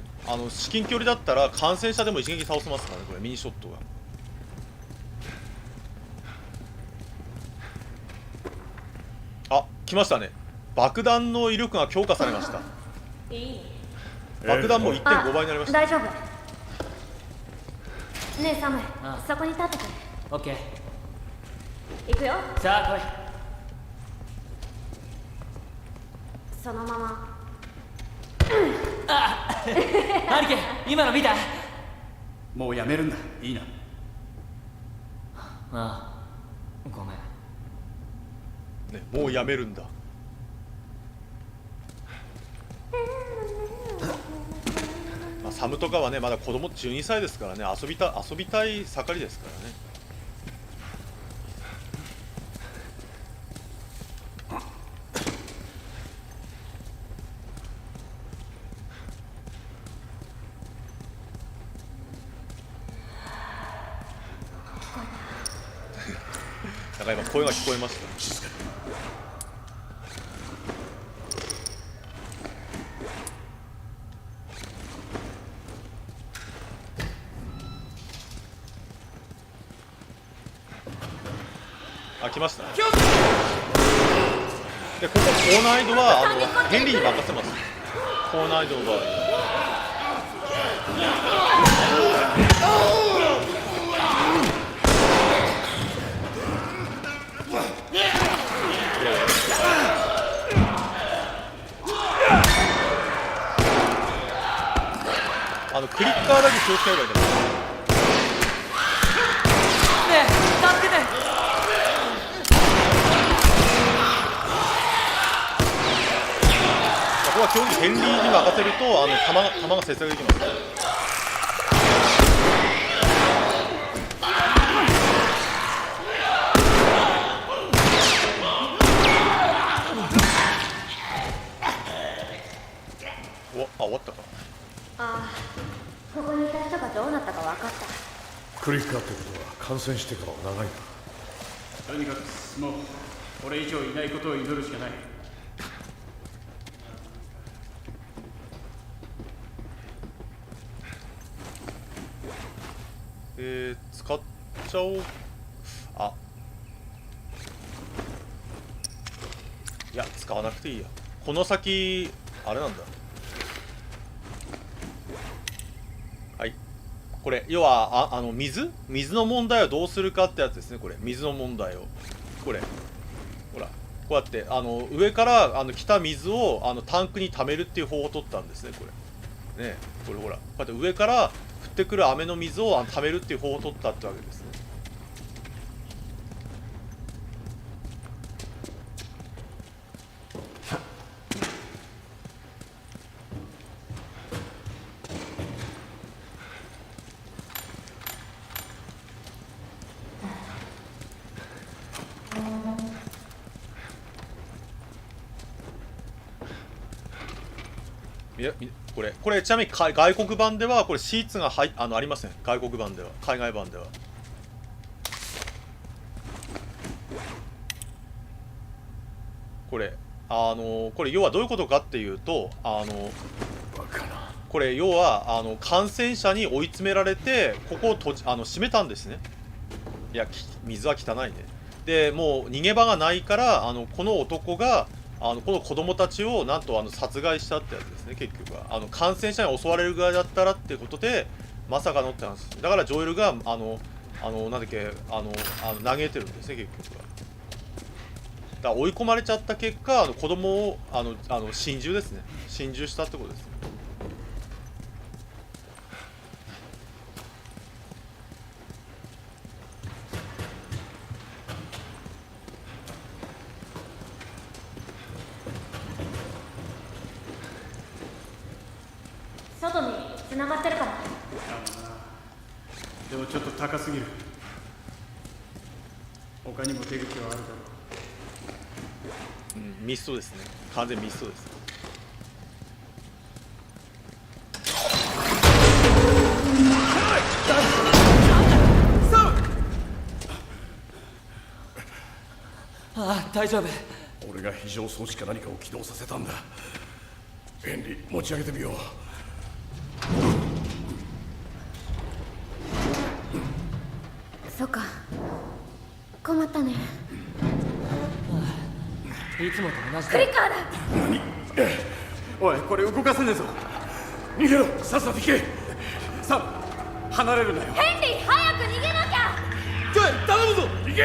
Speaker 1: 至近距離だったら感染者でも一撃倒せますからね、これミニショットガン。あ、来ましたね。爆弾の威力が強化されました。
Speaker 2: いい？
Speaker 1: 爆弾も 1.5 倍になりました。
Speaker 2: 大丈夫。ねえサム、
Speaker 9: あ
Speaker 2: そこに立ってて。
Speaker 9: オッケー。
Speaker 2: 行くよ。
Speaker 9: さあ来い。
Speaker 2: そのまま。
Speaker 9: 兄貴、今の見た？
Speaker 8: もうやめるんだ。いいな。
Speaker 9: ああ、ごめん。
Speaker 1: ね、もうやめるんだ。まあ、サムとかはねまだ子供12歳ですからね、遊びたい盛りですからね。なんか今声が聞こえました。あ、来ました。で、ここ高難易度はヘンリーに任せます。高難易度の場合。クリッカーだけ気をつければいいと思います。
Speaker 9: ねえ、助けて。
Speaker 1: ここは基本的にヘンリーに任せると弾が節約できます。終わったか。
Speaker 2: ああ、ここにいた人がどうなったか分かった。
Speaker 7: クリッカーってことは感染してからは長いな。
Speaker 8: とにかくもうこれ以上いないことを祈るしかない。
Speaker 1: 使っちゃおう。あ、いや使わなくていいや。この先あれなんだ。はい、これ要は水の問題をどうするかってやつですね。これ水の問題をこれほらこうやって上から来た水をタンクに溜めるっていう方法を取ったんですね。これね、これほらこうやって上から降ってくる雨の水を溜めるっていう方法を取ったってわけですね。いやこれちなみに外国版ではこれシーツがありません。外国版では。海外版ではこれこれ要はどういうことかっていうとこれ要は感染者に追い詰められてここを閉めたんですね。いや水は汚いね。でもう逃げ場がないからこの男がこの子供たちをなんと殺害したってやつですね。結局は感染者に襲われるぐらいだったらっていうことでまさかのって話です。だからジョエルがなんだっけ嘆いてるんですね結局は。だから追い込まれちゃった結果、子供を心中ですね、心中したってことですね。
Speaker 2: 外に繋がってるかも。
Speaker 8: でもちょっと高すぎる。他にも手口はあるだろう。
Speaker 1: うん、ミストですね、完全ミストです。
Speaker 9: ああ、大丈夫。
Speaker 7: 俺が非常装置か何かを起動させたんだ。ヘンリー、持ち上げてみよう。
Speaker 2: そっか、困ったね。
Speaker 9: いつもと同じ
Speaker 2: クリ
Speaker 9: だ。
Speaker 2: ッカーだ。
Speaker 8: おい、これ動かせねえぞ。
Speaker 7: 逃げろ、さっさと行け。
Speaker 8: さあ、離れるなよ。
Speaker 2: ヘンリー、早く逃げなきゃ。
Speaker 8: ちょい、頼むぞ。
Speaker 7: 行け。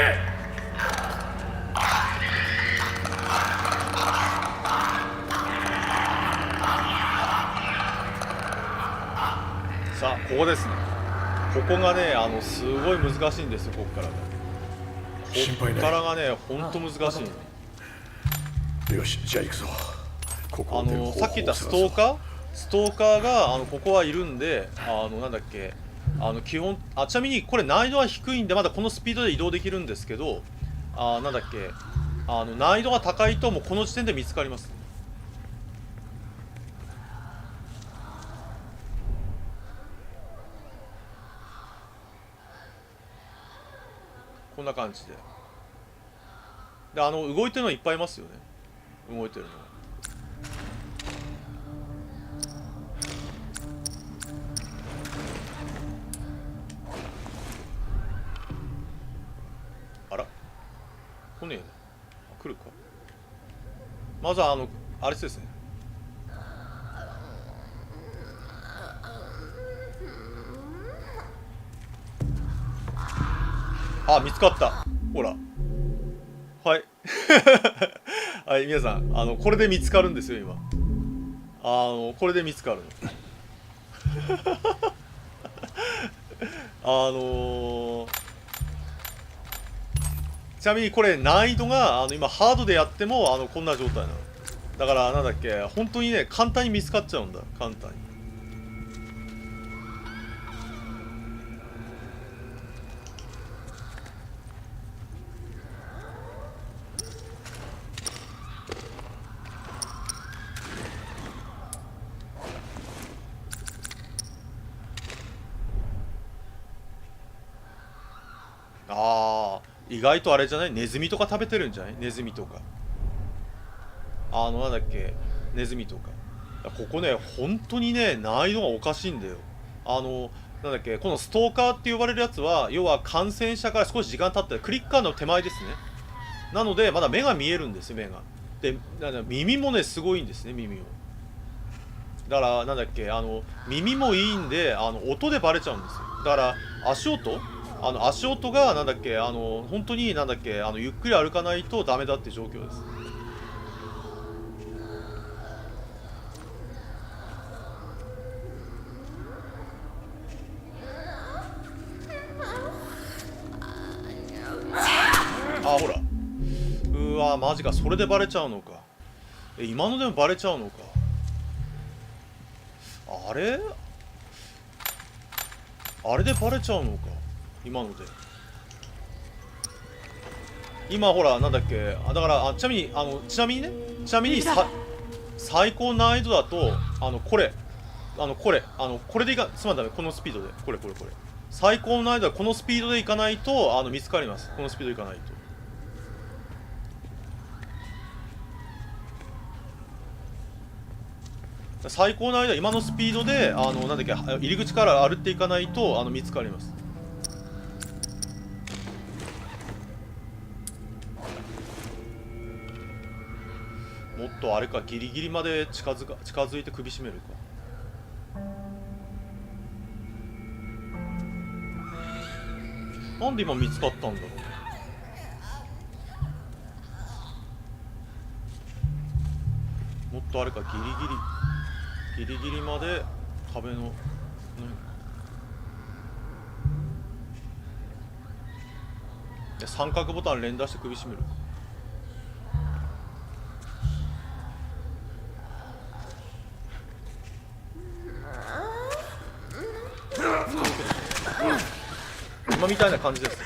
Speaker 1: さあ、ここですね。ここがね、すごい難しいんですよ、ここからが。
Speaker 7: 心配ない。
Speaker 1: ここからがね、ほんと難しい。
Speaker 7: よし、じゃあ行くぞ。ここを出る方法を
Speaker 1: さっき言ったストーカーがここはいるんで、なんだっけ、基本、ちなみにこれ難易度は低いんで、まだこのスピードで移動できるんですけど、なんだっけ、難易度が高いと、もうこの時点で見つかります。こんな感じで。で、動いてるのいっぱいいますよね。動いてるの。あら、来ねえな。来るか。まずはあれですね。あ、見つかった。ほら。はい。はい、皆さん、これで見つかるんですよ、今。これで見つかるの。ちなみにこれ難易度が今ハードでやってもこんな状態なの。だからなんだっけ、本当にね、簡単に見つかっちゃうんだ、簡単に。意外とあれじゃない、ネズミとか食べてるんじゃない、ネズミとか。なんだっけ、ネズミとか。ここね、本当にね、難易度がおかしいんだよ。なんだっけ、このストーカーって呼ばれるやつは、要は感染者から少し時間経って、クリッカーの手前ですね。なので、まだ目が見えるんですよ、目が。で、耳もね、すごいんですね、耳を。だから、なんだっけ、耳もいいんで、音でバレちゃうんですよ。だから、足音がなんだっけ、本当になんだっけ、ゆっくり歩かないとダメだって状況です。ほら、うわマジか、それでバレちゃうのか。今のでもバレちゃうのか。あれでバレちゃうのか、今ので。今ほらなんだっけ、だからちなみに最高難易度だとこれでいか、すまんだめ、このスピードでこれ最高難易度はこのスピードでいかないと見つかります。このスピードでいかないと。最高難易度は今のスピードでなんだっけ、入り口から歩っていかないと見つかります。もっとあれか、ギリギリまで近づいて首絞めるか。なんで今見つかったんだろう。もっとあれか、ギリギリまで壁の、で三角ボタン連打して首絞める。今みたいな感じです。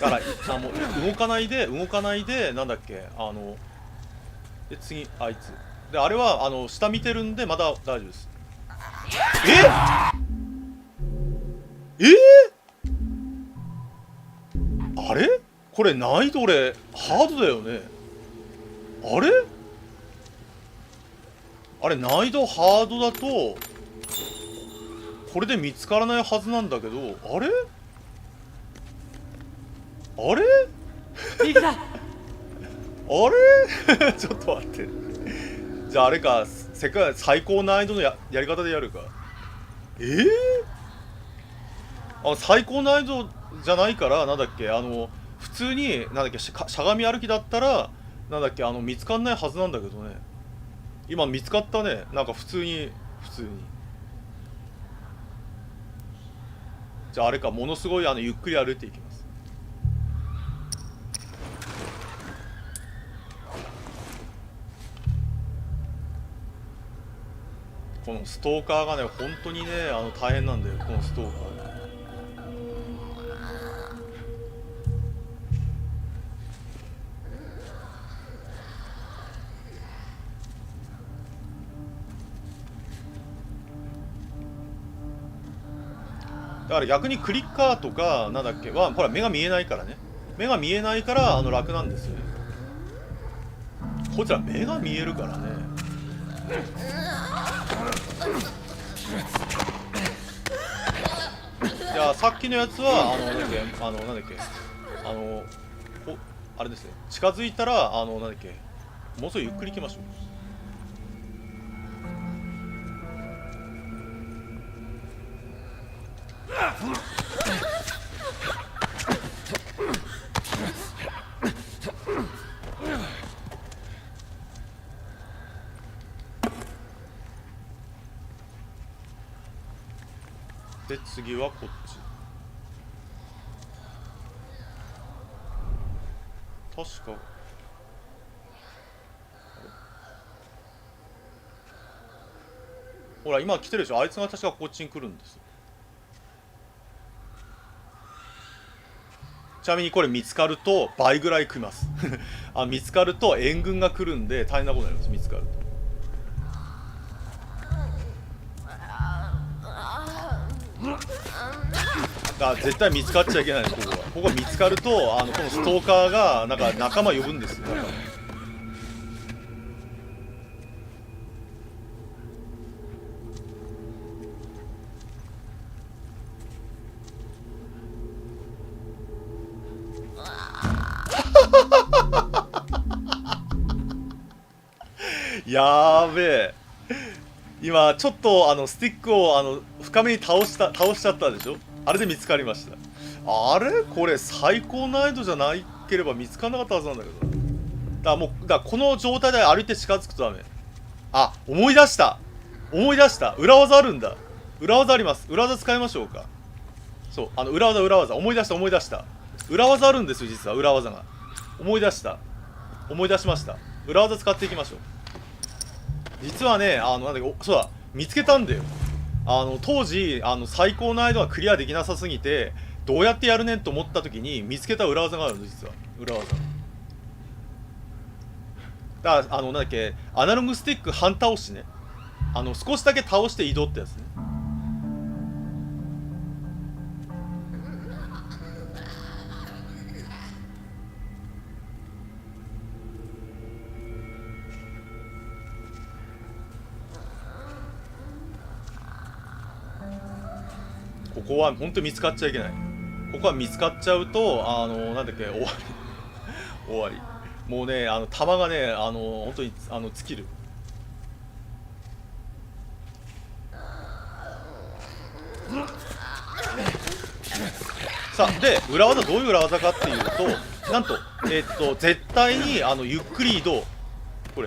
Speaker 1: だからもう動かないでなんだっけ、で次あいつで、あれは下見てるんでまだ大丈夫です。あれこれ難易度俺ハードだよね。あれ難易度ハードだとこれで見つからないはずなんだけど、あれ
Speaker 9: いくだ
Speaker 1: ちょっと待って、じゃああれか、世界最高難易度のやり方でやるか。最高難易度じゃないから、なんだっけ、普通になんだっけ、しゃがみ歩きだったらなんだっけ、見つかんないはずなんだけどね。今見つかったね。なんか普通にじゃああれか、ものすごいゆっくり歩いていきます。このストーカーがね、本当にね、大変なんだよ、このストーカー。だから逆にクリッカーとかなんだっけはほら目が見えないからね、目が見えないから楽なんですよね。こいつら目が見えるからね。じゃあさっきのやつはなんだっけあれですね、近づいたらなんだっけ、もうすぐゆっくり行きましょう。で次はこっち。確かほら今来てるでしょ、あいつが確かこっちに来るんですよ。ちなみにこれ見つかると倍ぐらい来ます見つかると援軍が来るんで大変なことになります。見つかるとだから絶対見つかっちゃいけない。ここ見つかるとこのストーカーがなんか仲間呼ぶんですよ。だからやーべえ、今ちょっとスティックを深めに倒しちゃったでしょ。あれで見つかりました。あれこれ最高難易度じゃなければ見つからなかったはずなんだけど、だからこの状態で歩いて近づくとダメ。あ、思い出した裏技あるんだ。裏技あります。裏技使いましょうか。そう裏技思い出した裏技あるんですよ、実は裏技が。思い出しました。裏技使っていきましょう。実はね、なんだっけ、そうだ、見つけたんだよ。当時最高難易度がクリアできなさすぎてどうやってやるねんと思った時に見つけた裏技があるんです。実は裏技だからなんだっけ、アナログスティック半倒しね、少しだけ倒して移動ってやつね。ここは本当に見つかっちゃいけない。ここは見つかっちゃうとなんだっけ、終わりもうね、弾がね本当に尽きる。さあで裏技、どういう裏技かっていうと、なんと絶対にゆっくり移動こ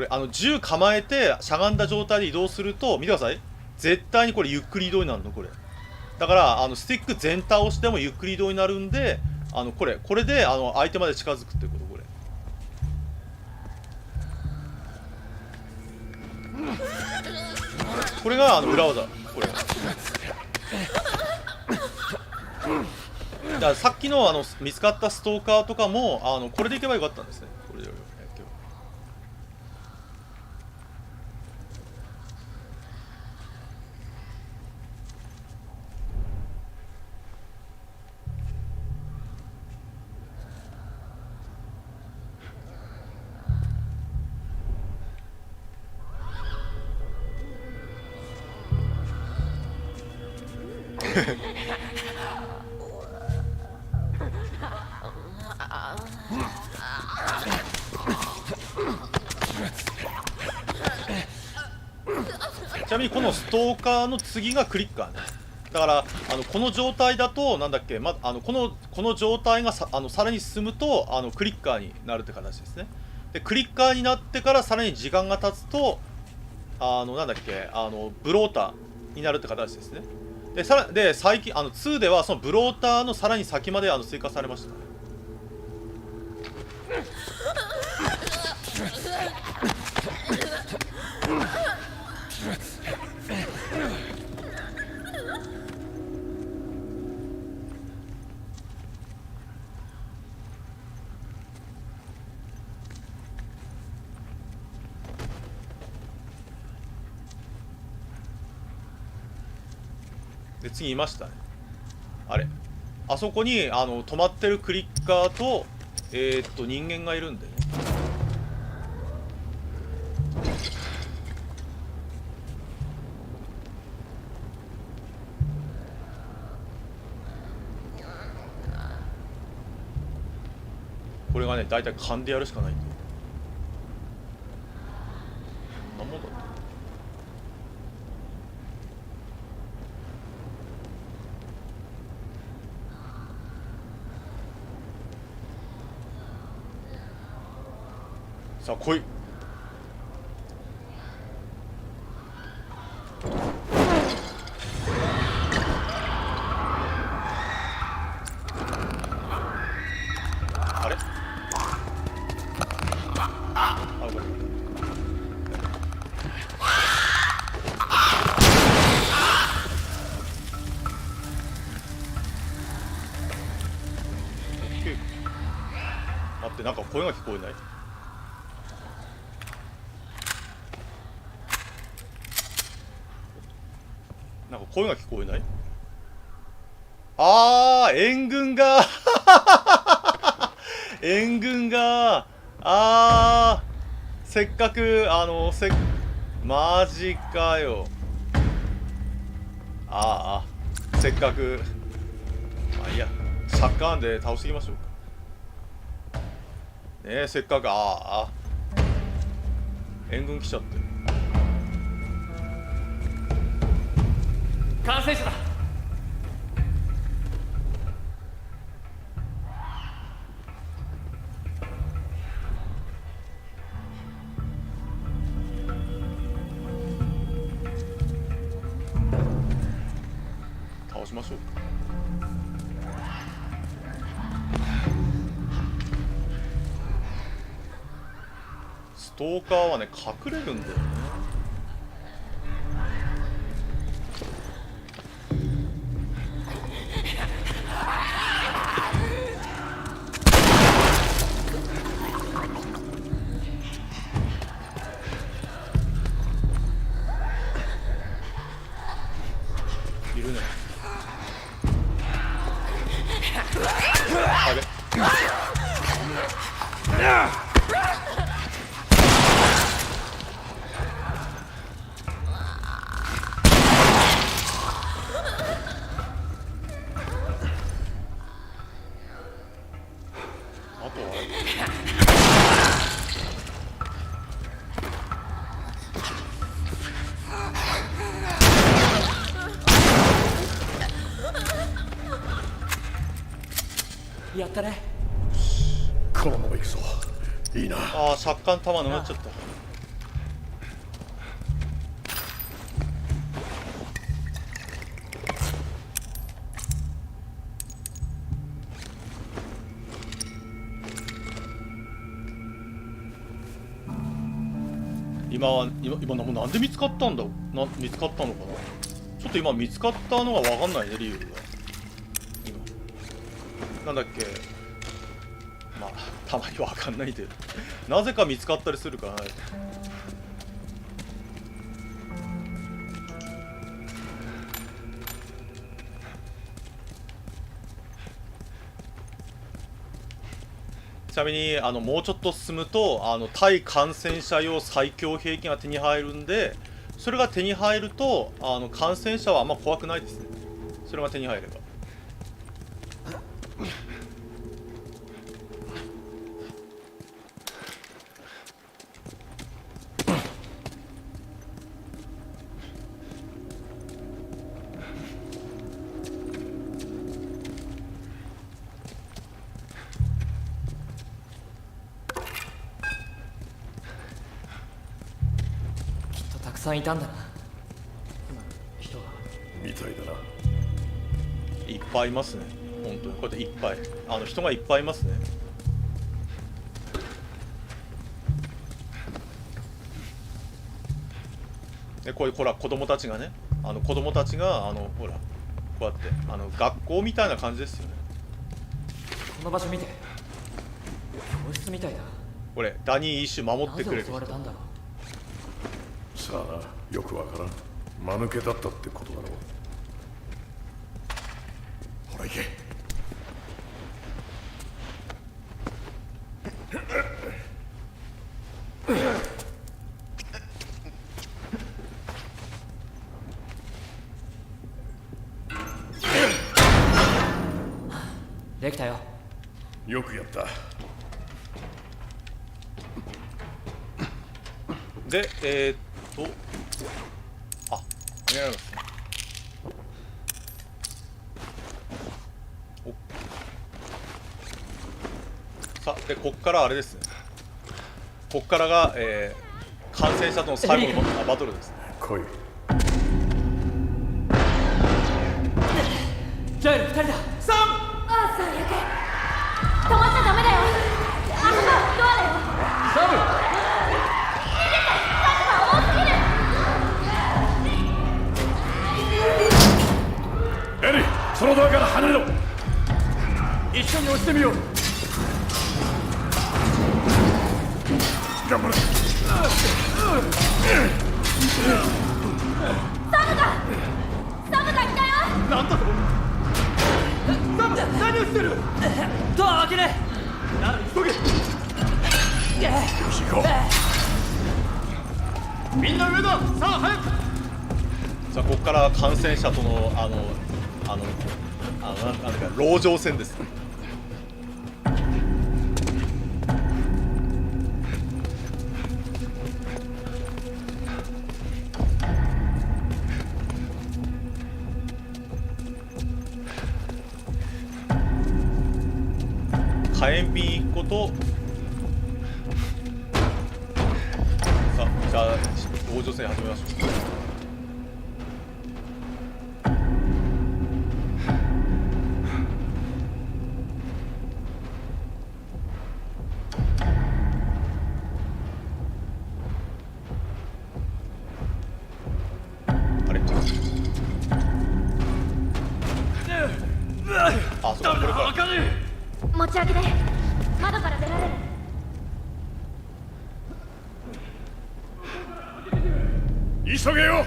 Speaker 1: れ銃構えてしゃがんだ状態で移動すると見てください、絶対にこれゆっくり移動になるの。これだからスティック全体を押してもゆっくり移動になるんで、これで相手まで近づくってこと。これが裏技。これだからさっきの見つかったストーカーとかもこれでいけばよかったんですね。これでちなみにこのストーカーの次がクリッカーね。だからこの状態だとなんだっけ、この状態がさらに進むとクリッカーになるって形ですね。でクリッカーになってからさらに時間が経つとなんだっけブローターになるって形ですね。で最近2ではそのブローターのさらに先まで追加されましたね。で次いましたね。あそこに止まってるクリッカーと人間がいるんでね。これがね大体勘でやるしかないんだよ。なんもんだった。さあ来い。あれこれ待って、なんか声が聞こえない？なんか声が聞こえない？援軍が援軍がせっかくマジかよ。せっかくまあいいや、サッカーンで倒していきましょうかね。せっかく援軍来ちゃってる。
Speaker 9: 感染者だ。
Speaker 1: 倒しましょう。ストーカーはね隠れるんだよね。いるね。あれあとは
Speaker 9: やったね。
Speaker 7: このまま行くぞ。
Speaker 1: ああ、借款玉なっちゃった。今なんで見つかったんだ。見つかったのかな。ちょっと今見つかったのが分かんないね、理由が。今なんだっけ、まあたまに分かんないでなぜか見つかったりするからね。ちなみにもうちょっと進むと対感染者用最強兵器が手に入るんで、それが手に入ると感染者はあんま怖くないですね。それが手に入れば。
Speaker 9: たくさんいたんだな、人が。
Speaker 7: みたいだな。
Speaker 1: いっぱいいますね、本当に。こうやっていっぱい人がいっぱいいますね。でこういうほら子供たちがね、子供たちがほらこうやって学校みたいな感じですよね。
Speaker 9: この場所見て、教室みたいだ。
Speaker 1: これダニー一種守ってくれる人。
Speaker 9: なぜ襲われたんだろう。
Speaker 7: さあな、よくわからん。間抜けだったってことだろう。ほら行け。
Speaker 9: できたよ。
Speaker 7: よくやった。
Speaker 1: であ、見られますね。さあ、でこっからあれですね。こっからが、感染者との最後のバトルですね。
Speaker 7: 来い。
Speaker 9: ジャイル2人だ。
Speaker 2: 最悪。止まっちゃダメだよ。あそこドアだよ。
Speaker 9: サム。
Speaker 7: エリー、そのドアから離れろ。
Speaker 8: 一緒に押してみよう。
Speaker 7: 頑張れ。
Speaker 2: サムがいたよ。
Speaker 8: なんだと。サム、何をしてる。
Speaker 9: ドア開けね。
Speaker 8: 急げ。
Speaker 7: よし行こう。
Speaker 8: みんな上だ。さあ早く。
Speaker 1: さあ、ここから感染者とのなんか籠城戦ですね。火炎瓶1個と、さあ、じゃあ籠城戦始めましょう。あれ、あ、そうか、これから
Speaker 2: 持ち上げて窓から出られる。
Speaker 7: 急げよ。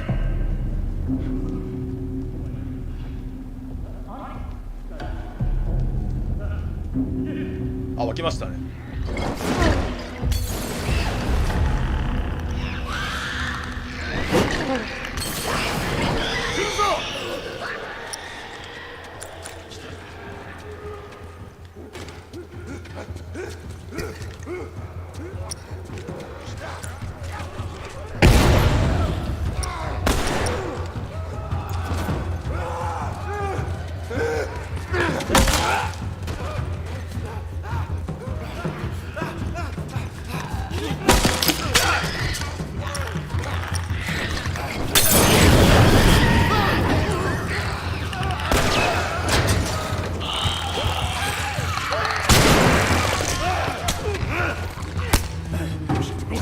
Speaker 1: あ、湧きましたね。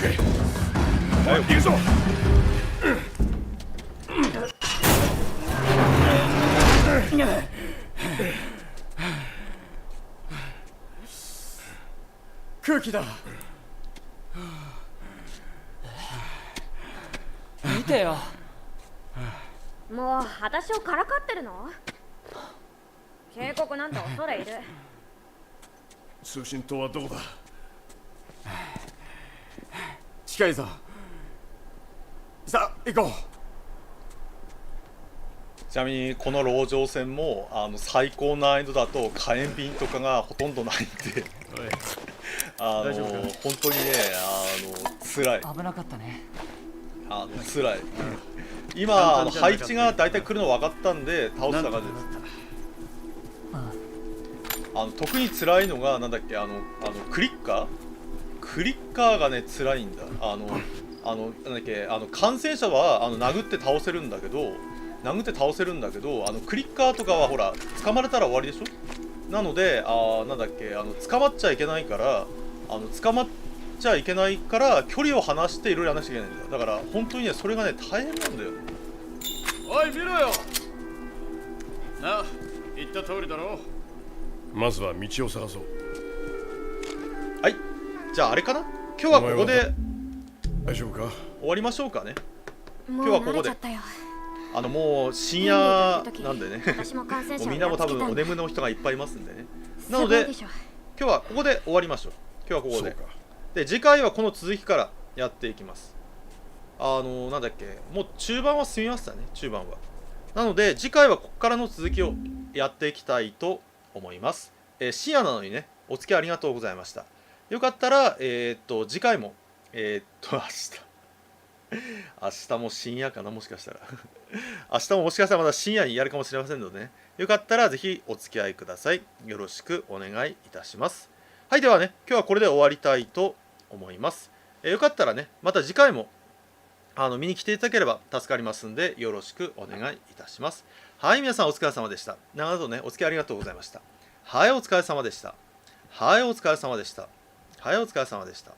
Speaker 7: おい行くぞ。
Speaker 5: 空気だ。
Speaker 9: 見てよ。
Speaker 2: もう私をからかってるの？警告なんて恐れいる。
Speaker 7: 通信塔はどこだ？
Speaker 5: 近いぞ。さあ行こう。
Speaker 1: ちなみにこの籠城戦も最高難易度だと火炎瓶とかがほとんどないんで本当にね辛い。
Speaker 9: 危なかったね。
Speaker 1: 辛い。今配置が大体来るの分かったんで倒した感じです。特に辛いのがなんだっけクリッカーがね辛いんだ。なんだっけ感染者は殴って倒せるんだけどクリッカーとかはほら捕まれたら終わりでしょ。なのでなんだっけ捕まっちゃいけないから距離を離していろいろやらなきゃいけないんだ。だから本当にねそれがね大変なんだよね。
Speaker 8: おい見ろよ。なあ言った通りだろ。
Speaker 7: まずは道を探そう。
Speaker 1: はい、じゃああれかな、今日はここで
Speaker 7: 大丈夫か？
Speaker 1: 終わりましょうかね。
Speaker 2: もう
Speaker 1: 今日はここでもう深夜なんでねもうみんなも多分お眠の人がいっぱいいますんでね。なので今日はここで終わりましょう。今日はここで。で次回はこの続きからやっていきます。なんだっけ、もう中盤は済みましたね。中盤はなので次回はここからの続きをやっていきたいと思います。深夜なのにねお付き合いありがとうございました。よかったら次回も明日も深夜かな、もしかしたら明日ももしかしたらまだ深夜にやるかもしれませんのでね、よかったらぜひお付き合いください。よろしくお願いいたします。はい、ではね今日はこれで終わりたいと思います。よかったらねまた次回も見に来ていただければ助かりますんでよろしくお願いいたします。はい、皆さんお疲れ様でした。長々とねお付き合いありがとうございました。はい、お疲れ様でした。はい、お疲れ様でした。はい、お疲れ様でした。